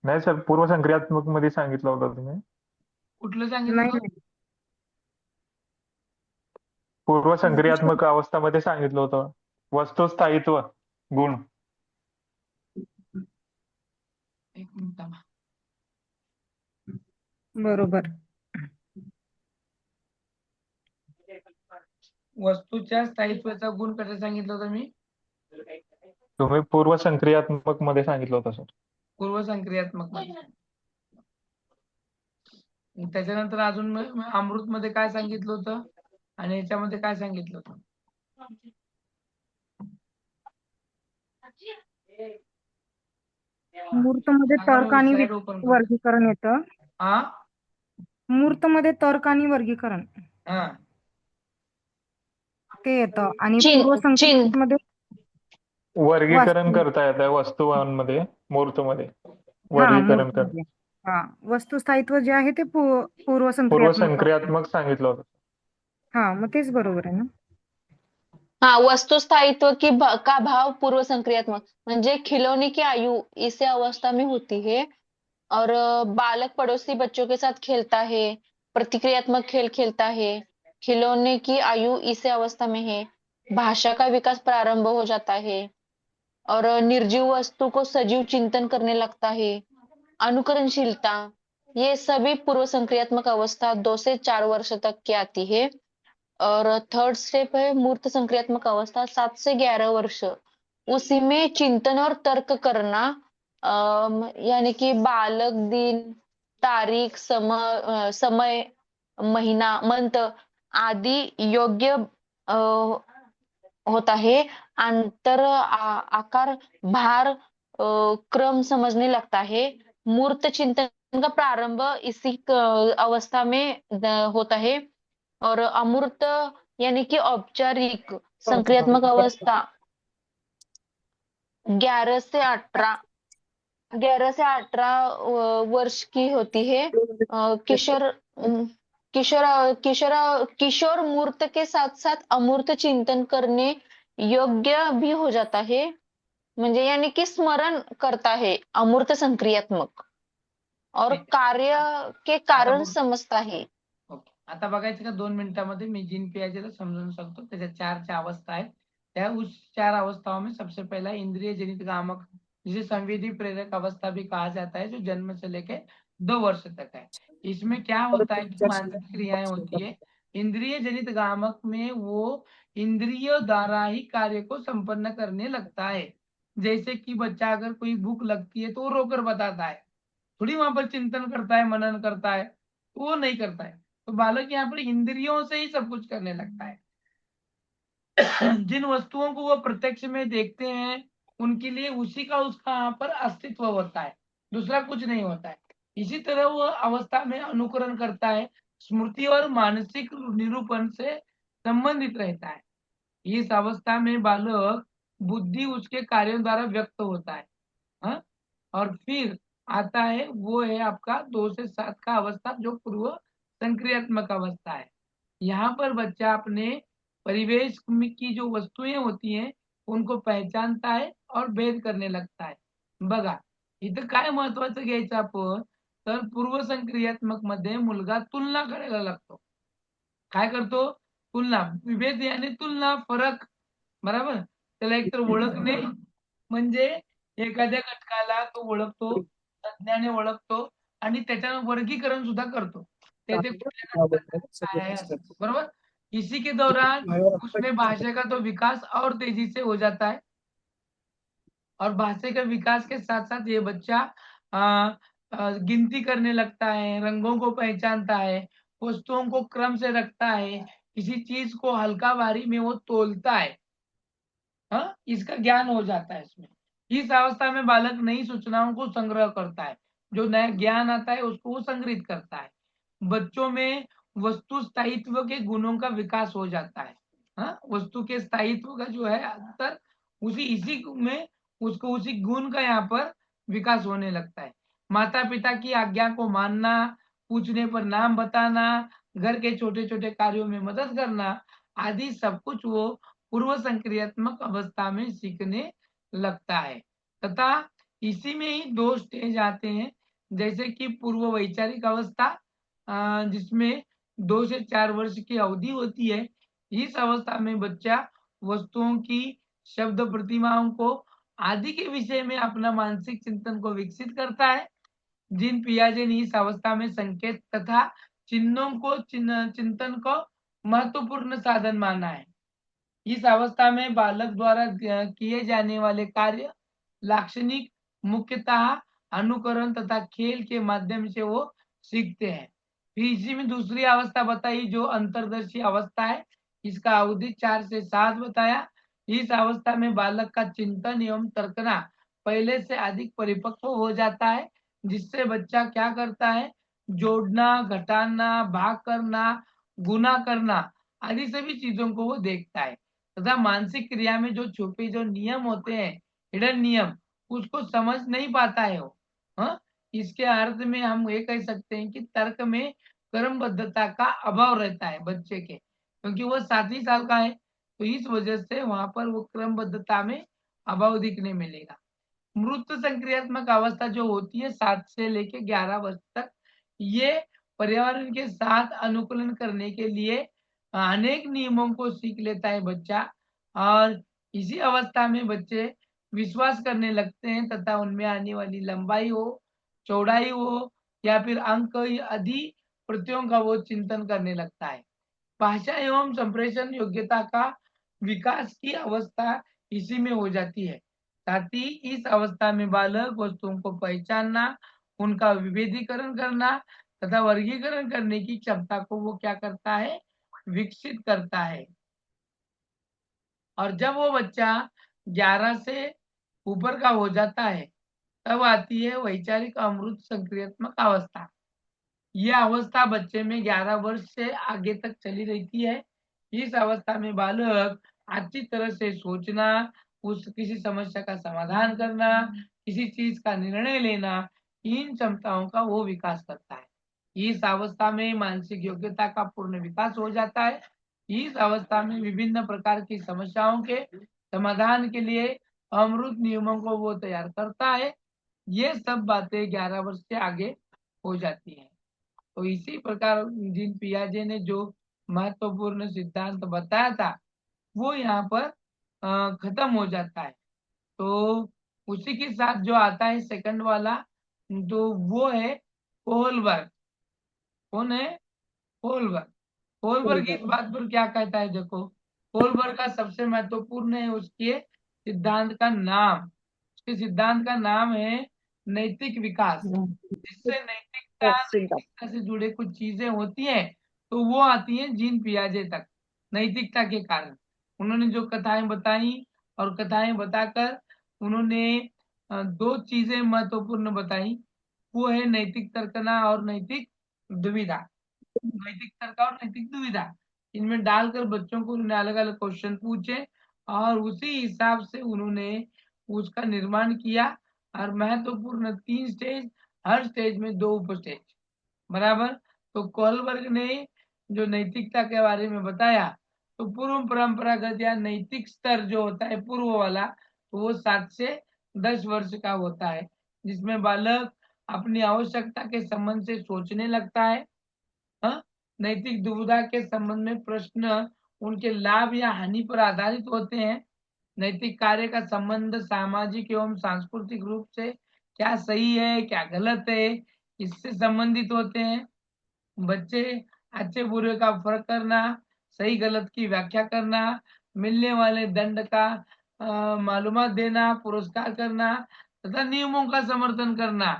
नाही सर, पूर्वसंक्रियात्मक मध्ये सांगितलं होतं तुम्ही. कुठलं सांगितलं? पूर्वसंक्रियात्मक अवस्थामध्ये सांगितलं होतं वस्तुस्थायित्व गुण. एक मिनिट. बरोबर. वस्तूच्या स्थायित्वाचा गुण कसं सांगितलं होतं मी? तुम्ही पूर्वसंक्रियात्मक मध्ये सांगितलं होतं सर. पूर्वसंक्रियात्मक मध्ये. त्याच्यानंतर अजून अमृत मध्ये काय सांगितलं होतं आणि याच्यामध्ये काय सांगितलं होतं? मूर्तमध्ये तर्क आणि वर्गीकरण येतं. मूर्तमध्ये तर्क आणि वर्गीकरण ते येतं आणि पूर्वसंक्रियात्मक वर्गीकरण करता येतं वस्तूंमध्ये, मूर्तमध्ये वर्गीकरण करता. वस्तुस्थायित्व जे आहे ते पूर्वसंक्रियात्मक पूर्वसंक्रियात्मक सांगितलं होतं. हा, मग तेच बरोबर आहे ना. हाँ, वस्तु स्थायित्व का भाव पूर्व संक्रियात्मक, म्हणजे खिलौने की आयु इसे अवस्था में होती है। और बालक पड़ोसी बच्चों के साथ खेलता है, प्रतिक्रियात्मक खेल खेलता है, खिलौने की आयु इसे अवस्था में है, भाषा का विकास प्रारंभ हो जाता है, और निर्जीव वस्तु को सजीव चिंतन करने लगता है, अनुकरणशीलता, ये सभी पूर्व संक्रियात्मक अवस्था 2 से 4 वर्ष तक की आती है। और थर्ड स्टेप है मूर्त संक्रियात्मक अवस्था 7 से 11 वर्ष। उसी में चिंतन और तर्क करना, यानी कि बालक दिन, तारीख, समय, महीना, मंथ आदि योग्य अ, होता है। आकार, भार, क्रम समझने लगता है। मूर्त चिंतन का प्रारंभ इसी अवस्था में होता है। और अमूर्त यानी कि औपचारिक संक्रियात्मक अवस्था 11 से 18 वर्ष की होती है। किशोर किशोर किशोर किशोर मूर्त के साथ साथ अमूर्त चिंतन करने योग्य भी हो जाता है, म्हणजे यानी कि स्मरण करता है अमूर्त संक्रियात्मक, और कार्य के कारण समजता है। ओके, आता बघायचं का 2 मिनिटामध्ये मैं जिन पियाजेला समझा सकता हूँ। त्याच्या 4 अवस्था है, त्या उस 4 अवस्थाओं में सबसे पहला इंद्रिय जनित गामक, जिसे संवेदी प्रेरक अवस्था भी कहा जाता है, जो जन्म से लेके 2 वर्ष तक है। इसमें क्या होता है कि मानसिक क्रियाएं होती है। इंद्रिय जनित गामक में वो इंद्रियों द्वारा ही कार्य को संपन्न करने लगता है। जैसे कि बच्चा अगर कोई भूख लगती है तो वो रोकर बताता है, थोड़ी वहां पर चिंतन करता है, मनन करता है, वो नहीं करता है। तो बालक यहाँ पर इंद्रियों से ही सब कुछ करने लगता है। जिन वस्तुओं को वो प्रत्यक्ष में देखते हैं, उनके लिए उसी का उसका यहाँ पर अस्तित्व होता है, दूसरा कुछ नहीं होता है। इसी तरह वो अवस्था में अनुकरण करता है, स्मृति और मानसिक निरूपण से संबंधित रहता है। इस अवस्था में बालक बुद्धि उसके कार्यों द्वारा व्यक्त होता है। हाँ? और फिर आता है वो है आपका 2 से 7 का अवस्था, जो पूर्व संक्रियात्मक अवस्था है। यहाँ पर बच्चा अपने परिवेश की जो वस्तुएं होती हैं उनको पहचानता है और भेद करने लगता है। बघा, इथं काय महत्वाचं घ्यायचं आपण, तर पूर्व संक्रियात्मक मध्ये मुलगा तुलना करायला लागतो। काय करतो? तुलना, विभेद यानी तुलना, फरक, बरोबर। त्याला एकतर ओळखणे, म्हणजे एखाद्या घटकाला तो ओळखतो, संज्ञाने ओळखतो आणि त्याच्यावर वर्गीकरण सुद्धा करतो। ते कुठल्या घटकाचं काय आहे असं, बरोबर। इसी के दौरान उसमें भाषा का तो विकास और तेजी से हो जाता है। और भाषा के विकास के साथ साथ ये बच्चा गिनती करने लगता है, रंगों को पहचानता है, वस्तुओं को क्रम से रखता है, किसी चीज को हल्का भारी में वो तोलता है। हाँ, इसका ज्ञान हो जाता है इसमें। इस अवस्था में बालक नई सूचनाओं को संग्रह करता है, जो नया ज्ञान आता है उसको वो संग्रहित करता है। बच्चों में वस्तु स्थायित्व के गुणों का विकास हो जाता है। हाँ, वस्तु के स्थायित्व का जो है अंतर, इसी में उसको उसी गुण का यहाँ पर विकास होने लगता है। माता पिता की आज्ञा को मानना, पूछने पर नाम बताना, घर के छोटे छोटे कार्यों में मदद करना आदि सब कुछ वो पूर्व संक्रियात्मक अवस्था में सीखने लगता है। तथा इसी में ही 2 स्टेज आते हैं, जैसे कि पूर्व वैचारिक अवस्था, जिसमें 2 से 4 वर्ष की अवधि होती है। इस अवस्था में बच्चा वस्तुओं की, शब्द प्रतिमाओं को आदि के विषय में अपना मानसिक चिंतन को विकसित करता है। जिन पियाजे ने इस अवस्था में संकेत तथा चिन्हों को चिंतन को महत्वपूर्ण साधन माना है। इस अवस्था में बालक द्वारा किए जाने वाले कार्य लाक्षणिक मुख्यतः अनुकरण तथा खेल के माध्यम से वो सीखते हैं। फिर इसी में दूसरी अवस्था बताई जो अंतर्दर्शी अवस्था है, इसका अवधि 4 से 7 बताया। इस अवस्था में बालक का चिंतन एवं तर्कना पहले से अधिक परिपक्व हो जाता है, जिससे बच्चा क्या करता है, जोड़ना, घटाना, भाग करना, गुना करना आदि सभी चीजों को वो देखता है। तथा मानसिक क्रिया में जो छुपे जो नियम होते हैं, हिडन नियम, उसको समझ नहीं पाता है वो। हाँ, इसके अर्थ में हम ये कह सकते हैं कि तर्क में क्रमबद्धता का अभाव रहता है बच्चे के, क्योंकि वो 7 ही साल का है। तो इस वजह से वहां पर वो क्रमबद्धता में अभाव दिखने मिलेगा। मृत संक्रियात्मक अवस्था जो होती है 7 से लेके 11 वर्ष तक, ये पर्यावरण के साथ अनुकूलन करने के लिए अनेक नियमों को सीख लेता है बच्चा, और इसी अवस्था में बच्चे विश्वास करने लगते हैं तथा उनमें आने वाली लंबाई हो, चौड़ाई हो या फिर अंक आदि प्रत्ययों का वो चिंतन करने लगता है। भाषा एवं संप्रेषण योग्यता का विकास की अवस्था इसी में हो जाती है। साथ ही इस अवस्था में बालक वस्तुओं को पहचानना, उनका विभेदीकरण करना तथा वर्गीकरण करने की क्षमता को वो क्या करता है, विकसित करता है। और जब वो बच्चा 11 से ऊपर का हो जाता है, तब आती है वैचारिक अमृत संक्रियात्मक अवस्था। यह अवस्था बच्चे में 11 वर्ष से आगे तक चली रहती है। इस अवस्था में बालक अच्छी तरह से सोचना, किसी समस्या का समाधान करना, किसी चीज का निर्णय लेना, इन क्षमताओं का वो विकास करता है। इस अवस्था में मानसिक योग्यता का पूर्ण विकास हो जाता है। इस अवस्था में विभिन्न प्रकार की समस्याओं के समाधान के लिए अमृत नियमों को वो तैयार करता है। ये सब बातें 11 वर्ष से आगे हो जाती हैं। तो इसी प्रकार जीन पियाजे ने जो महत्वपूर्ण सिद्धांत बताया था, वो यहाँ पर खत्म हो जाता है। तो उसी के साथ जो आता है सेकंड वाला, तो वो है कोहलबर्ग। कौन है? कोहलबर्ग। कोहलबर्ग इस बात पर क्या कहता है, देखो, कोहलबर्ग का सबसे महत्वपूर्ण है उसके सिद्धांत का नाम। उसके सिद्धांत का नाम है नैतिक विकास। जिससे नैतिकता से जुड़े कुछ चीजें होती हैं, तो वो आती हैं जीन पियाजे तक नैतिकता के कारण। उन्होंने जो कथाएं बताई, और कथाएं बताकर उन्होंने 2 चीजें महत्वपूर्ण बताई, वो है नैतिक तर्कना और नैतिक दुविधा। नैतिक तर्क और नैतिक दुविधा, इनमें डालकर बच्चों को उन्होंने अलग अलग क्वेश्चन पूछे, और उसी हिसाब से उन्होंने उसका निर्माण किया। और महत्वपूर्ण 3 स्टेज, हर स्टेज में 2 उप स्टेज, बराबर। तो कोहलबर्ग ने जो नैतिकता के बारे में बताया, तो पूर्व परंपरागत या नैतिक स्तर जो होता है पूर्व वाला, तो वो 7 से 10 वर्ष का होता है, जिसमें बालक अपनी आवश्यकता के संबंध से सोचने लगता है। नैतिक दुविधा के संबंध में प्रश्न उनके लाभ या हानि पर आधारित होते हैं। नैतिक कार्य का संबंध सामाजिक एवं सांस्कृतिक रूप से क्या सही है, क्या गलत है, इससे संबंधित होते हैं। बच्चे अच्छे बुरे का फर्क करना, सही गलत की व्याख्या करना, मिलने वाले दंड का मालूमात देना, पुरस्कार करना तथा नियमों का समर्थन करना,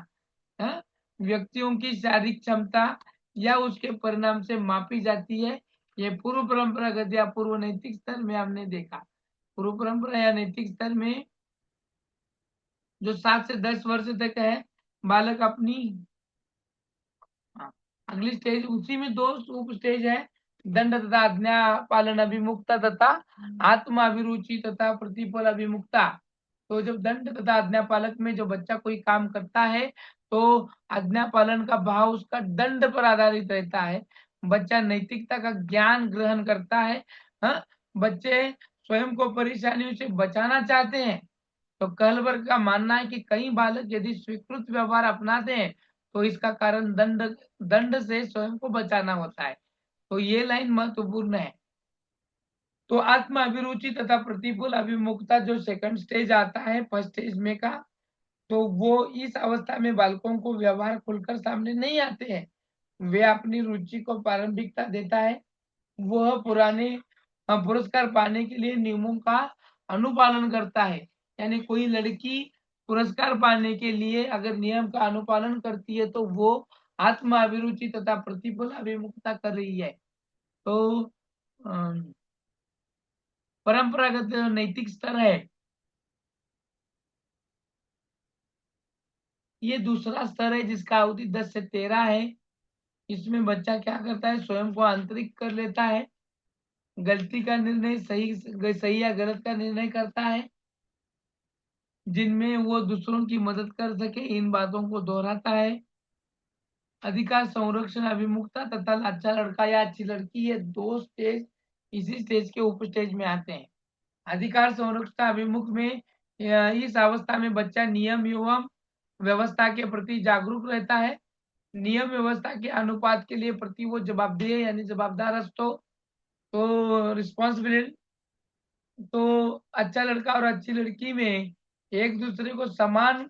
व्यक्तियों की शारीरिक क्षमता या उसके परिणाम से मापी जाती है। ये पूर्व परंपरागत या पूर्व नैतिक स्तर में हमने देखा। पूर्व परंपरा या नैतिक स्तर में जो 7 से 10 वर्ष तक है, बालक अपनी अगली स्टेज, उसी में 2 उप स्टेज है, दंड तथा आज्ञा पालन अभिमुखता तथा आत्म अभिरुचि तथा प्रतिफल अभिमुखता। तो जब दंड तथा आज्ञा पालक में जो बच्चा कोई काम करता है, तो आज्ञा पालन का भाव उसका दंड पर आधारित रहता है। बच्चा नैतिकता का ज्ञान ग्रहण करता है। बच्चे स्वयं को परेशानियों से बचाना चाहते हैं। तो कोहलबर्ग का मानना है कि कई बालक यदि स्वीकृत व्यवहार अपनाते हैं, तो इसका कारण दंड से स्वयं को बचाना होता है। तो ये लाइन महत्वपूर्ण है। तो आत्म अभिरुचि तथा प्रतिकूल अभिमुखता जो सेकंड स्टेज आता है फर्स्ट स्टेज में का, तो वो इस अवस्था में बालकों को व्यवहार खुलकर सामने नहीं आते हैं। वे अपनी रुचि को प्रारंभिकता देता है। वह पुराने पुरस्कार पाने के लिए नियमों का अनुपालन करता है। यानी कोई लड़की पुरस्कार पाने के लिए अगर नियम का अनुपालन करती है, तो वो आत्म अभिरुचि तथा प्रतिफल अभिमुखता कर रही है। तो परंपरागत नैतिक स्तर है, ये दूसरा स्तर है जिसका अवधि 10 से 13 है। इसमें बच्चा क्या करता है, स्वयं को आंतरिक कर लेता है, गलती का निर्णय सही या गलत का निर्णय करता है, जिनमें वो दूसरों की मदद कर सके, इन बातों को दोहराता है। अधिकार संरक्षण अभिमुखता तथा अच्छा लड़का या अच्छी लड़की, ये 2 स्टेज इसी स्टेज के उप स्टेज में आते हैं। अधिकार संरक्षण अभिमुख में इस अवस्था में बच्चा नियम एवं व्यवस्था के प्रति जागरूक रहता है। नियम व्यवस्था के अनुपात के लिए प्रति वो जवाबदेह यानी जवाबदार असतो। तो रिस्पॉन्सिबिलिटी, तो अच्छा लड़का और अच्छी लड़की में एक दूसरे को समान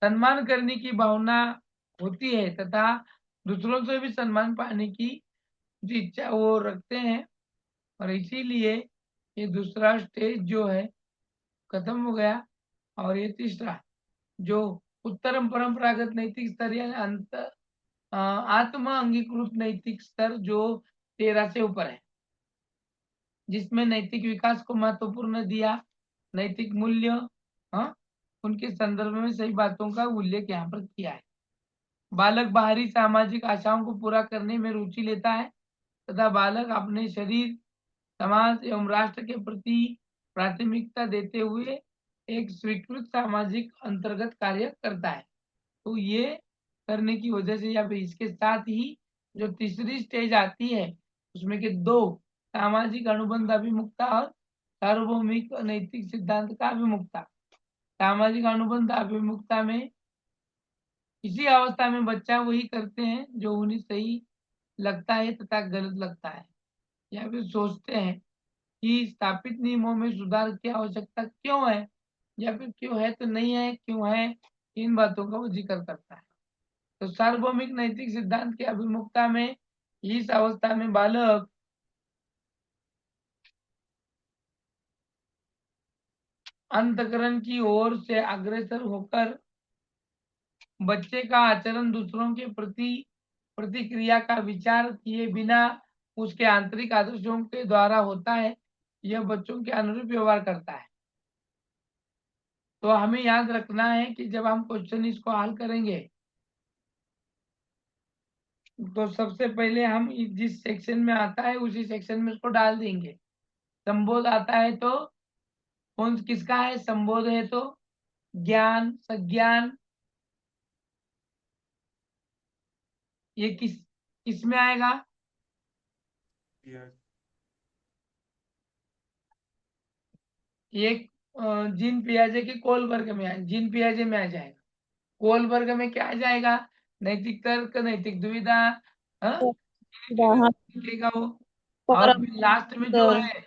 सम्मान करने की भावना होती है तथा दूसरों से भी सम्मान पाने की जो इच्छा वो रखते हैं, और इसीलिए ये दूसरा स्टेज जो है खत्म हो गया। और ये तीसरा जो उत्तरम परंपरागत नैतिक स्तर या आत्म अंगीकृत नैतिक स्तर जो 13 से ऊपर है, जिसमें नैतिक विकास को महत्वपूर्ण दिया, नैतिक मूल्य, हाँ, उनके संदर्भ में सही बातों का उल्लेख यहाँ पर किया है। बालक बाहरी सामाजिक आशाओं को पूरा करने में रुचि लेता है तथा बालक अपने शरीर, समाज एवं राष्ट्र के प्रति प्राथमिकता देते हुए एक स्वीकृत सामाजिक अंतर्गत कार्य करता है। तो ये करने की वजह से या फिर इसके साथ ही जो तीसरी स्टेज आती है उसमें के 2 सामाजिक अनुबंध अभिमुखता और सार्वभौमिक नैतिक सिद्धांत का अभिमुखता। सामाजिक अनुबंध अभिमुखता में इसी अवस्था में बच्चा वही करते हैं जो उन्हें सही लगता है तथा गलत लगता है, या फिर सोचते हैं कि स्थापित नियमों में सुधार की आवश्यकता क्यों है, या फिर क्यों है तो नहीं है, क्यों है, इन बातों का वो जिक्र करता है। तो सार्वभौमिक नैतिक सिद्धांत के अभिमुखता में इस अवस्था में बालक अंतकरण की ओर से अग्रसर होकर बच्चे का आचरण दूसरों के प्रति प्रतिक्रिया का विचार किए बिना उसके आंतरिक आदर्शों के द्वारा होता है। यह बच्चों के अनुरूप व्यवहार करता है। तो हमें याद रखना है कि जब हम क्वेश्चन इसको हल करेंगे तो सबसे पहले हम जिस सेक्शन में आता है उसी सेक्शन में इसको डाल देंगे। संबोध आता है तो कौन किसका है, संबोध है तो ज्ञान, संज्ञान, ये किस में आएगा? ये जीन पियाजे के कोल वर्ग में जीन पियाजे में आ जाएगा। कोल वर्ग में क्या आ जाएगा? नैतिक तर्क, नैतिक दुविधा, लिखेगा वो। और फिर लास्ट में जो है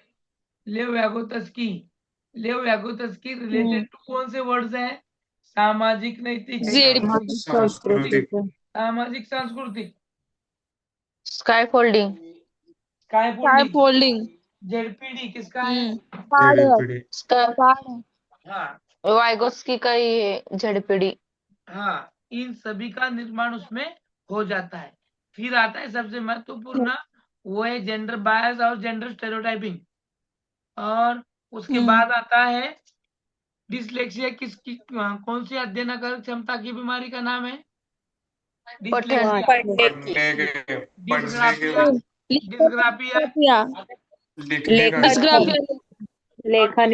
Lev Vygotsky, Lev Vygotsky related to कौन से वर्ड्स हैं? सामाजिक नैतिक, सामाजिक सांस्कृतिक, scaffolding, scaffolding, ZPD किसका है? हाँ वाइगोस्की का ही है झड़पीड़ी। हाँ, इन सभी का निर्माण उसमें हो जाता है। फिर आता है सबसे महत्वपूर्ण, वो है जेंडर बायस और जेंडर स्टेरियोटाइपिंग। और उसके बाद आता है डिसलेक्सिया। किसकी कौन सी अध्ययन कर क्षमता की बीमारी का नाम है? लेखन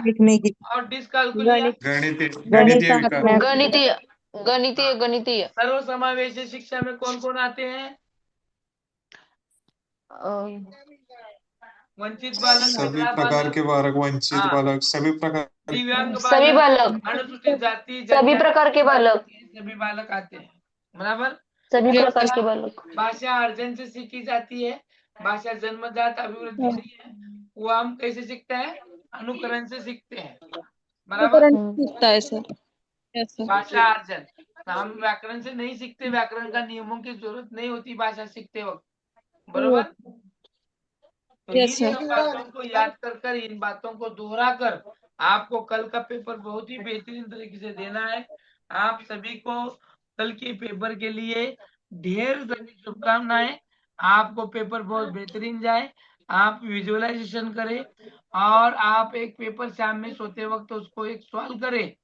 लिखने की और डिस्काल्कुलिया, गणितीय गणितीय गणितीय सर्वसमावेशी शिक्षा में कौन कौन आते हैं? वंचित बालक, सभी प्रकार के बालक, वंचित बालक, सभी प्रकार, दिव्यांग सभी बालक, अनुसूचित जाति, सभी प्रकार के बालक, सभी बालक आते हैं, बराबर। सभी प्रकार के बालक। भाषा अर्जन से सीखी जाती है, भाषा जन्मजात अभिवृद्धि नहीं है, वो हम कैसे सीखते हैं? अनुकरण से सीखते हैं, बराबर। सीखता है सर। भाषा अर्जन, हम व्याकरण से नहीं सीखते, व्याकरण का नियमों की जरूरत नहीं होती भाषा सीखते वक्त, बराबर। तो इन बातों को याद कर इन बातों को दोहरा कर आपको कल का पेपर बहुत ही बेहतरीन तरीके से देना है। आप सभी को कल के पेपर के लिए ढेर सारी शुभकामनाएं। आपको पेपर बहुत बेहतरीन जाए, आप विजुअलाइजेशन करें और आप एक पेपर शाम में सोते वक्त उसको एक सवाल करें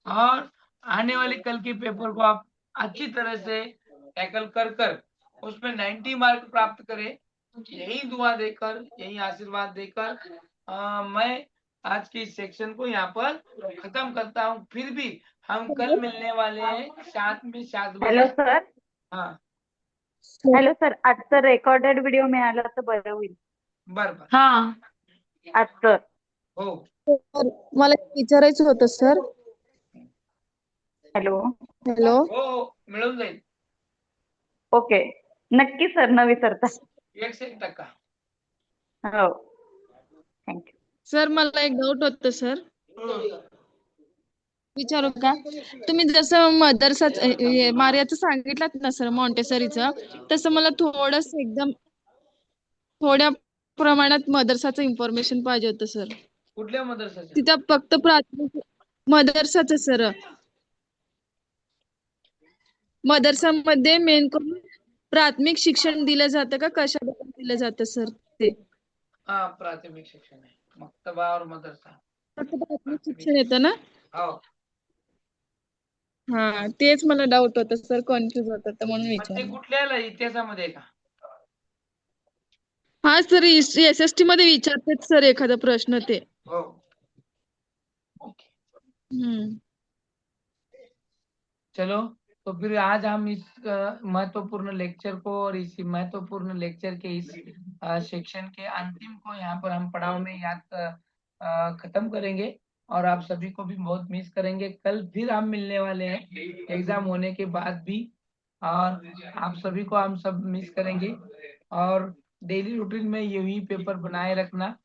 और आने वाले कल के पेपर को आप अच्छी तरह से टैकल कर उसमें 90 मार्क प्राप्त करें। यही दुआ देकर, यही आशीर्वाद देकर मैं आज की इस सेक्शन को यहाँ पर खत्म करता हूँ। फिर भी हम कल मिलने वाले हैं 7 बजे। Hello sir. हाँ हॅलो सर, आजचं रेकॉर्डेड व्हिडिओ मिळाला तर बरं होईल. बर बर हा आजचं. हो सर, मला एक विचारायचं होतं सर. हॅलो. हॅलो. हो मिळून जाईल ओके. नक्की सर, न विसरता. 100%. हो. थँक्यू. सर मला एक डाऊट होतं सर. विचारू का? तुम्ही जसं मदरसाचं मारियाचं सांगितलं ना सर, मॉन्टेसरीचं, तसं मला एकदम थोड्या प्रमाणात मदरसाचं इन्फॉर्मेशन पाहिजे होतं सर. कुठल्या मदरसाच्या? तिथं फक्त प्राथमिक मदरसाचं सर. मदरसामध्ये मेन करून प्राथमिक शिक्षण दिलं जातं का कशाबद्दल दिलं जातं सर ते? हा प्राथमिक शिक्षण आहे, मक्तबा और मदरसा. फक्त प्राथमिक शिक्षण येतं ना? हो. हा तेच मला डाऊट होतं सर, कन्फ्युज होतं तर म्हणून पण ते विचारलं. कुठल्या इतिहासामध्ये आहे का? हा सर, SST मध्ये विचारतात सर एखादा प्रश्न ते. हो. चलो, तो फिर आज हम इस महत्वपूर्ण लेक्चर को और इस महत्वपूर्ण लेक्चर के इस सेक्शन के अंतिम को यहाँ पर हम पड़ाव में याद खत्म करेंगे और आप सभी को भी बहुत मिस करेंगे। कल फिर हम मिलने वाले हैं एग्जाम होने के बाद भी, और आप सभी को हम सब मिस करेंगे। और डेली रूटीन में यही पेपर बनाए रखना।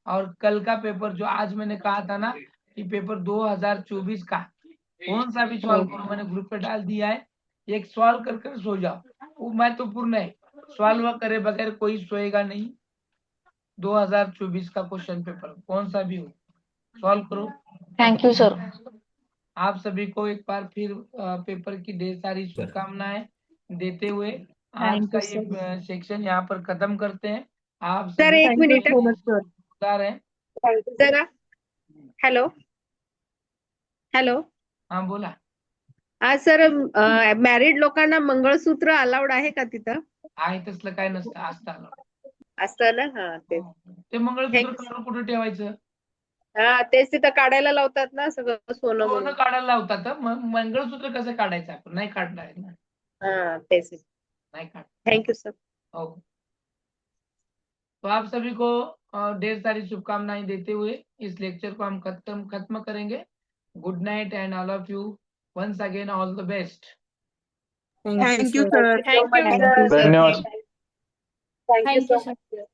और कल का पेपर जो आज मैंने कहा था ना कि पेपर 2024 का कौन सा भी सवाल करो, मैंने ग्रुप पे डाल दिया है, एक सवाल कर कर सो जाओ, वो महत्वपूर्ण है। सवाल वह करे बगैर कोई सोएगा नहीं। 2024 का क्वेश्चन पेपर कौन सा भी हो, सॉल्व करो। Thank you sir. आप सभी को एक बार फिर पेपर की ढेर सारी शुभकामनाएं देते हुए आज का ये सेक्शन यहाँ पर खत्म करते हैं। आप सर सभी एक मिनिट शुभकामनाएं हैं। जरा. हॅलो. हॅलो. हाँ बोला. आज सर मॅरिड लोकांना मंगळसूत्र अलाउड आहे का तिथं? आहे तसलं काय नसतं, असतं. असतं ना. हा तेच. ते मंगळसूत्र काढून कुठे ठेवायचं? हा तेच तिथं काढायला लावतात ना सगळं सोनं सोनं म्हणून. काढायला लावतात, मंगळसूत्र कसं काढायचं? आपण नाही काढणार आहे ना. हाँ तेज. नहीं काट। Thank you sir. ओके, तो आप सभी को ढेर सारी शुभकामनाएं देते हुए इस लेक्चर को हम खत्म करेंगे। Good night and all of you, once again all the best. Thank you sir. Thank you sir. धन्यवाद. Thank you thank you so sir. Much.